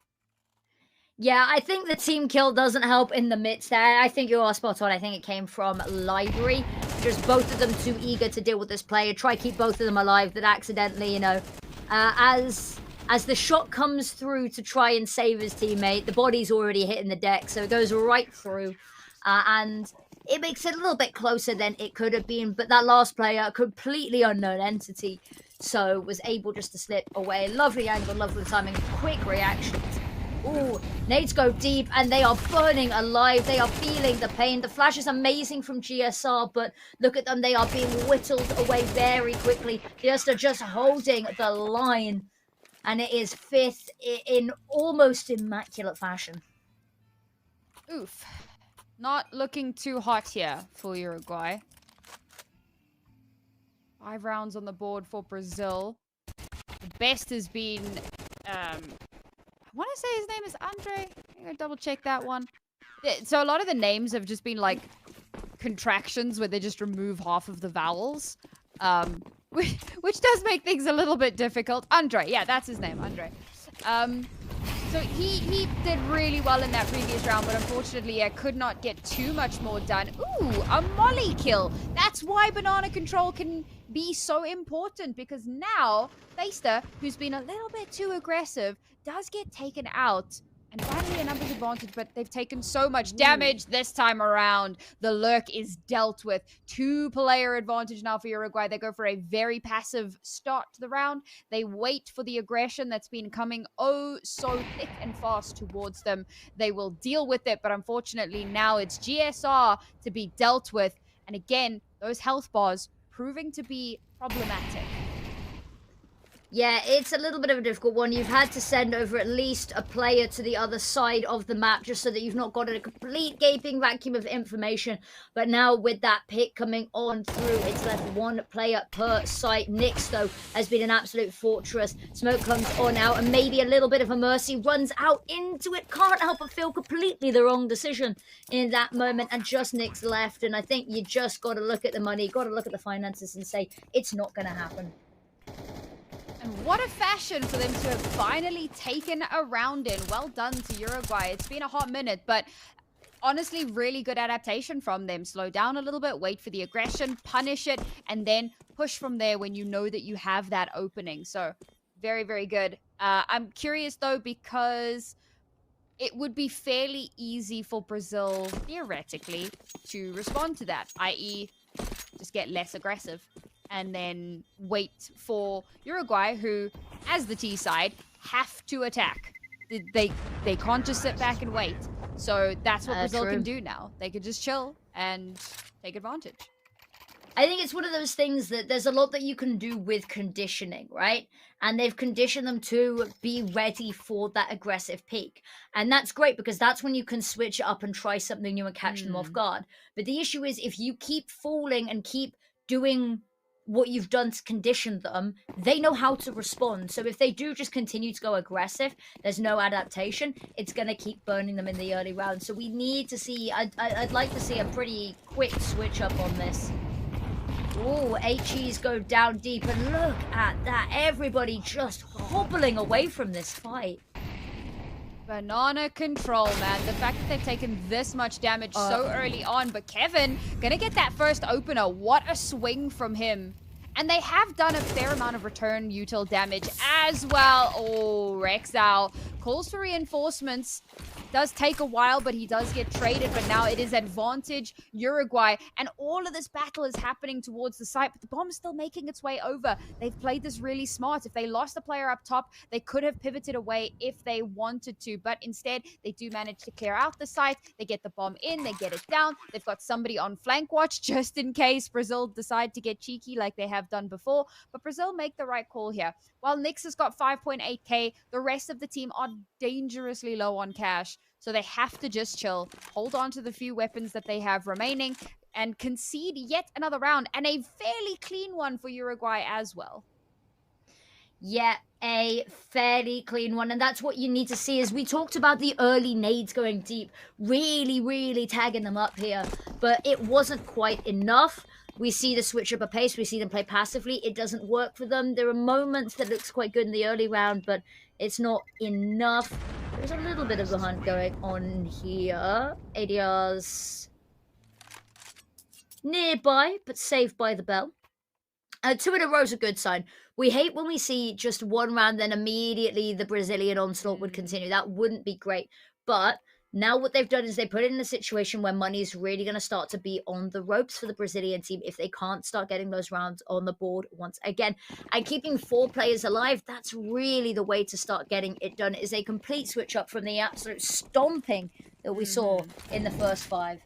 Yeah, I think the team kill doesn't help in the midst there. I think you are spot on. I think it came from library. Just both of them too eager to deal with this player. Try keep both of them alive. That accidentally, you know, as the shot comes through to try and save his teammate, the body's already hitting the deck, so it goes right through. And it makes it a little bit closer than it could have been. But that last player, a completely unknown entity, so was able just to slip away. Lovely angle, lovely timing, quick reactions. Ooh, nades go deep and they are burning alive. They are feeling the pain. The flash is amazing from GSR, but look at them. They are being whittled away very quickly. Just holding the line. And it is 5th in almost immaculate fashion. Oof. Not looking too hot here for Uruguay. 5 rounds on the board for Brazil. The best has been... I want to say his name is Andre. I'm going to double check that one. So a lot of the names have just been like contractions where they just remove half of the vowels. Which does make things a little bit difficult. Andre, yeah, that's his name, Andre. So he did really well in that previous round, but unfortunately, I could not get too much more done. Ooh, a molly kill. That's why banana control can be so important, because now Feister, who's been a little bit too aggressive, does get taken out And finally a numbers advantage, but they've taken so much damage this time around. The lurk is dealt with. 2-player advantage now for Uruguay. They go for a very passive start to the round. They wait for the aggression that's been coming oh so thick and fast towards them. They will deal with it, but unfortunately now it's GSR to be dealt with. And again, those health bars proving to be problematic. Yeah, it's a little bit of a difficult one. You've had to send over at least a player to the other side of the map just so that you've not got a complete gaping vacuum of information. But now with that pick coming on through, it's left 1 player per site. Nyx, though, has been an absolute fortress. Smoke comes on out and maybe a little bit of a mercy runs out into it. Can't help but feel completely the wrong decision in that moment. And just Nyx left. And I think you just got to look at the money, got to look at the finances and say, it's not going to happen. And what a fashion for them to have finally taken a round in. Well done to Uruguay. It's been a hot minute, but honestly, really good adaptation from them. Slow down a little bit, wait for the aggression, punish it, and then push from there when you know that you have that opening. So very, very good. I'm curious, though, because it would be fairly easy for Brazil, theoretically, to respond to that, i.e. just get less aggressive. And then wait for Uruguay, who, as the T side, have to attack. They can't just sit back and wait. So that's what Brazil can do now. They can just chill and take advantage. I think it's one of those things that there's a lot that you can do with conditioning, right? And they've conditioned them to be ready for that aggressive peak. And that's great because that's when you can switch it up and try something new and catch them off guard. But the issue is if you keep falling and keep doing what you've done to condition them, they know how to respond. So if they do just continue to go aggressive, there's no adaptation, it's going to keep burning them in the early rounds. So we need to see, I'd like to see a pretty quick switch up on this. Oh, HEs go down deep, and look at that. Everybody just hobbling away from this fight. Banana control, man. The fact that they've taken this much damage so early on. But Kevin, gonna get that first opener. What a swing from him. And they have done a fair amount of return util damage as well. Oh, Rexal calls for reinforcements. Does take a while, but he does get traded. But now it is advantage Uruguay. And all of this battle is happening towards the site, but the bomb's still making its way over. They've played this really smart. If they lost a player up top, they could have pivoted away if they wanted to. But instead, they do manage to clear out the site. They get the bomb in, they get it down. They've got somebody on flank watch just in case Brazil decide to get cheeky like they have done before. But Brazil make the right call here. While Nyx has got 5.8k, the rest of the team are dangerously low on cash. So they have to just chill, hold on to the few weapons that they have remaining, and concede yet another round, and a fairly clean one for Uruguay as well. Yeah, a fairly clean one, and that's what you need to see. As we talked about the early nades going deep, really tagging them up here, but it wasn't quite enough. We see the switch up a pace, we see them play passively. It doesn't work for them. There are moments that looks quite good in the early round, but it's not enough. There's a little bit of a hunt going on here. ADR's nearby, but saved by the bell. 2 in a row is a good sign. We hate when we see just one round, then immediately the Brazilian onslaught would continue. That wouldn't be great. But now what they've done is they put it in a situation where money is really going to start to be on the ropes for the Brazilian team if they can't start getting those rounds on the board once again. And keeping 4 players alive, that's really the way to start getting it done, is a complete switch up from the absolute stomping that we saw in the first 5.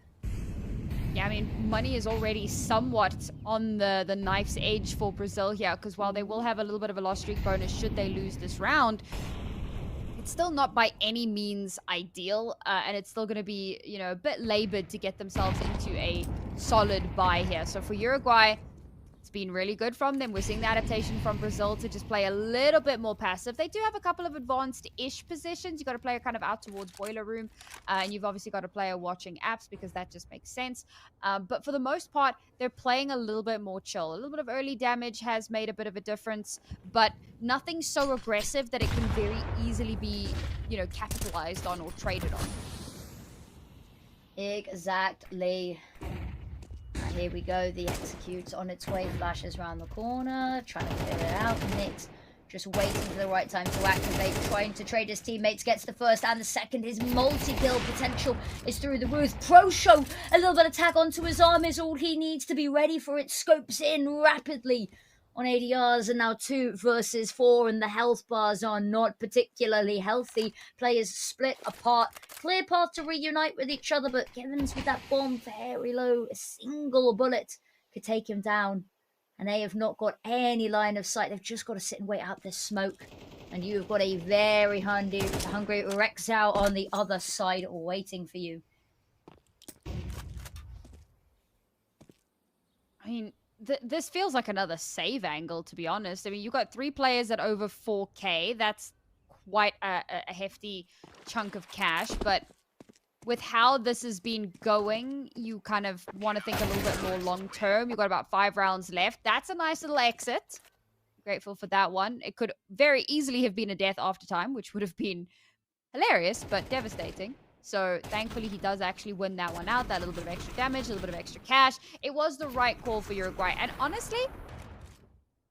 Yeah, I mean, money is already somewhat on the knife's edge for Brazil here, because while they will have a little bit of a loss streak bonus should they lose this round, it's still not by any means ideal, and it's still going to be, you know, a bit labored to get themselves into a solid bye here. So for Uruguay, it's been really good from them. We're seeing the adaptation from Brazil to just play a little bit more passive. They do have a couple of advanced-ish positions. You've got a player kind of out towards Boiler Room, and you've obviously got a player watching apps because that just makes sense. But for the most part, they're playing a little bit more chill. A little bit of early damage has made a bit of a difference, but nothing so aggressive that it can very easily be, you know, capitalized on or traded on. Exactly. Here we go, the execute's on its way, flashes around the corner, trying to clear it out. Nyx just waiting for the right time to activate, trying to trade his teammates, gets the first and the second. His multi-kill potential is through the roof. Prosho, a little bit of tag onto his arm is all he needs to be ready for it. Scopes in rapidly on ADRs, and now 2 versus 4, and the health bars are not particularly healthy. Players split apart. Clear path to reunite with each other, but Kevin's with that bomb very low. A single bullet could take him down. And they have not got any line of sight. They've just got to sit and wait out this smoke. And you've got a very hungry Rexau on the other side waiting for you. I mean, this feels like another save angle, to be honest. I mean, you've got 3 players at over 4K. That's quite a hefty chunk of cash. But with how this has been going, you kind of want to think a little bit more long-term. You've got about 5 rounds left. That's a nice little exit. Grateful for that one. It could very easily have been a death after time, which would have been hilarious, but devastating. So thankfully, he does actually win that one out. That little bit of extra damage, a little bit of extra cash. It was the right call for Uruguay. And honestly,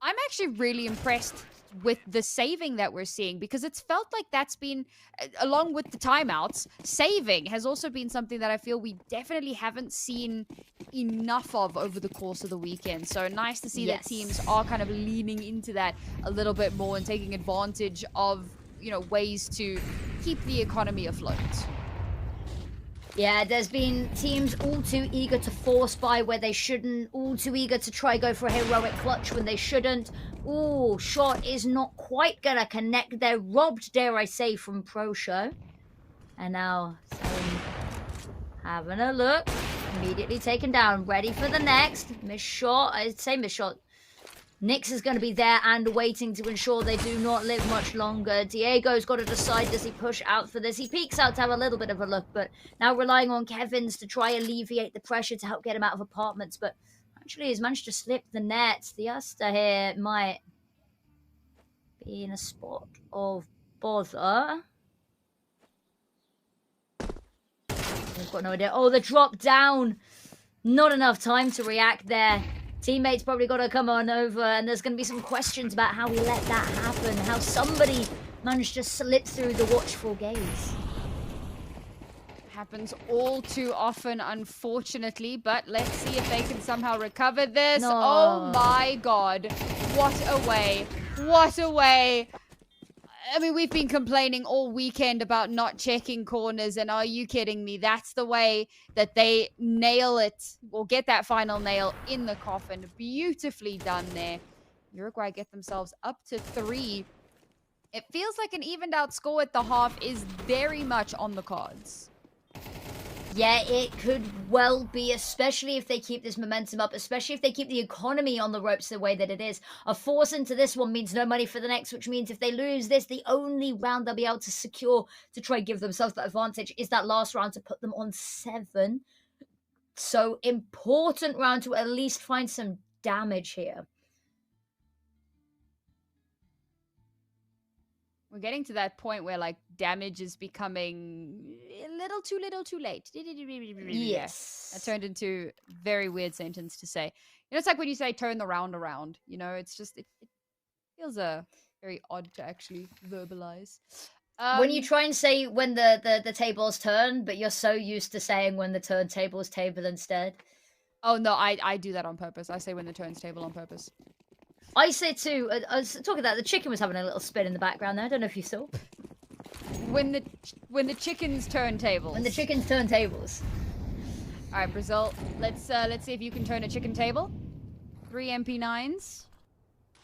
I'm actually really impressed with the saving that we're seeing, because it's felt like that's been, along with the timeouts, saving has also been something that I feel we definitely haven't seen enough of over the course of the weekend. So nice to see that teams are kind of leaning into that a little bit more and taking advantage of, you know, ways to keep the economy afloat. Yeah, there's been teams all too eager to force buy where they shouldn't, all too eager to try go for a heroic clutch when they shouldn't. Ooh, shot is not quite gonna connect. They're robbed, dare I say, from Pro Show. And now, having a look, immediately taken down, ready for the next. Miss shot, I'd say miss shot. Nyx is going to be there and waiting to ensure they do not live much longer. Diego's got to decide, does he push out for this? He peeks out to have a little bit of a look, but now relying on Kevin's to try alleviate the pressure to help get him out of apartments. But actually he's managed to slip the net. The Asta here might be in a spot of bother. They've got no idea. Oh, the drop down. Not enough time to react there. Teammates probably got to come on over, and there's going to be some questions about how we let that happen, how somebody managed to slip through the watchful gaze. Happens all too often, unfortunately, but let's see if they can somehow recover this. No. Oh my god. What a way. What a way. I mean, we've been complaining all weekend about not checking corners, and are you kidding me? That's the way that they nail it, or get that final nail in the coffin. Beautifully done there. Uruguay get themselves up to 3. It feels like an evened out score at the half is very much on the cards. Yeah, it could well be, especially if they keep this momentum up, especially if they keep the economy on the ropes the way that it is. A force into this one means no money for the next, which means if they lose this, the only round they'll be able to secure to try and give themselves that advantage is that last round to put them on 7. So important round to at least find some damage here. We're getting to that point where, like, damage is becoming a little too late. Yes. That turned into a very weird sentence to say. You know, it's like when you say turn the round around. You know, it's just, it feels very odd to actually verbalize. When you try and say when the tables turn, but you're so used to saying when the turntable's table instead. Oh, no, I do that on purpose. I say when the turn's table on purpose. I say too, I was talking about the chicken was having a little spin in the background there. I don't know if you saw. When the chickens turn tables. When the chickens turn tables. All right, Brazil. Let's see if you can turn a chicken table. 3 MP9s.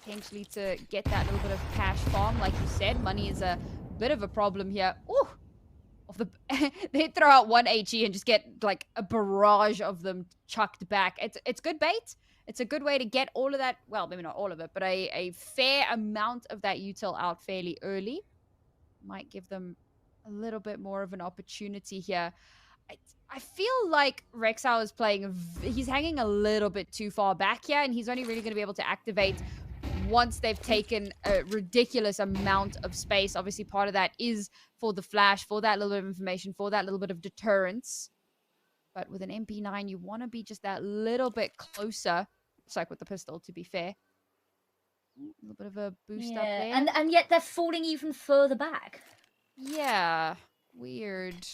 Potentially to get that little bit of cash farm. Like you said, money is a bit of a problem here. Ooh! They throw out 1 HE and just get like a barrage of them chucked back. It's good bait. It's a good way to get all of that, well, maybe not all of it, but a fair amount of that util out fairly early. Might give them a little bit more of an opportunity here. I feel like Rexau is playing, he's hanging a little bit too far back here, and he's only really going to be able to activate once they've taken a ridiculous amount of space. Obviously, part of that is for the flash, for that little bit of information, for that little bit of deterrence. But with an MP9, you want to be just that little bit closer. It's like with the pistol, to be fair. A little bit of a boost up there. And yet they're falling even further back. Yeah, weird.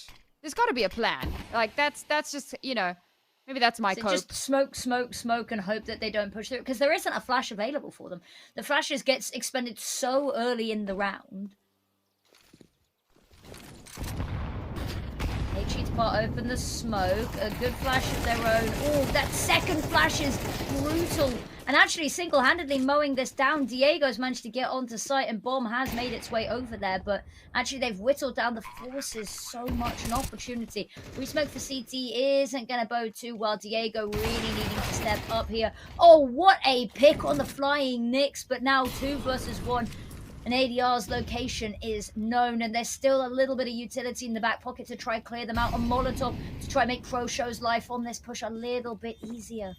There's got to be a plan. Like, that's just, maybe that's my cope. Just smoke, and hope that they don't push through. Because there isn't a flash available for them. The flashes gets expended so early in the round. They cheat to part open the smoke. A good flash of their own. Oh, that second flash is brutal. And actually, single-handedly mowing this down, Diego's managed to get onto site, and Bomb has made its way over there. But actually, they've whittled down the forces so much. An opportunity. Resmoke for CT isn't going to bode too well. Diego really needing to step up here. Oh, what a pick on the flying Knicks. But now 2 versus 1. And ADR's location is known, and there's still a little bit of utility in the back pocket to try clear them out. A Molotov to try make Show's life on this push a little bit easier.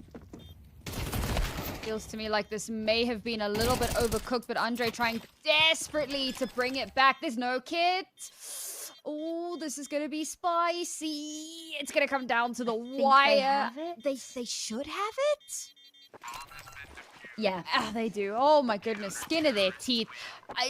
Feels to me like this may have been a little bit overcooked, but Andre trying desperately to bring it back. There's no kit. Oh, this is going to be spicy. It's going to come down to the wire. They should have it. Yeah. They do. Oh my goodness. Skin of their teeth.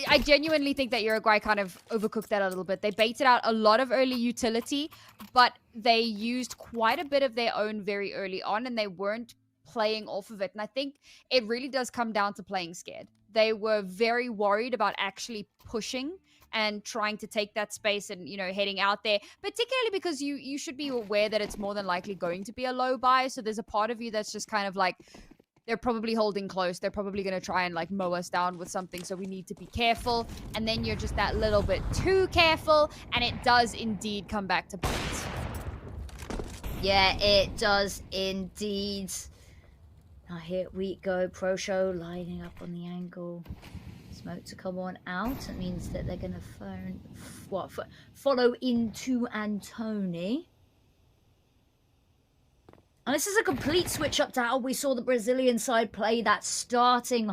I genuinely think that Uruguay kind of overcooked that a little bit. They baited out a lot of early utility, but they used quite a bit of their own very early on, and they weren't playing off of it. And I think it really does come down to playing scared. They were very worried about actually pushing and trying to take that space and, heading out there, particularly because you should be aware that it's more than likely going to be a low buy. So there's a part of you that's just kind of like, they're probably holding close. They're probably going to try and mow us down with something. So we need to be careful. And then you're just that little bit too careful. And it does indeed come back to bite. Yeah, it does indeed. Now here we go. Show lining up on the angle. Smoke to come on out. That means that they're going to follow into Antony. And this is a complete switch up to how we saw the Brazilian side play that starting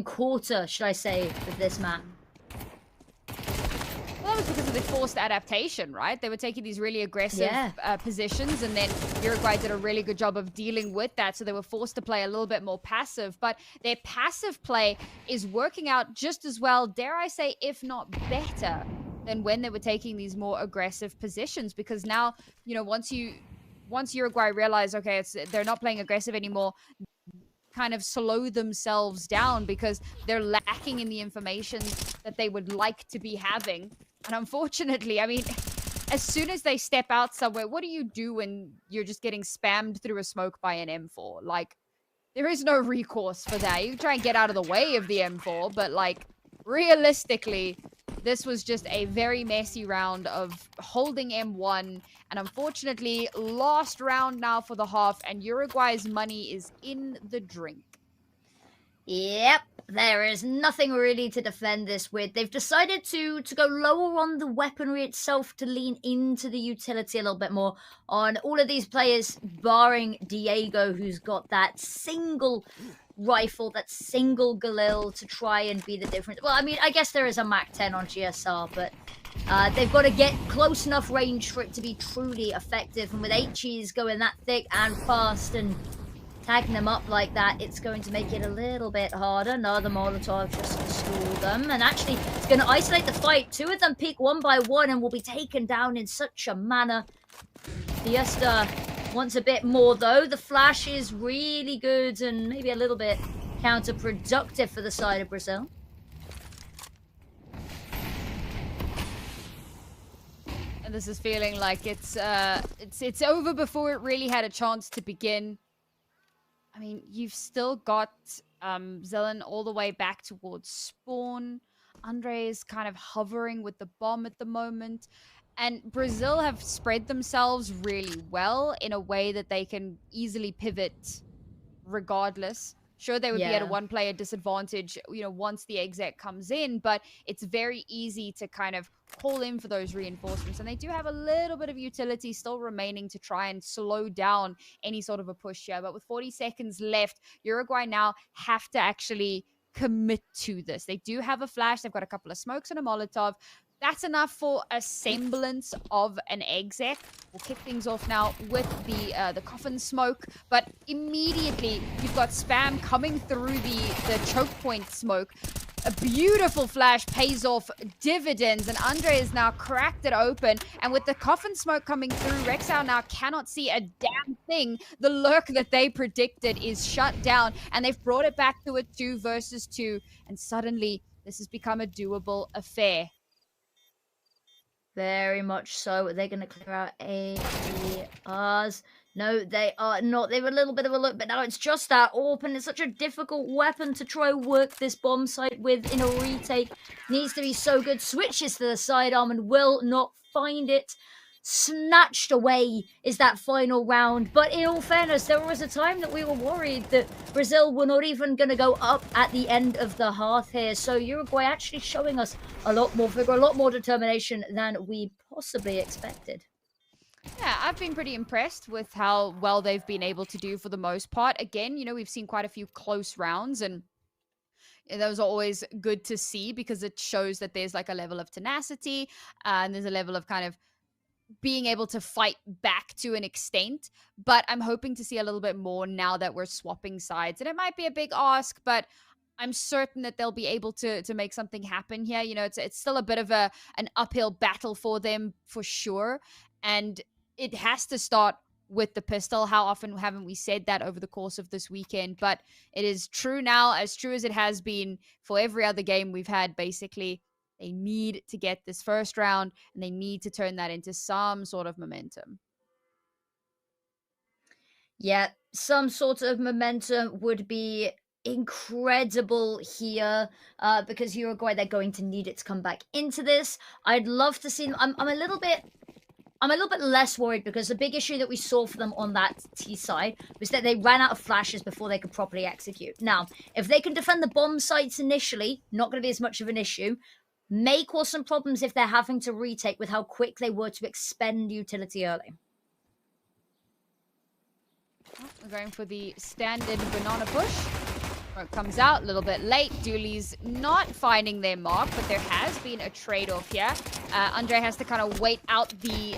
quarter, should I say, with this map. Well, that was because of the forced adaptation, right? They were taking these really aggressive positions, and then Uruguay did a really good job of dealing with that, so they were forced to play a little bit more passive. But their passive play is working out just as well, dare I say, if not better, than when they were taking these more aggressive positions. Because now, once Uruguay realize, okay, they're not playing aggressive anymore, kind of slow themselves down because they're lacking in the information that they would like to be having. And unfortunately, as soon as they step out somewhere, what do you do when you're just getting spammed through a smoke by an M4? There is no recourse for that. You can try and get out of the way of the M4, but realistically, this was just a very messy round of holding M1. And unfortunately, last round now for the half, and Uruguay's money is in the drink. Yep, there is nothing really to defend this with. They've decided to go lower on the weaponry itself, to lean into the utility a little bit more on all of these players, barring Diego, who's got that single rifle, that single Galil to try and be the difference. Well, I guess there is a MAC-10 on GSR, but they've got to get close enough range for it to be truly effective. And with HEs going that thick and fast and tagging them up like that, it's going to make it a little bit harder. Another Molotov just to stall them. And actually, it's going to isolate the fight. 2 of them peek one by one and will be taken down in such a manner. Fiesta wants a bit more, though. The flash is really good and maybe a little bit counterproductive for the side of Brazil. And this is feeling like it's over before it really had a chance to begin. You've still got Zelen all the way back towards spawn. Andre is kind of hovering with the bomb at the moment. And Brazil have spread themselves really well in a way that they can easily pivot regardless. Sure, they would be at a one-player disadvantage, once the exec comes in, but it's very easy to kind of call in for those reinforcements. And they do have a little bit of utility still remaining to try and slow down any sort of a push here. But with 40 seconds left, Uruguay now have to actually commit to this. They do have a flash. They've got a couple of smokes and a Molotov. That's enough for a semblance of an exec. We'll kick things off now with the coffin smoke, but immediately you've got spam coming through the choke point smoke. A beautiful flash pays off dividends, and Andre has now cracked it open. And with the coffin smoke coming through, Rexau now cannot see a damn thing. The lurk that they predicted is shut down, and they've brought it back to a 2 versus 2. And suddenly, this has become a doable affair. Very much so. They're going to clear out ADRs. No, they are not. They were a little bit of a look, but now it's just that AWP, and it's such a difficult weapon to try and work this bomb site with in a retake. Needs to be so good. Switches to the sidearm and will not find it. Snatched away is that final round. But in all fairness, there was a time that we were worried that Brazil were not even going to go up at the end of the half here. So Uruguay actually showing us a lot more vigor, a lot more determination than we possibly expected. Yeah, I've been pretty impressed with how well they've been able to do for the most part. Again, you know, we've seen quite a few close rounds, and those are always good to see because it shows that there's like a level of tenacity and there's a level of kind of being able to fight back to an extent. But I'm hoping to see a little bit more now that we're swapping sides. And it might be a big ask, but I'm certain that they'll be able to make something happen here. You know, it's still a bit of an uphill battle for them for sure. And it has to start with the pistol. How often haven't we said that over the course of this weekend? But it is true now, as true as it has been for every other game we've had, basically. They need to get this first round, and they need to turn that into some sort of momentum. Yeah, some sort of momentum would be incredible here because Uruguay, they're going to need it to come back into this. I'd love to see them. I'm a little bit less worried because the big issue that we saw for them on that T side was that they ran out of flashes before they could properly execute. Now, if they can defend the bomb sites initially, not going to be as much of an issue. May cause some problems if they're having to retake with how quick they were to expend utility early. We're going for the standard banana push. It comes out a little bit late. Dooley's not finding their mark, but there has been a trade-off here. Andre has to kind of wait out the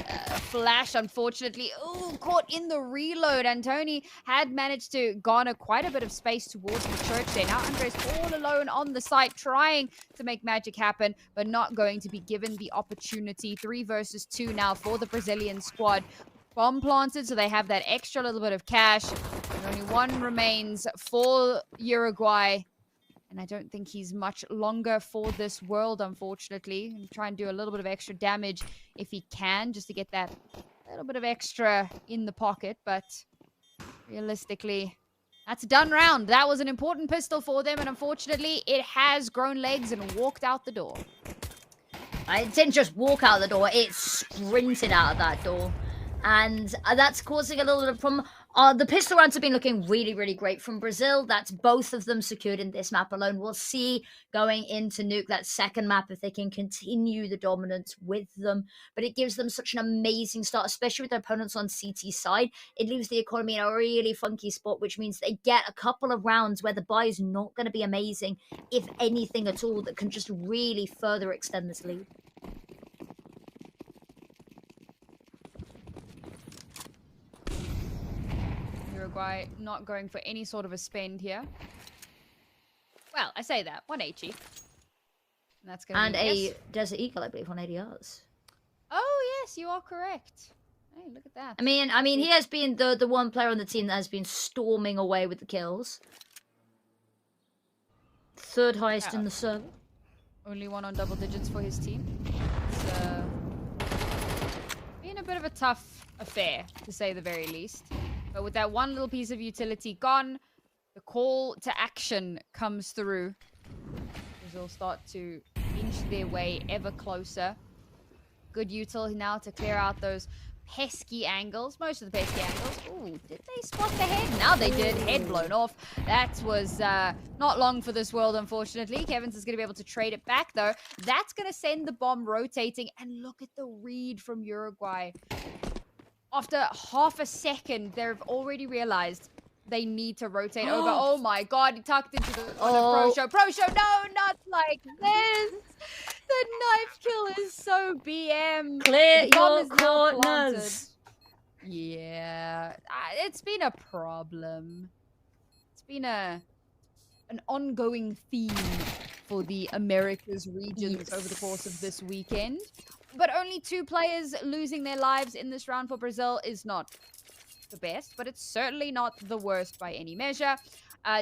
flash, unfortunately. Oh, caught in the reload. And Tony had managed to garner quite a bit of space towards the church there. Now Andre's all alone on the site, trying to make magic happen, but not going to be given the opportunity. 3 versus 2 now for the Brazilian squad. Bomb planted, so they have that extra little bit of cash. And only one remains for Uruguay. And I don't think he's much longer for this world, unfortunately. And try and do a little bit of extra damage if he can, just to get that little bit of extra in the pocket. But realistically, that's a done round. That was an important pistol for them, and unfortunately, it has grown legs and walked out the door. It didn't just walk out the door, it sprinted out of that door. And that's causing a little bit of problem. The pistol rounds have been looking really, really great from Brazil. That's both of them secured in this map alone. We'll see going into Nuke, that second map, if they can continue the dominance with them. But it gives them such an amazing start, especially with their opponents on CT side. It leaves the economy in a really funky spot, which means they get a couple of rounds where the buy is not going to be amazing, if anything at all, that can just really further extend this lead. Uruguay not going for any sort of a spend here. Well, I say that. 1 HE. That's going to be... a Desert Eagle, I believe, on ADRs. Oh, yes, you are correct. Hey, look at that. I mean, he has been the one player on the team that has been storming away with the kills. Third highest in the server. Only one on double digits for his team. It's been a bit of a tough affair, to say the very least. But with that one little piece of utility gone, the call to action comes through. Brazil start to inch their way ever closer. Good util now to clear out those pesky angles. Most of the pesky angles. Ooh, did they spot the head? Now they did. Head blown off. That was not long for this world, unfortunately. Kevins is going to be able to trade it back, though. That's going to send the bomb rotating. And look at the read from Uruguay. After half a second, they've already realized they need to rotate over. Oh my god, he tucked into the Pro Show. Pro Show, no, not like this. The knife kill is so BM. Clear The bomb your is now planted. corners. Yeah, it's been a problem. It's been an ongoing theme for the Americas regions over the course of this weekend. But only 2 players losing their lives in this round for Brazil is not the best, but it's certainly not the worst by any measure.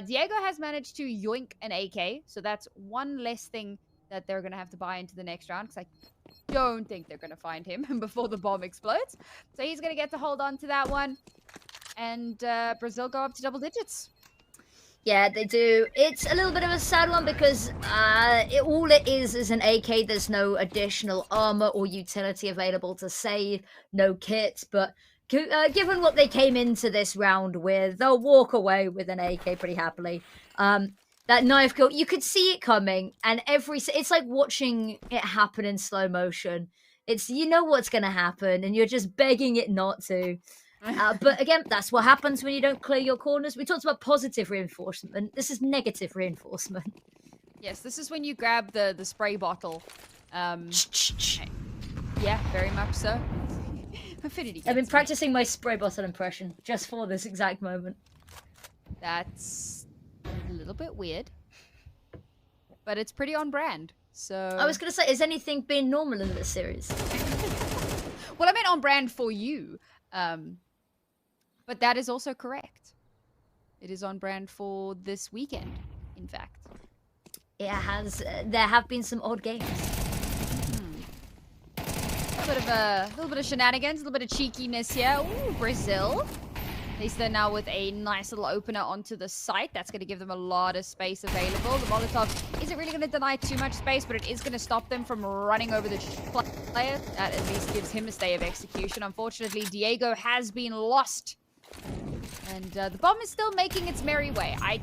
Diego has managed to yoink an AK, so that's one less thing that they're going to have to buy into the next round, because I don't think they're going to find him before the bomb explodes. So he's going to get to hold on to that one. And Brazil go up to double digits. Yeah, they do. It's a little bit of a sad one because all it is an AK. There's no additional armor or utility available to save, no kits. But given what they came into this round with, they'll walk away with an AK pretty happily. That knife kill, you could see it coming, and it's like watching it happen in slow motion. It's, you know what's going to happen, and you're just begging it not to. But again, that's what happens when you don't clear your corners. We talked about positive reinforcement. This is negative reinforcement. Yes, this is when you grab the spray bottle. Yeah, very much so. I've been practicing my spray bottle impression just for this exact moment. That's a little bit weird, but it's pretty on brand. So I was going to say, has anything been normal in this series? Well, I meant on brand for you. But that is also correct. It is on brand for this weekend, in fact. It has. There have been some odd games. A little bit of shenanigans, a little bit of cheekiness here. Ooh, Brazil. At least they're now with a nice little opener onto the site. That's going to give them a lot of space available. The Molotov isn't really going to deny too much space, but it is going to stop them from running over the player. That at least gives him a stay of execution. Unfortunately, Diego has been lost. And the bomb is still making its merry way. I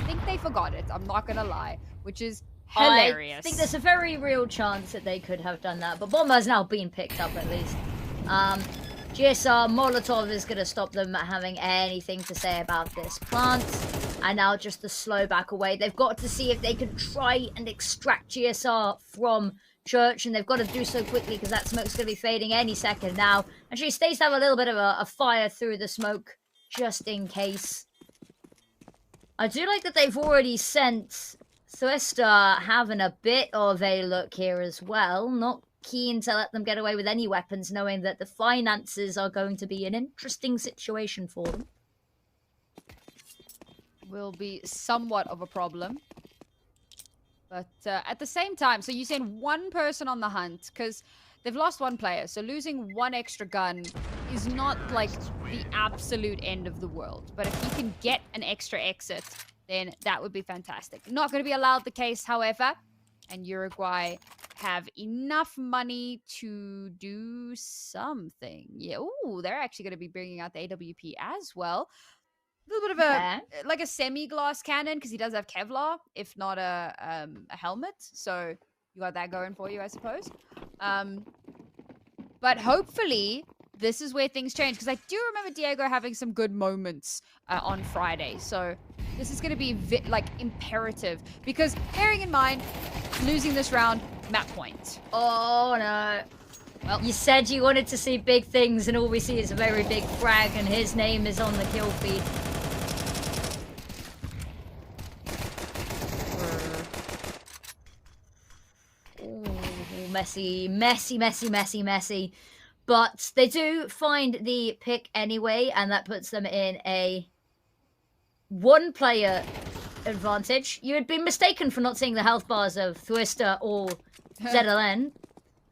think they forgot it. I'm not going to lie, which is hilarious. I think there's a very real chance that they could have done that, but bomb has now been picked up at least. GSR Molotov is going to stop them having anything to say about this plant. And now just the slow back away. They've got to see if they can try and extract GSR from Church, and they've got to do so quickly because that smoke's going to be fading any second now. Actually, stays to have a little bit of a fire through the smoke just in case. I do like that they've already sent Thuester having a bit of a look here as well. Not keen to let them get away with any weapons, knowing that the finances are going to be an interesting situation for them. Will be somewhat of a problem. But at the same time, so you send one person on the hunt, because they've lost one player, so losing one extra gun is not like the absolute end of the world. But if you can get an extra exit, then that would be fantastic. Not going to be allowed the case, however, and Uruguay have enough money to do something. Yeah, ooh, they're actually going to be bringing out the AWP as well. A little bit of like a semi-glass cannon, because he does have Kevlar, if not a helmet. So you got that going for you, I suppose. But hopefully this is where things change, because I do remember Diego having some good moments on Friday. So this is going to be like imperative, because bearing in mind losing this round, map point. Oh no. Well, you said you wanted to see big things, and all we see is a very big frag, and his name is on the kill feed. Messy. But they do find the pick anyway, and that puts them in a one-player advantage. You had been mistaken for not seeing the health bars of Thuester or ZLN,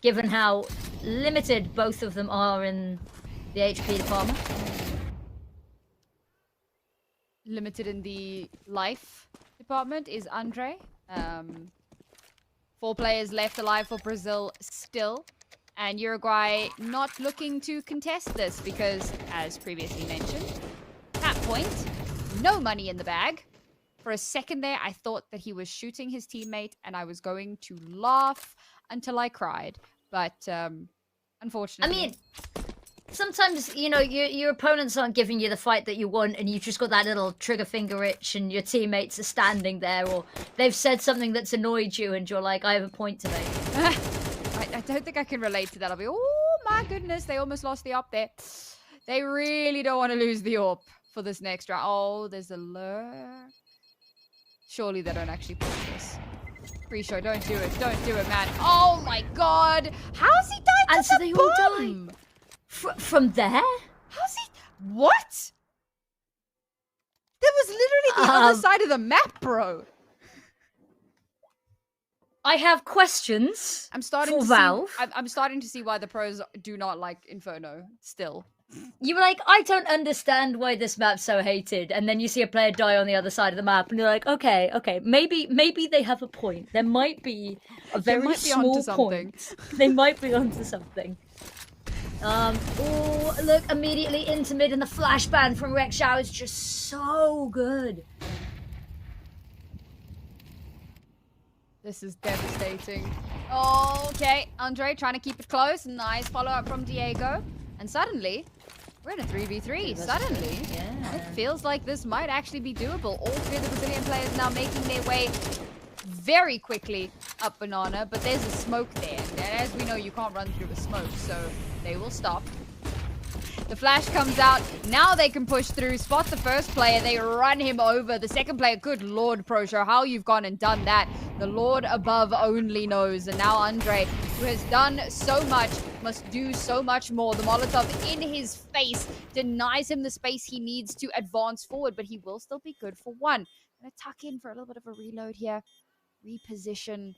given how limited both of them are in the HP department. Limited in the life department is Andre. 4 players left alive for Brazil still. And Uruguay not looking to contest this because, as previously mentioned, at point, no money in the bag. For a second there, I thought that he was shooting his teammate, and I was going to laugh until I cried. But unfortunately... I mean, sometimes, you know, your opponents aren't giving you the fight that you want, and you've just got that little trigger finger itch, and your teammates are standing there, or they've said something that's annoyed you, and you're like, I have a point to make. I don't think I can relate to that. I'll be, oh my goodness, they almost lost the AWP there. They really don't want to lose the AWP for this next round. Oh, there's a lure. Surely they don't actually push this. Pretty sure, don't do it. Don't do it, man. Oh my god. How's he died And to so the they all bomb? die. From there? How's he? What? That was literally the other side of the map, bro. I have questions. I'm starting for to Valve. See, I'm starting to see why the pros do not like Inferno still. You were like, I don't understand why this map's so hated, and then you see a player die on the other side of the map, and you're like, okay, maybe they have a point. There might be a very small point. They might be onto something. Oh, look, immediately into mid, and the flashbang from Rexhao is just so good. This is devastating. Okay, Andre trying to keep it close. Nice follow-up from Diego. And suddenly, we're in a 3v3. Suddenly, it feels like this might actually be doable. All three of the Brazilian players now making their way very quickly up Banana, but there's a smoke there. And as we know, you can't run through a smoke, so they will stop. The flash comes out. Now they can push through. Spot the first player. They run him over. The second player, good lord, ProShow, how you've gone and done that. The Lord above only knows. And now Andre, who has done so much, must do so much more. The Molotov in his face denies him the space he needs to advance forward, but he will still be good for one. Gonna tuck in for a little bit of a reload here. Reposition.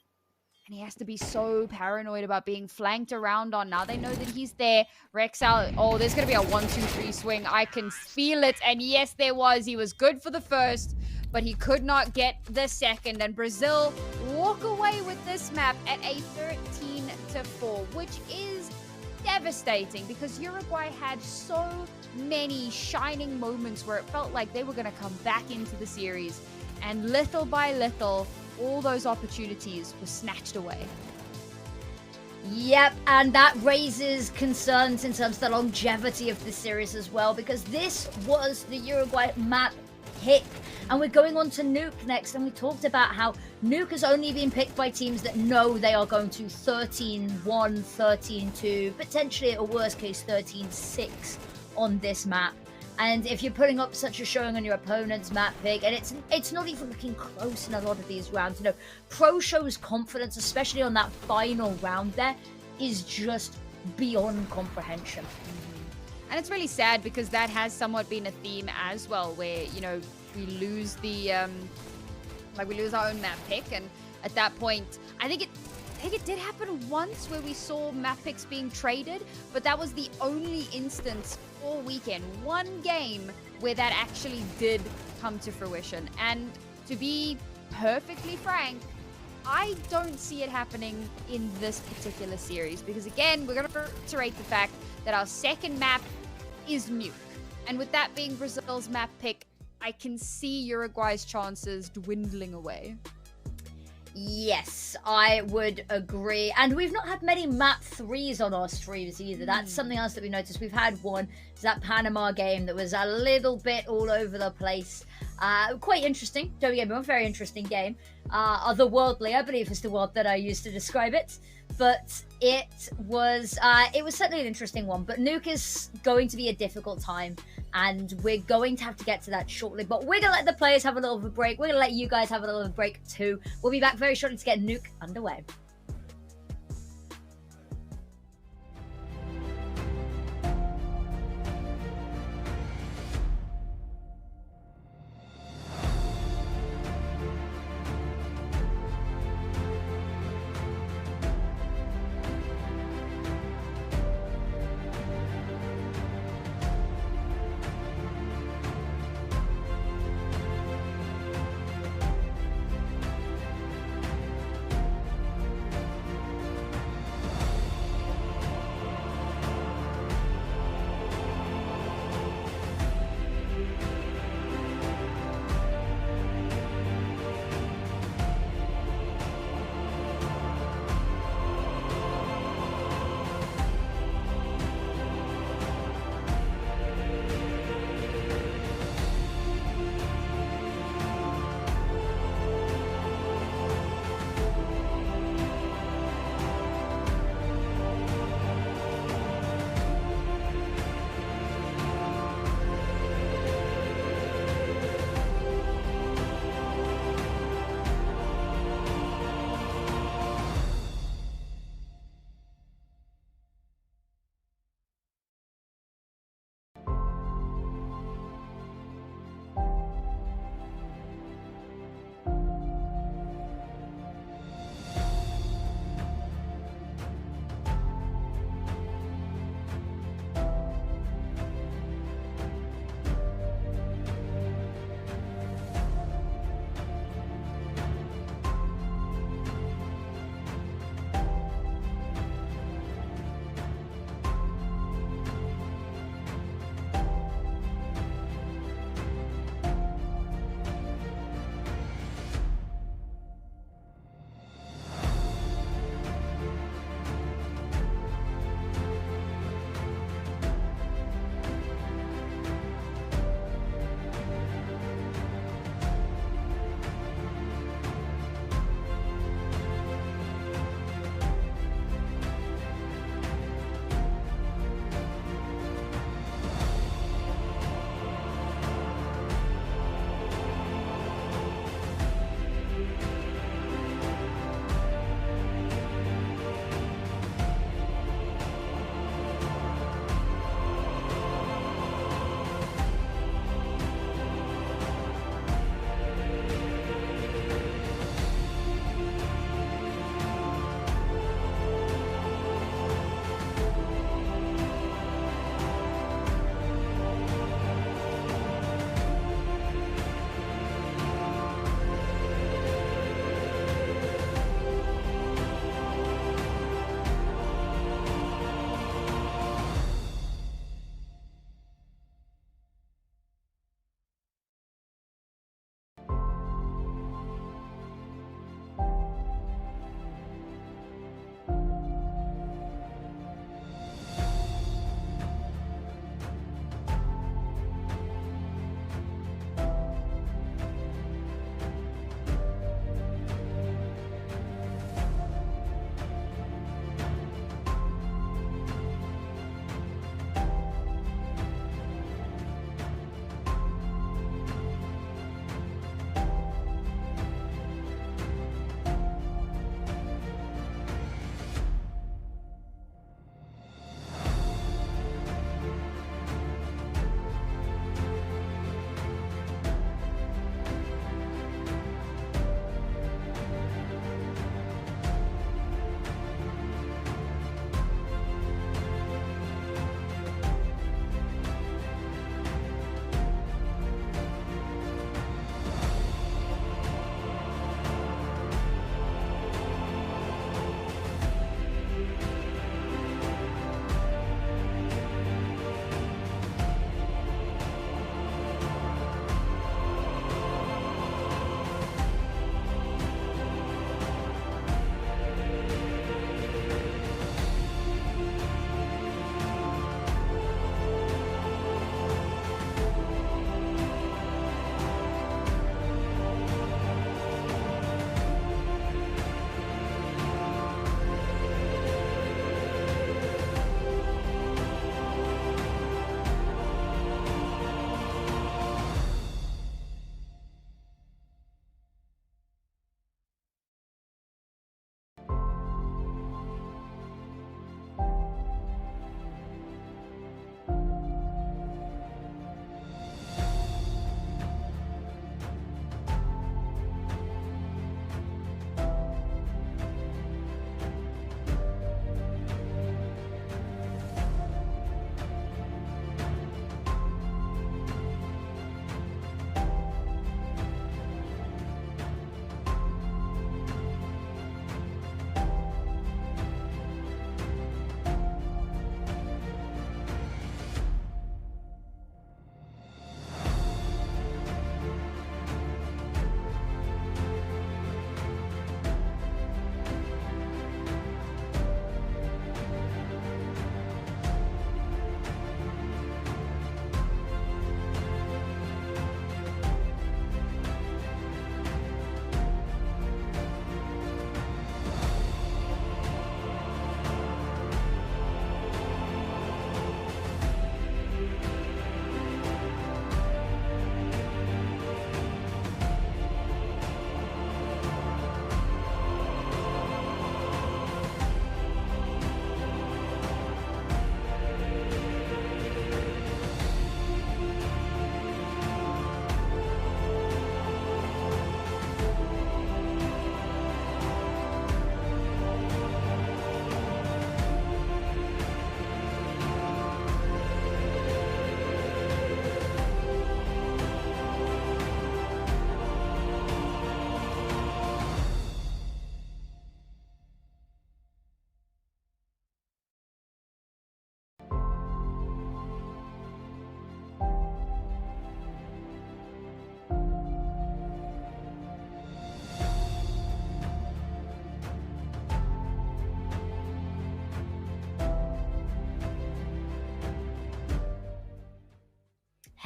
And he has to be so paranoid about being flanked around on. Now they know that he's there. Rexhao, oh, there's going to be a 1-2-3 swing. I can feel it. And yes, there was. He was good for the first, but he could not get the second. And Brazil walk away with this map at a 13-4, which is devastating because Uruguay had so many shining moments where it felt like they were going to come back into the series. And little by little, all those opportunities were snatched away. Yep, and that raises concerns in terms of the longevity of the series as well, because this was the Uruguay map pick. And we're going on to Nuke next, and we talked about how Nuke has only been picked by teams that know they are going to 13-1, 13-2, potentially at a worst case 13-6 on this map. And if you're putting up such a showing on your opponent's map pick, and it's not even looking close in a lot of these rounds, you know, ProShow's confidence, especially on that final round there, is just beyond comprehension. And it's really sad because that has somewhat been a theme as well, where, you know, we lose the, we lose our own map pick. And at that point, I think it did happen once where we saw map picks being traded, but that was the only instance all weekend, one game where that actually did come to fruition. And to be perfectly frank, I don't see it happening in this particular series because, again, we're going to reiterate the fact that our second map is Nuke. And with that being Brazil's map pick, I can see Uruguay's chances dwindling away. Yes, I would agree. And we've not had many map 3s on our streams either. That's something else that we noticed. We've had one. It's that Panama game that was a little bit all over the place. Quite interesting. Don't get me wrong, very interesting game. Otherworldly, I believe is the word that I used to describe it. But it was certainly an interesting one. But Nuke is going to be a difficult time. And we're going to have to get to that shortly. But we're going to let the players have a little bit of a break. We're going to let you guys have a little bit of a break too. We'll be back very shortly to get Nuke underway.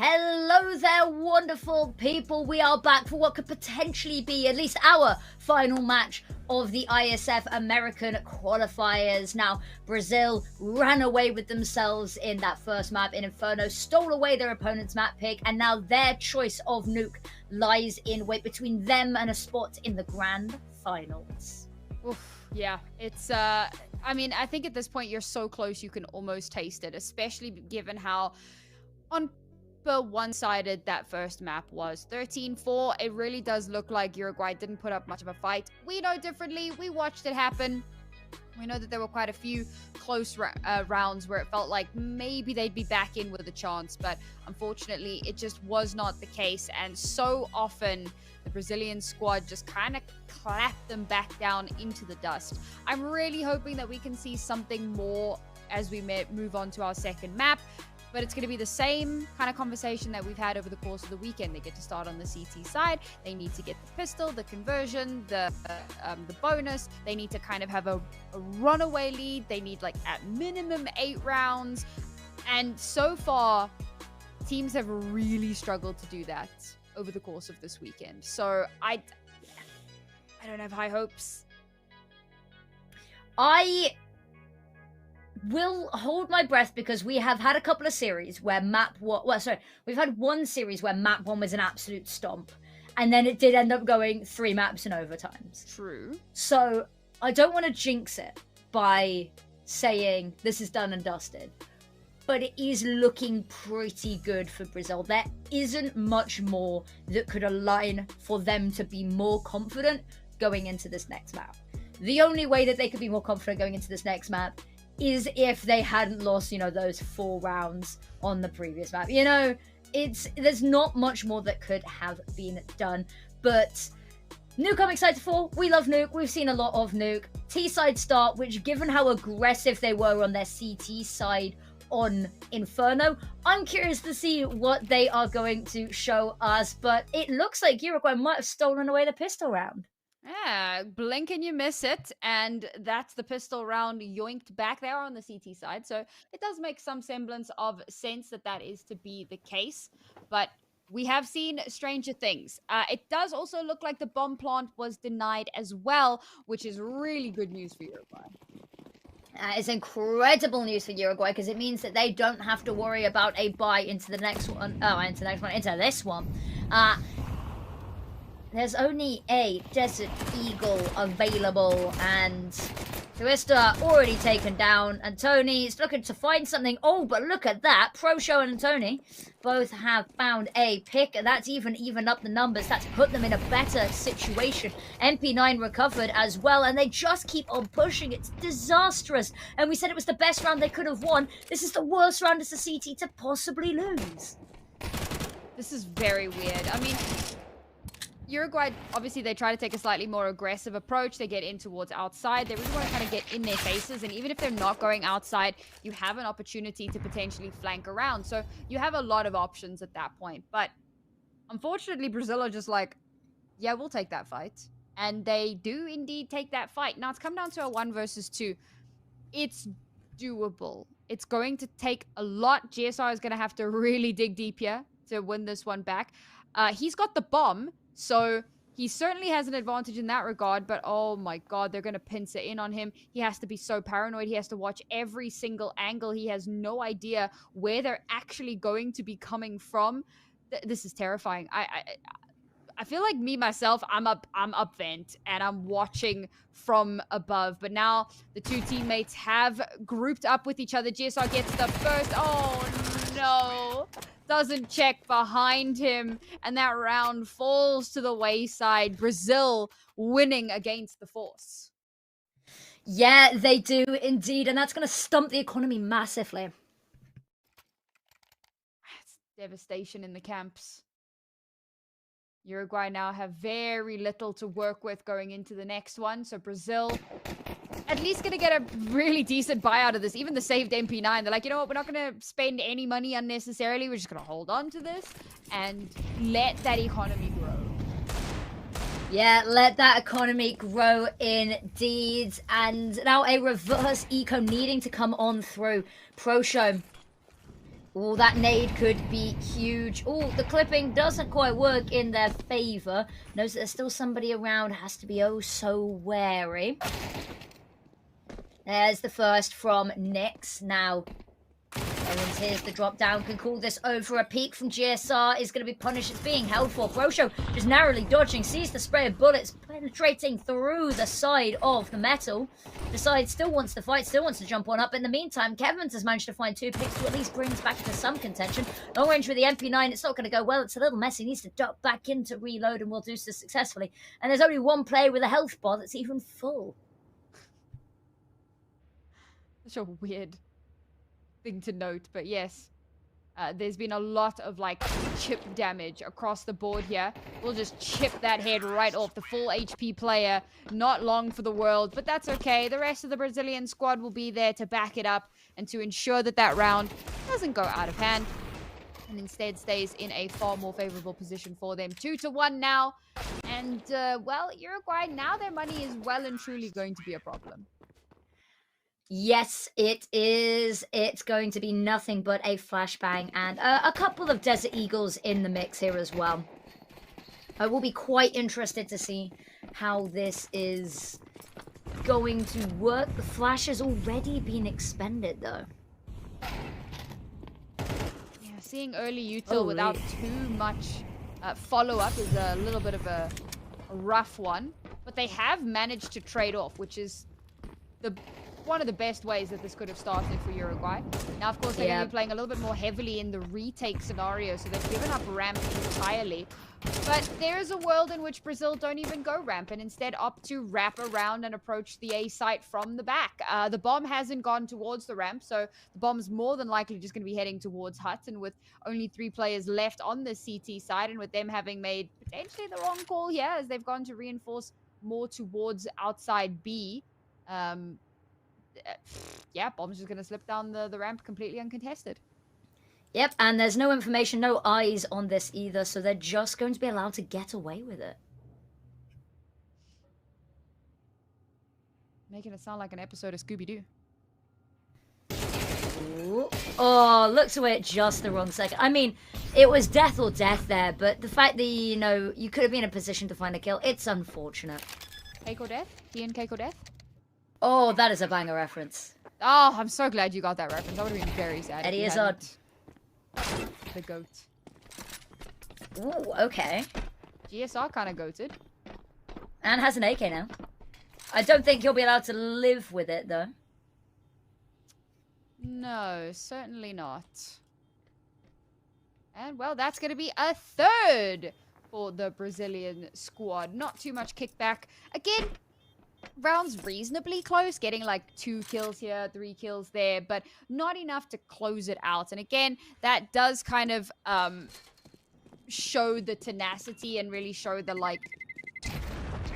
Hello there, wonderful people. We are back for what could potentially be at least our final match of the Iesf American qualifiers. Now, Brazil ran away with themselves in that first map in Inferno, stole away their opponent's map pick, and now their choice of nuke lies in wait between them and a spot in the grand finals. Oof, yeah, it's I mean, I think at this point you're so close you can almost taste it, especially given how on one-sided that first map was. 13-4, it really does look like Uruguay didn't put up much of a fight. We know differently. We watched it happen. We know that there were quite a few close rounds where it felt like maybe they'd be back in with a chance, but unfortunately it just was not the case, and so often the Brazilian squad just kind of clapped them back down into the dust. I'm really hoping that we can see something more as we move on to our second map. But it's going to be the same kind of conversation that we've had over the course of the weekend. They get to start on the CT side. They need to get the pistol, the conversion, the bonus. They need to kind of have a runaway lead. They need like at minimum 8 rounds. And so far, teams have really struggled to do that over the course of this weekend. So I don't have high hopes. I will hold my breath because we have had a couple of series where we've had one series where map 1 was an absolute stomp, and then it did end up going 3 maps in overtimes. True. So I don't want to jinx it by saying this is done and dusted, but it is looking pretty good for Brazil. There isn't much more that could align for them to be more confident going into this next map. The only way that they could be more confident going into this next map is if they hadn't lost, those 4 rounds on the previous map. There's not much more that could have been done. But Nuke I'm excited for. We love Nuke. We've seen a lot of Nuke. T-side start, which given how aggressive they were on their CT side on Inferno, I'm curious to see what they are going to show us. But it looks like Uruguay might have stolen away the pistol round. Yeah, blink and you miss it, and that's the pistol round yoinked back there on the CT side. So it does make some semblance of sense that is to be the case, but we have seen stranger things. It does also look like the bomb plant was denied as well, which is really good news for Uruguay. It's incredible news for Uruguay because it means that they don't have to worry about a bye into the next one. Into this one. There's only a Desert Eagle available, and Twister already taken down, and Tony's looking to find something. Oh, but look at that. ProShow and Tony both have found a pick, and that's even up the numbers. That's put them in a better situation. MP9 recovered as well, and they just keep on pushing. It's disastrous. And we said it was the best round they could have won. This is the worst round as a CT to possibly lose. This is very weird. I mean, Uruguay, obviously, they try to take a slightly more aggressive approach. They get in towards outside. They really want to kind of get in their faces. And even if they're not going outside, you have an opportunity to potentially flank around. So you have a lot of options at that point. But unfortunately, Brazil are just like, yeah, we'll take that fight. And they do indeed take that fight. Now, it's come down to a 1 versus 2. It's doable. It's going to take a lot. GSR is going to have to really dig deep here to win this one back. He's got the bomb. So he certainly has an advantage in that regard, but oh my god, they're going to pincer in on him. He has to be so paranoid. He has to watch every single angle. He has no idea where they're actually going to be coming from. This is terrifying. I feel like me, myself, I'm up vent and I'm watching from above. But now the two teammates have grouped up with each other. GSR gets the first. Oh no. Doesn't check behind him, and that round falls to the wayside. Brazil winning against the Force. Yeah, they do indeed, and that's going to stump the economy massively. It's devastation in the camps. Uruguay now have very little to work with going into the next one, so Brazil at least going to get a really decent buy out of this. Even the saved MP9, they're like, you know what, we're not going to spend any money unnecessarily. We're just going to hold on to this and let that economy grow. Yeah, let that economy grow indeed. And now a reverse eco needing to come on through. ProShow Oh, that nade could be huge. Oh, the clipping doesn't quite work in their favor. Knows that there's still somebody around. Has to be oh so wary. There's the first from Nyx. Now, Owens, here's the drop down. Can call this over. A peek from GSR is going to be punished. It's being held for. Brosho just narrowly dodging. Sees the spray of bullets penetrating through the side of the metal. Decides still wants to fight. Still wants to jump on up. In the meantime, Kevins has managed to find 2 picks to at least brings back into some contention. Long range with the MP9. It's not going to go well. It's a little messy. Needs to duck back in to reload and will do so successfully. And there's only one player with a health bar that's even full. Such a weird thing to note, but yes, there's been a lot of like chip damage across the board here. We'll just chip that head right off the full HP player. Not long for the world, but that's okay. The rest of the Brazilian squad will be there to back it up and to ensure that that round doesn't go out of hand and instead stays in a far more favorable position for them. 2-1 now, and well, Uruguay, now their money is well and truly going to be a problem. Yes, it is. It's going to be nothing but a flashbang and a couple of Desert Eagles in the mix here as well. I will be quite interested to see how this is going to work. The flash has already been expended, though. Yeah, seeing early util without too much follow-up is a little bit of a rough one. But they have managed to trade off, which is one of the best ways that this could have started for Uruguay. Now, of course, they're going to be playing a little bit more heavily in the retake scenario, so they've given up ramp entirely. But there's a world in which Brazil don't even go ramp and instead opt to wrap around and approach the A site from the back. The bomb hasn't gone towards the ramp, so the bomb's more than likely just going to be heading towards Hut. And with only 3 players left on the CT side, and with them having made potentially the wrong call here as they've gone to reinforce more towards outside B, yeah, bomb's just going to slip down the ramp completely uncontested. Yep, and there's no information, no eyes on this either, so they're just going to be allowed to get away with it. Making it sound like an episode of Scooby-Doo. Ooh. Oh, looked away at just the wrong second. I mean, it was death or death there, but the fact that, you know, you could have been in a position to find a kill, it's unfortunate. Cake or death? Ian, cake or death? Oh, that is a banger reference. Oh, I'm so glad you got that reference. I would have been very sad. Eddie Izzard. The goat. Ooh, okay. GSR kind of goated. And has an AK now. I don't think he'll be allowed to live with it, though. No, certainly not. And, well, that's going to be a third for the Brazilian squad. Not too much kickback. Again, rounds reasonably close, getting like 2 kills here, 3 kills there, but not enough to close it out. And again, that does kind of show the tenacity and really show the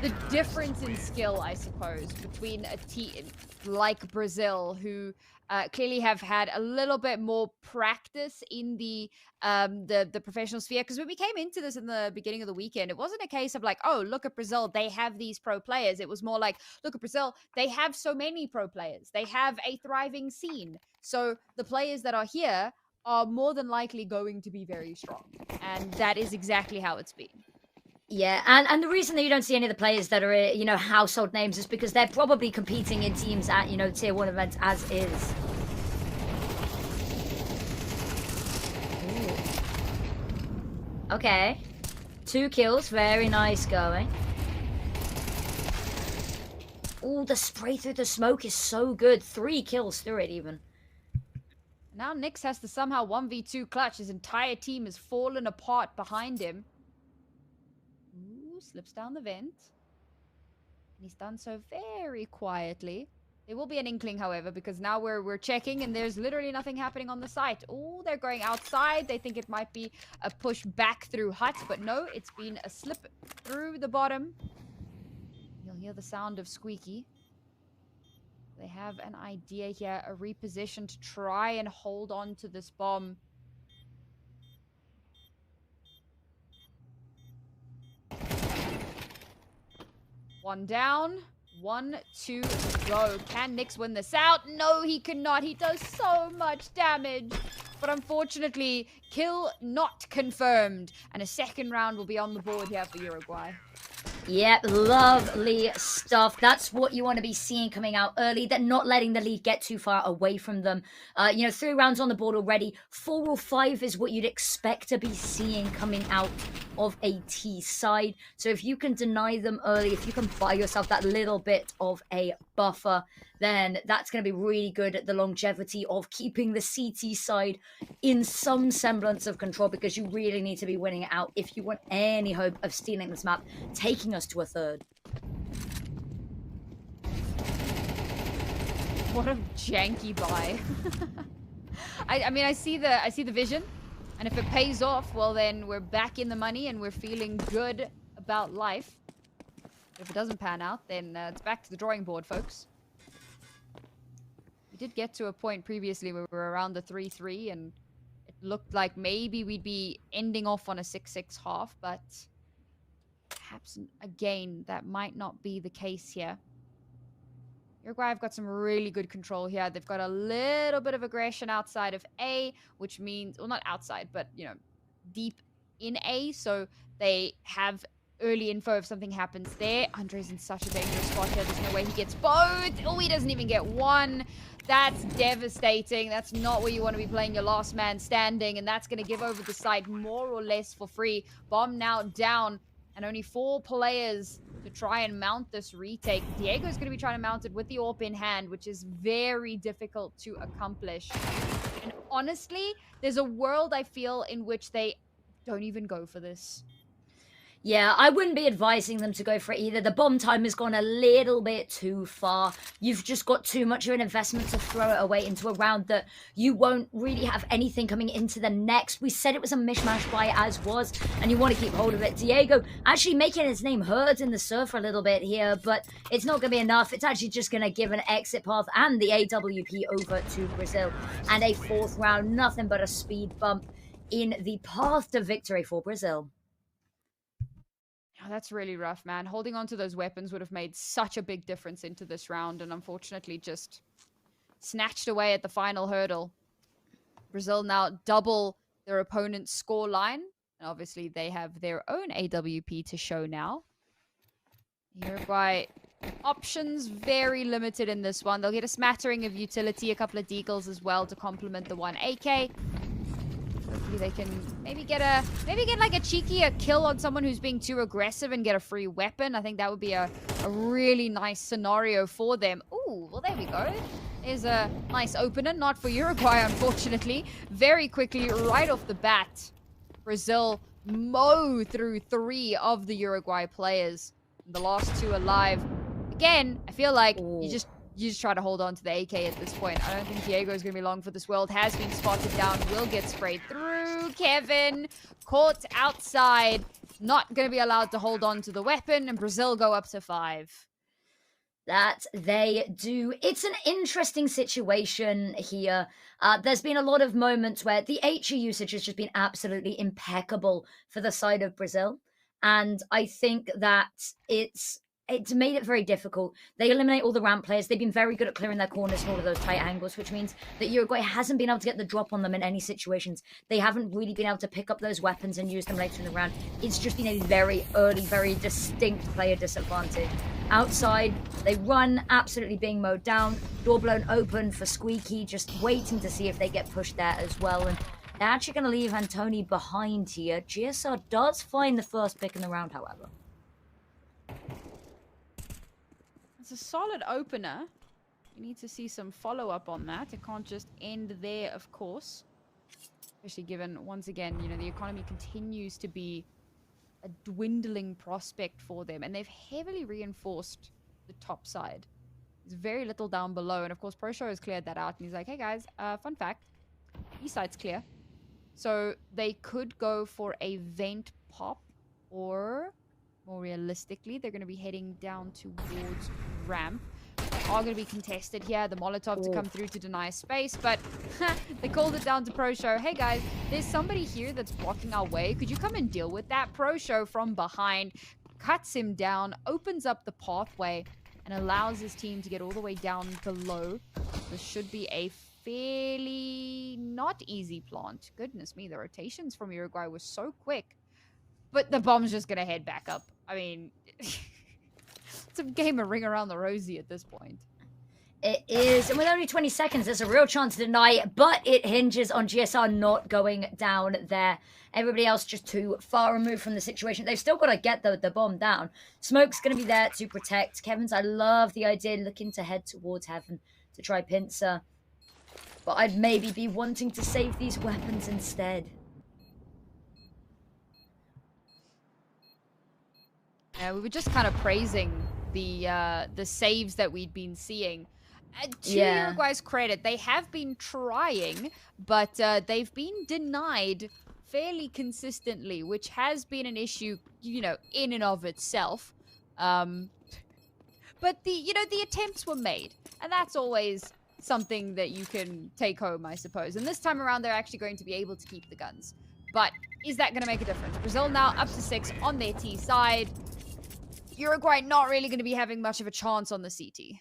the difference in skill, I suppose, between a team like Brazil, who clearly have had a little bit more practice in the professional sphere. Because when we came into this in the beginning of the weekend, it wasn't a case of like, oh, look at Brazil, they have these pro players. It was more like, look at Brazil, they have so many pro players. They have a thriving scene. So the players that are here are more than likely going to be very strong. And that is exactly how it's been. Yeah, and the reason that you don't see any of the players that are, you know, household names is because they're probably competing in teams at, you know, tier 1 events as is. Ooh. Okay. 2 kills, very nice going. Ooh, the spray through the smoke is so good. 3 kills through it even. Now Nyx has to somehow 1v2 clutch. His entire team has fallen apart behind him. Slips down the vent. And he's done so very quietly. There will be an inkling, however, because now we're checking and there's literally nothing happening on the site. Oh, they're going outside. They think it might be a push back through Hut, but no, it's been a slip through the bottom. You'll hear the sound of squeaky. They have an idea here, a reposition to try and hold on to this bomb. One down, 1, 2, go. Can Nyx win this out? No, he cannot. He does so much damage. But unfortunately, kill not confirmed. And a second round will be on the board here for Uruguay. Yep, lovely stuff. That's what you want to be seeing coming out early. They're not letting the lead get too far away from them. 3 rounds on the board already. 4 or 5 is what you'd expect to be seeing coming out of a T side. So if you can deny them early, if you can buy yourself that little bit of a buffer, then that's going to be really good at the longevity of keeping the CT side in some semblance of control, because you really need to be winning it out if you want any hope of stealing this map, taking us to a third. What a janky buy. I mean, I see the vision, and if it pays off, well, then we're back in the money and we're feeling good about life. If it doesn't pan out, then it's back to the drawing board, folks. We did get to a point previously where we were around the 3-3, and it looked like maybe we'd be ending off on a 6-6 half, but perhaps, again, that might not be the case here. Uruguay have got some really good control here. They've got a little bit of aggression outside of A, which means, well, not outside, but, you know, deep in A, so they have early info if something happens there. Andre's in such a dangerous spot here. There's no way he gets both. Oh, he doesn't even get one. That's devastating. That's not where you want to be playing your last man standing, and that's going to give over the site more or less for free. Bomb now down, and only 4 players to try and mount this retake. Diego's going to be trying to mount it with the AWP in hand, which is very difficult to accomplish. And honestly, there's a world, I feel, in which they don't even go for this. Yeah, I wouldn't be advising them to go for it either. The bomb time has gone a little bit too far. You've just got too much of an investment to throw it away into a round that you won't really have anything coming into the next. We said it was a mishmash buy as was, and you want to keep hold of it. Diego actually making his name heard in the surf a little bit here, but it's not going to be enough. It's actually just going to give an exit path and the AWP over to Brazil. And a 4th round, nothing but a speed bump in the path to victory for Brazil. Oh, that's really rough, man. Holding on to those weapons would have made such a big difference into this round, and unfortunately just snatched away at the final hurdle. Brazil now double their opponent's score line, and obviously they have their own AWP to show now. Uruguay options very limited in this one. They'll get a smattering of utility, a couple of deagles as well to complement the 1 AK. Hopefully they can maybe get like a cheekier kill on someone who's being too aggressive and get a free weapon. I think that would be a really nice scenario for them. Ooh, well, there we go. There's a nice opener. Not for Uruguay, unfortunately. Very quickly, right off the bat, Brazil mow through 3 of the Uruguay players. The last 2 alive. Again, I feel like you just try to hold on to the AK at this point. I don't think Diego is going to be long for this world. Has been spotted down. Will get sprayed through. Kevin caught outside. Not going to be allowed to hold on to the weapon. And Brazil go up to 5. That they do. It's an interesting situation here. There's been a lot of moments where the HE usage has just been absolutely impeccable for the side of Brazil. And I think that it's made it very difficult. They eliminate all the ramp players. They've been very good at clearing their corners and all of those tight angles, which means that Uruguay hasn't been able to get the drop on them in any situations. They haven't really been able to pick up those weapons and use them later in the round. It's just been a very early, very distinct player disadvantage. Outside, they run, absolutely being mowed down. Door blown open for Squeaky, just waiting to see if they get pushed there as well. And they're actually going to leave Antoni behind here. GSR does find the first pick in the round, however. It's a solid opener. We need to see some follow-up on that. It can't just end there, of course. Especially given, once again, you know, the economy continues to be a dwindling prospect for them. And they've heavily reinforced the top side. There's very little down below. And, of course, ProShow has cleared that out. And he's like, hey, guys, fun fact. East side's clear. So they could go for a vent pop, or more realistically, they're going to be heading down towards ramp. They are going to be contested here. The Molotov to come through to deny space, but they called it down to ProShow. Hey guys, there's somebody here that's blocking our way. Could you come and deal with that? ProShow from behind cuts him down, opens up the pathway, and allows his team to get all the way down below. This should be a fairly not easy plant. Goodness me, the rotations from Uruguay were so quick. But the bomb's just going to head back up. I mean, it's a game of ring around the rosy at this point. It is, and with only 20 seconds, there's a real chance to deny it, but it hinges on GSR not going down there. Everybody else just too far removed from the situation. They've still got to get the bomb down. Smoke's going to be there to protect. Kevin's, I love the idea, looking to head towards heaven to try pincer. But I'd maybe be wanting to save these weapons instead. Yeah, we were just kind of praising the saves that we'd been seeing. To Uruguay's credit, they have been trying, but they've been denied fairly consistently, which has been an issue, you know, in and of itself. But the attempts were made, and that's always something that you can take home, I suppose. And this time around, they're actually going to be able to keep the guns. But is that going to make a difference? Brazil now up to 6 on their T side. Uruguay not really going to be having much of a chance on the CT.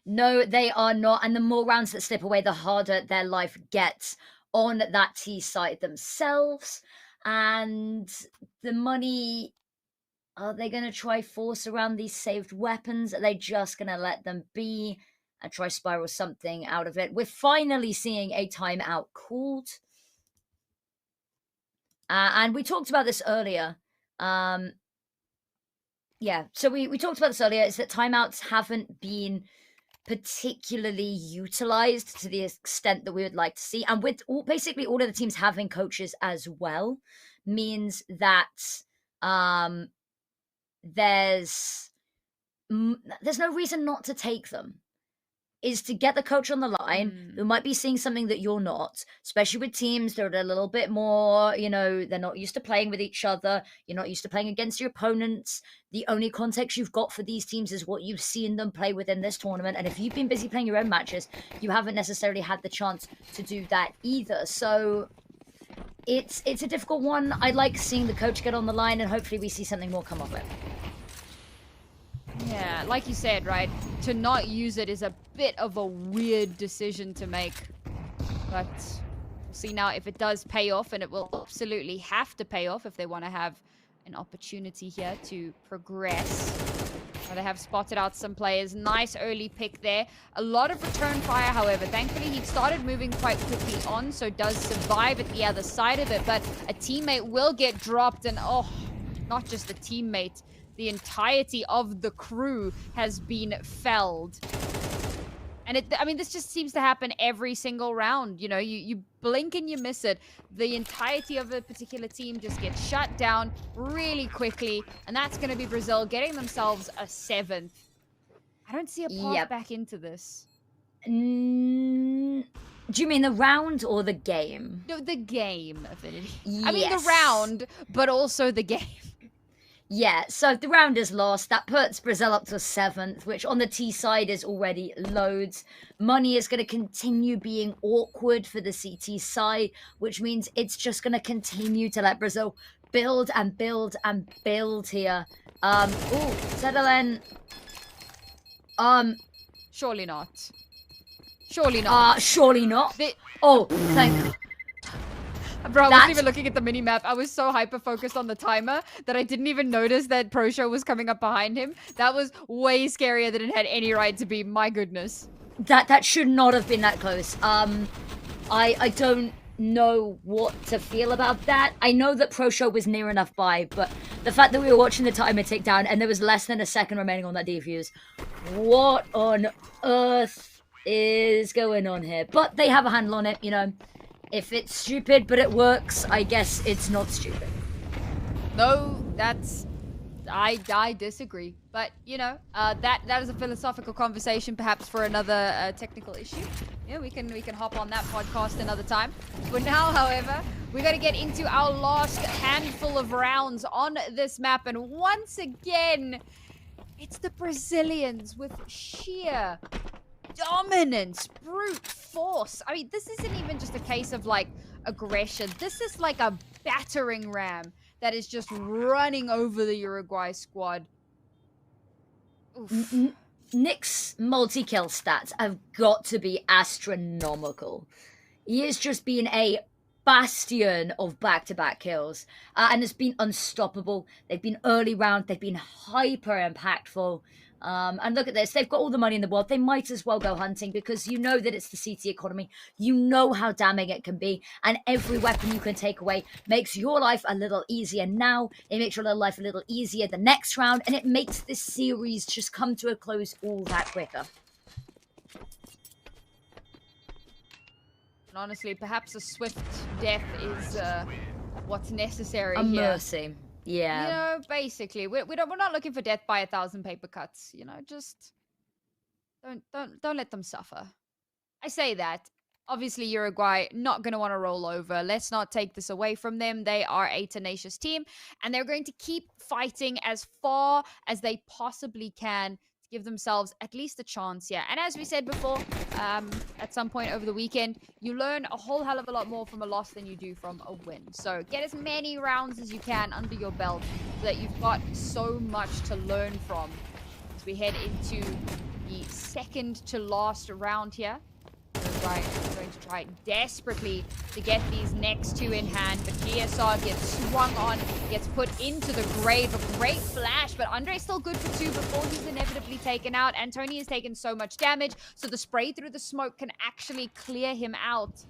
No, they are not. And the more rounds that slip away, the harder their life gets on that T side themselves. And the money, are they going to try force around these saved weapons? Are they just going to let them be and try spiral something out of it? We're finally seeing a timeout called. And we talked about this earlier. Yeah, so we talked about this earlier, is that timeouts haven't been particularly utilized to the extent that we would like to see. And with basically all of the teams having coaches as well, means that there's no reason not to take them. Is to get the coach on the line who might be seeing something that you're not, especially with teams that are a little bit more, you know, they're not used to playing with each other. You're not used to playing against your opponents. The only context you've got for these teams is what you've seen them play within this tournament. And if you've been busy playing your own matches, you haven't necessarily had the chance to do that either. So it's a difficult one. I like seeing the coach get on the line, and hopefully we see something more come of it. Yeah, like you said, right? To not use it is a bit of a weird decision to make. But we'll see now if it does pay off, and it will absolutely have to pay off if they want to have an opportunity here to progress. They have spotted out some players. Nice early pick there. A lot of return fire, however. Thankfully, he started moving quite quickly on, so does survive at the other side of it. But a teammate will get dropped, and oh, not just a teammate. The entirety of the crew has been felled. And this just seems to happen every single round. You know, you blink and you miss it. The entirety of a particular team just gets shut down really quickly. And that's going to be Brazil getting themselves a 7th. I don't see a path back into this. Do you mean the round or the game? No, the game, Affinity. Yes. I mean the round, but also the game. Yeah, so if the round is lost, that puts Brazil up to 7th, which on the T side is already loads. Money is going to continue being awkward for the CT side, which means it's just going to continue to let Brazil build and build and build here. Settle in. Surely not. Surely not. Surely not. Thank you. Bro, I wasn't even looking at the mini-map. I was so hyper-focused on the timer that I didn't even notice that Pro Show was coming up behind him. That was way scarier than it had any right to be. My goodness. That should not have been that close. I don't know what to feel about that. I know that Pro Show was near enough by, but the fact that we were watching the timer tick down and there was less than a second remaining on that defuse. What on earth is going on here? But they have a handle on it, you know. If it's stupid, but it works, I guess it's not stupid. No, I disagree. But, you know, that is a philosophical conversation perhaps for another technical issue. Yeah, we can hop on that podcast another time. For now, however, we got to get into our last handful of rounds on this map. And once again, it's the Brazilians with sheer dominance, brute force. I mean, this isn't even just a case of like aggression. This is like a battering ram that is just running over the Uruguay squad. Oof. Nick's multi-kill stats have got to be astronomical. He has just been a bastion of back-to-back kills, and it's been unstoppable. They've been early round, they've been hyper impactful. And look at this, they've got all the money in the world. They might as well go hunting because you know that it's the CT economy. You know how damning it can be, and every weapon you can take away makes your life a little easier now. It makes your little life a little easier the next round, and it makes this series just come to a close all that quicker. Honestly, perhaps a swift death is what's necessary a here. Mercy, yeah. You know, basically, we're not looking for death by 1,000 paper cuts. You know, just don't let them suffer. I say that. Obviously, Uruguay not going to want to roll over. Let's not take this away from them. They are a tenacious team, and they're going to keep fighting as far as they possibly can to give themselves at least a chance here. And as we said before, at some point over the weekend, you learn a whole hell of a lot more from a loss than you do from a win. So get as many rounds as you can under your belt so that you've got so much to learn from as we head into the second to last round here. Uruguay is going to try desperately to get these next two in hand, but GSR gets swung on, gets put into the grave. A great flash, but Andre's still good for two before he's inevitably taken out. And Tony has taken so much damage, so the spray through the smoke can actually clear him out.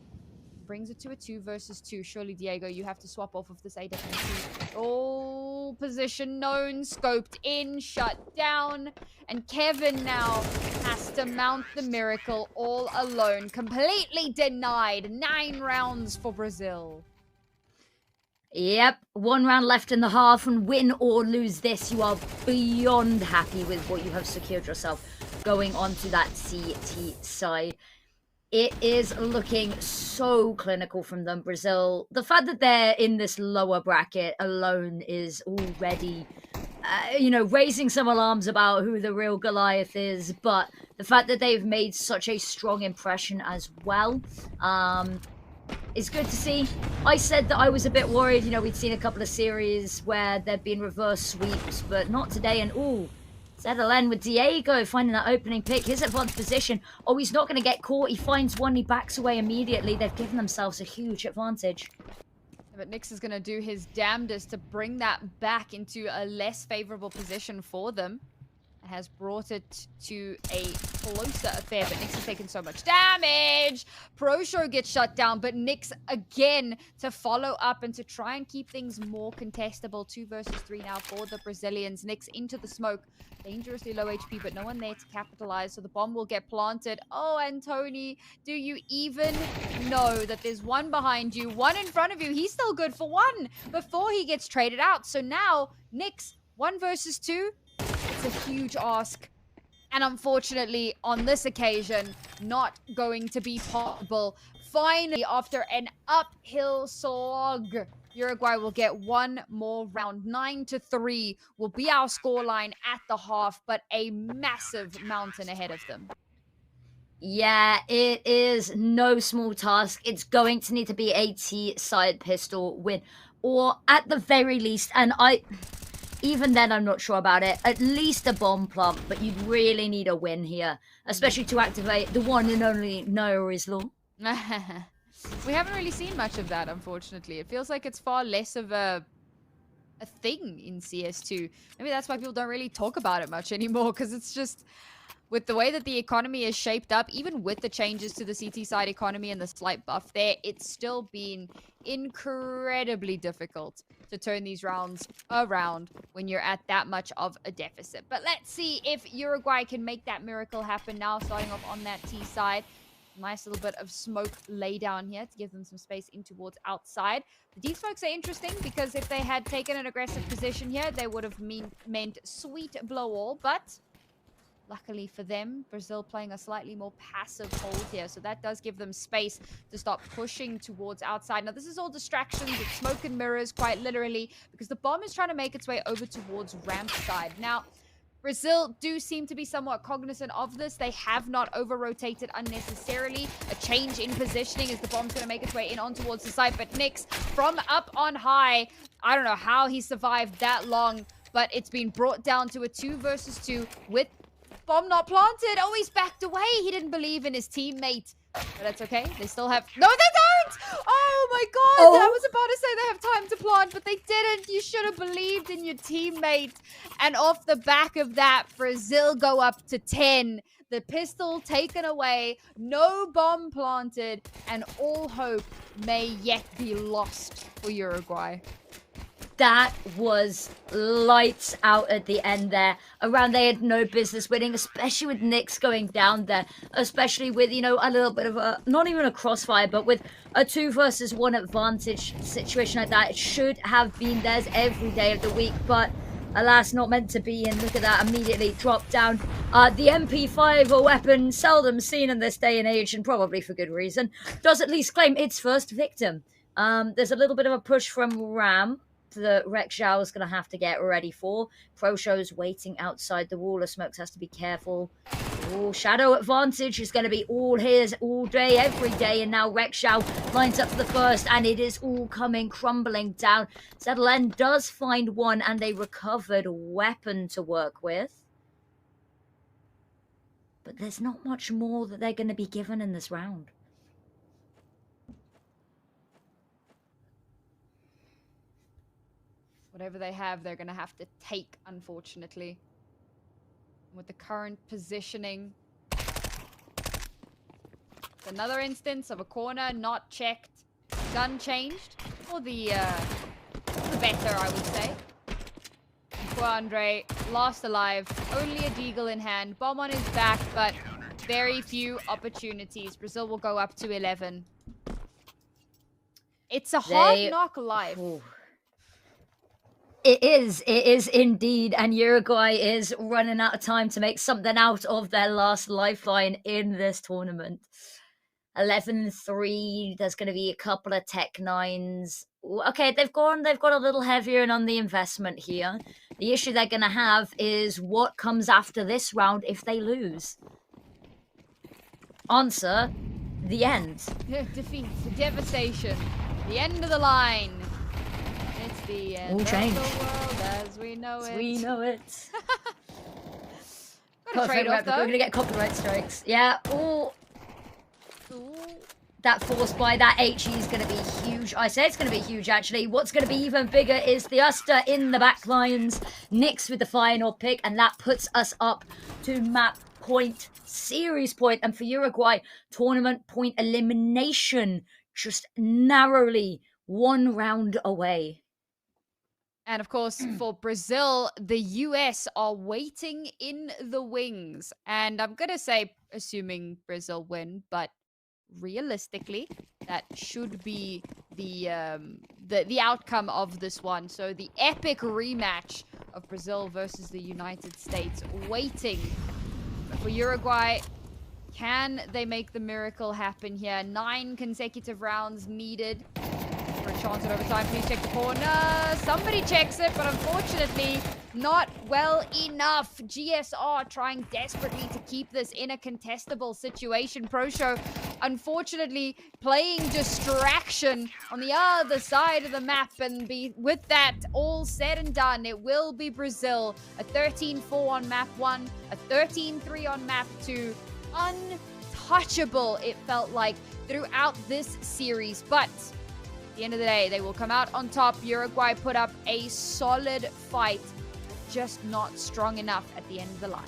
Brings it to a 2 versus 2. Surely, Diego, you have to swap off of this AWP. Oh, position known, scoped in, shut down. And Kevin now has to mount the miracle all alone. Completely denied. 9 rounds for Brazil. Yep, 1 round left in the half, and win or lose this, you are beyond happy with what you have secured yourself going on to that CT side. It is looking so clinical from them, Brazil. The fact that they're in this lower bracket alone is already, raising some alarms about who the real Goliath is. But the fact that they've made such a strong impression as well is good to see. I said that I was a bit worried. We'd seen a couple of series where there'd been reverse sweeps, but not today. And Zedelen with Diego finding that opening pick, his advanced position. Oh, he's not going to get caught. He finds one, he backs away immediately. They've given themselves a huge advantage. But Nyx is going to do his damnedest to bring that back into a less favorable position for them. Has brought it to a closer affair, but Nyx has taken so much damage. ProShow gets shut down, but Nyx again to follow up and to try and keep things more contestable. 2 versus 3 now for the Brazilians. Nyx into the smoke. Dangerously low HP, but no one there to capitalize, so the bomb will get planted. Oh, and Tony, do you even know that there's one behind you, one in front of you? He's still good for one before he gets traded out. So now, Nyx, 1 versus 2. It's a huge ask. And unfortunately, on this occasion, not going to be possible. Finally, after an uphill slog, Uruguay will get one more round. 9-3 will be our scoreline at the half, but a massive mountain ahead of them. Yeah, it is no small task. It's going to need to be a T-side pistol win. Or at the very least, and even then, I'm not sure about it. At least a bomb plant, but you'd really need a win here, especially to activate the one and only Noah's Law. We haven't really seen much of that, unfortunately. It feels like it's far less of a thing in CS2. Maybe that's why people don't really talk about it much anymore, because it's just, with the way that the economy is shaped up, even with the changes to the CT side economy and the slight buff there, it's still been incredibly difficult to turn these rounds around when you're at that much of a deficit. But let's see if Uruguay can make that miracle happen now, starting off on that T side. Nice little bit of smoke lay down here to give them some space in towards outside. The deep smokes are interesting because if they had taken an aggressive position here, they would have meant sweet blow all, but luckily for them, Brazil playing a slightly more passive hold here. So that does give them space to start pushing towards outside. Now, this is all distractions. It's smoke and mirrors, quite literally, because the bomb is trying to make its way over towards ramp side. Now, Brazil do seem to be somewhat cognizant of this. They have not over-rotated unnecessarily. A change in positioning as the bomb's going to make its way in on towards the side. But Nyx, from up on high, I don't know how he survived that long, but it's been brought down to a 2 versus 2 with Bomb not planted. Oh, he's backed away. He didn't believe in his teammate. But that's okay. They still have... No, they don't! Oh, my God. I was about to say they have time to plant, but they didn't. You should have believed in your teammate. And off the back of that, Brazil go up to 10. The pistol taken away. No bomb planted. And all hope may yet be lost for Uruguay. That was lights out at the end there. Around they had no business winning, especially with Nyx going down there. Especially with, you know, a little bit of a, not even a crossfire, but with a 2 versus 1 advantage situation like that. It should have been theirs every day of the week, but alas, not meant to be. And look at that, immediately dropped down. The MP5, a weapon seldom seen in this day and age, and probably for good reason, does at least claim its first victim. There's a little bit of a push from Ram that Rex Zhao is going to have to get ready for. Pro Show's waiting outside the wall of smokes, has to be careful. Oh, Shadow advantage is going to be all his all day, every day, and now Rex Zhao lines up for the first, and it is all coming crumbling down. Zedelen does find one and a recovered weapon to work with. But there's not much more that they're going to be given in this round. Whatever they have, they're going to have to take, unfortunately. With the current positioning. It's another instance of a corner not checked. Gun changed. For the better, I would say. Poor Andre, lost alive. Only a deagle in hand. Bomb on his back, but very few opportunities. Brazil will go up to 11. It's a hard knock life. Ooh. It is indeed, and Uruguay is running out of time to make something out of their last lifeline in this tournament. 11-3, there's going to be a couple of Tech 9s. Okay, they've gone a little heavier on the investment here. The issue they're going to have is what comes after this round if they lose. Answer, the end. Defeat, devastation, the end of the line. The end of the world as we know it. We know it. Got a trade-off, though. We're going to get copyright strikes. Yeah. Ooh. That force buy, that HE is going to be huge. I say it's going to be huge, actually. What's going to be even bigger is the Uster in the back lines. Nyx with the final pick, and that puts us up to map point, series point, and for Uruguay, tournament point elimination, just narrowly 1 round away. And of course, for Brazil, the US are waiting in the wings. And I'm going to say, assuming Brazil win, but realistically, that should be the outcome of this one. So the epic rematch of Brazil versus the United States waiting. But for Uruguay, can they make the miracle happen here? 9 consecutive rounds needed. For a chance at overtime, please check the corner. Somebody checks it, but unfortunately, not well enough. GSR trying desperately to keep this in a contestable situation. ProShow, unfortunately, playing distraction on the other side of the map. And with that all said and done, it will be Brazil. A 13-4 on map 1, a 13-3 on map 2. Untouchable, it felt like, throughout this series. But at the end of the day, they will come out on top. Uruguay put up a solid fight, just not strong enough at the end of the line.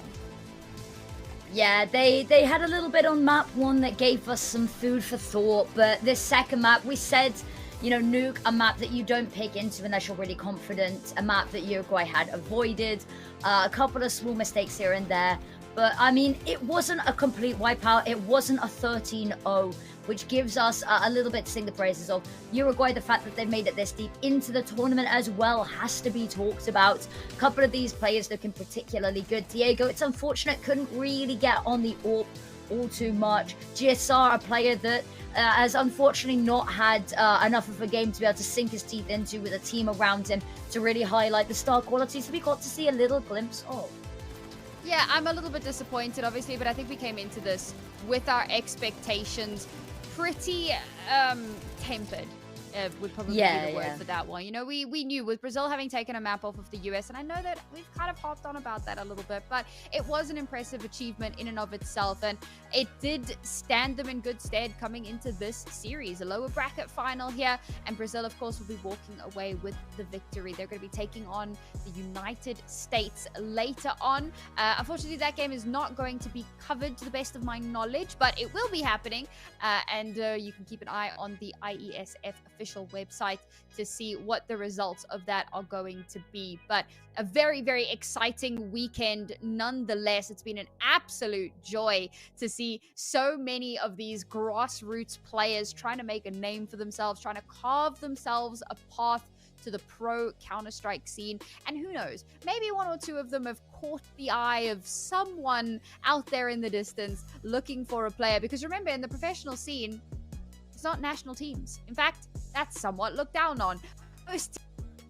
Yeah, they had a little bit on map 1 that gave us some food for thought, but this second map, we said, you know, Nuke, a map that you don't pick into unless you're really confident, a map that Uruguay had avoided, a couple of small mistakes here and there, but I mean, it wasn't a complete wipeout, it wasn't a 13-0, which gives us a little bit to sing the praises of. Uruguay, the fact that they've made it this deep into the tournament as well has to be talked about. A couple of these players looking particularly good. Diego, it's unfortunate, couldn't really get on the AWP all too much. GSR, a player that has unfortunately not had enough of a game to be able to sink his teeth into with a team around him to really highlight the star qualities we got to see a little glimpse of. Yeah, I'm a little bit disappointed, obviously, but I think we came into this with our expectations pretty tempered. would probably be the word for that one. You know, we knew with Brazil having taken a map off of the US, and I know that we've kind of harped on about that a little bit, but it was an impressive achievement in and of itself, and it did stand them in good stead coming into this series. A lower bracket final here, and Brazil, of course, will be walking away with the victory. They're going to be taking on the United States later on. Unfortunately, that game is not going to be covered to the best of my knowledge, but it will be happening, and you can keep an eye on the Iesf official website to see what the results of that are going to be. But a very, very exciting weekend nonetheless. It's been an absolute joy to see so many of these grassroots players trying to make a name for themselves, trying to carve themselves a path to the pro Counter-Strike scene. And who knows, maybe one or two of them have caught the eye of someone out there in the distance looking for a player. Because remember, in the professional scene, it's not national teams. In fact, that's somewhat looked down on. Most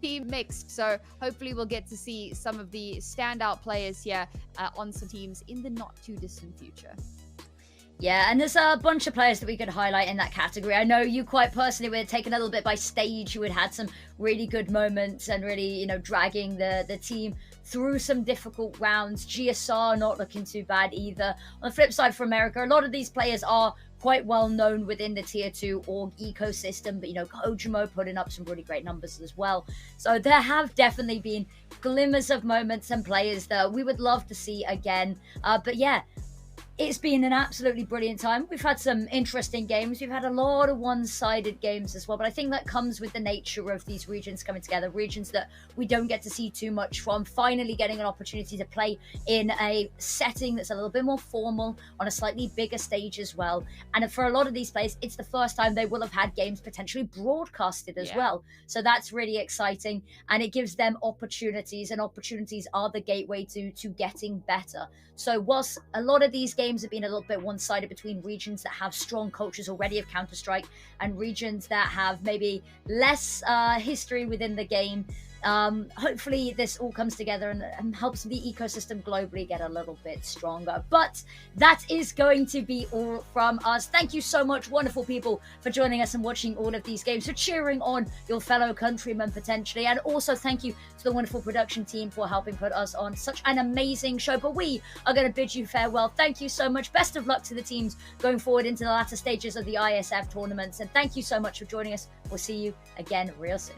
team mixed, so hopefully we'll get to see some of the standout players here on some teams in the not too distant future. Yeah, and there's a bunch of players that we could highlight in that category. I know you quite personally were taken a little bit by stage. You had had some really good moments and really, you know, dragging the team through some difficult rounds. GSR not looking too bad either. On the flip side for America, a lot of these players are quite well known within the tier 2 org ecosystem, but you know, Kojimo putting up some really great numbers as well. So there have definitely been glimmers of moments and players that we would love to see again. But yeah, it's been an absolutely brilliant time. We've had some interesting games. We've had a lot of one-sided games as well, but I think that comes with the nature of these regions coming together, regions that we don't get to see too much from, finally getting an opportunity to play in a setting that's a little bit more formal, on a slightly bigger stage as well. And for a lot of these players, it's the first time they will have had games potentially broadcasted as well. So that's really exciting, and it gives them opportunities, and opportunities are the gateway to getting better. So whilst a lot of these games have been a little bit one-sided between regions that have strong cultures already of Counter-Strike and regions that have maybe less history within the game, hopefully this all comes together and helps the ecosystem globally get a little bit stronger. But that is going to be all from us. Thank you so much, wonderful people, for joining us and watching all of these games, for cheering on your fellow countrymen potentially, and also thank you to the wonderful production team for helping put us on such an amazing show. But we are going to bid you farewell. Thank you so much. Best of luck to the teams going forward into the latter stages of the ISF tournaments, and thank you so much for joining us. We'll see you again real soon.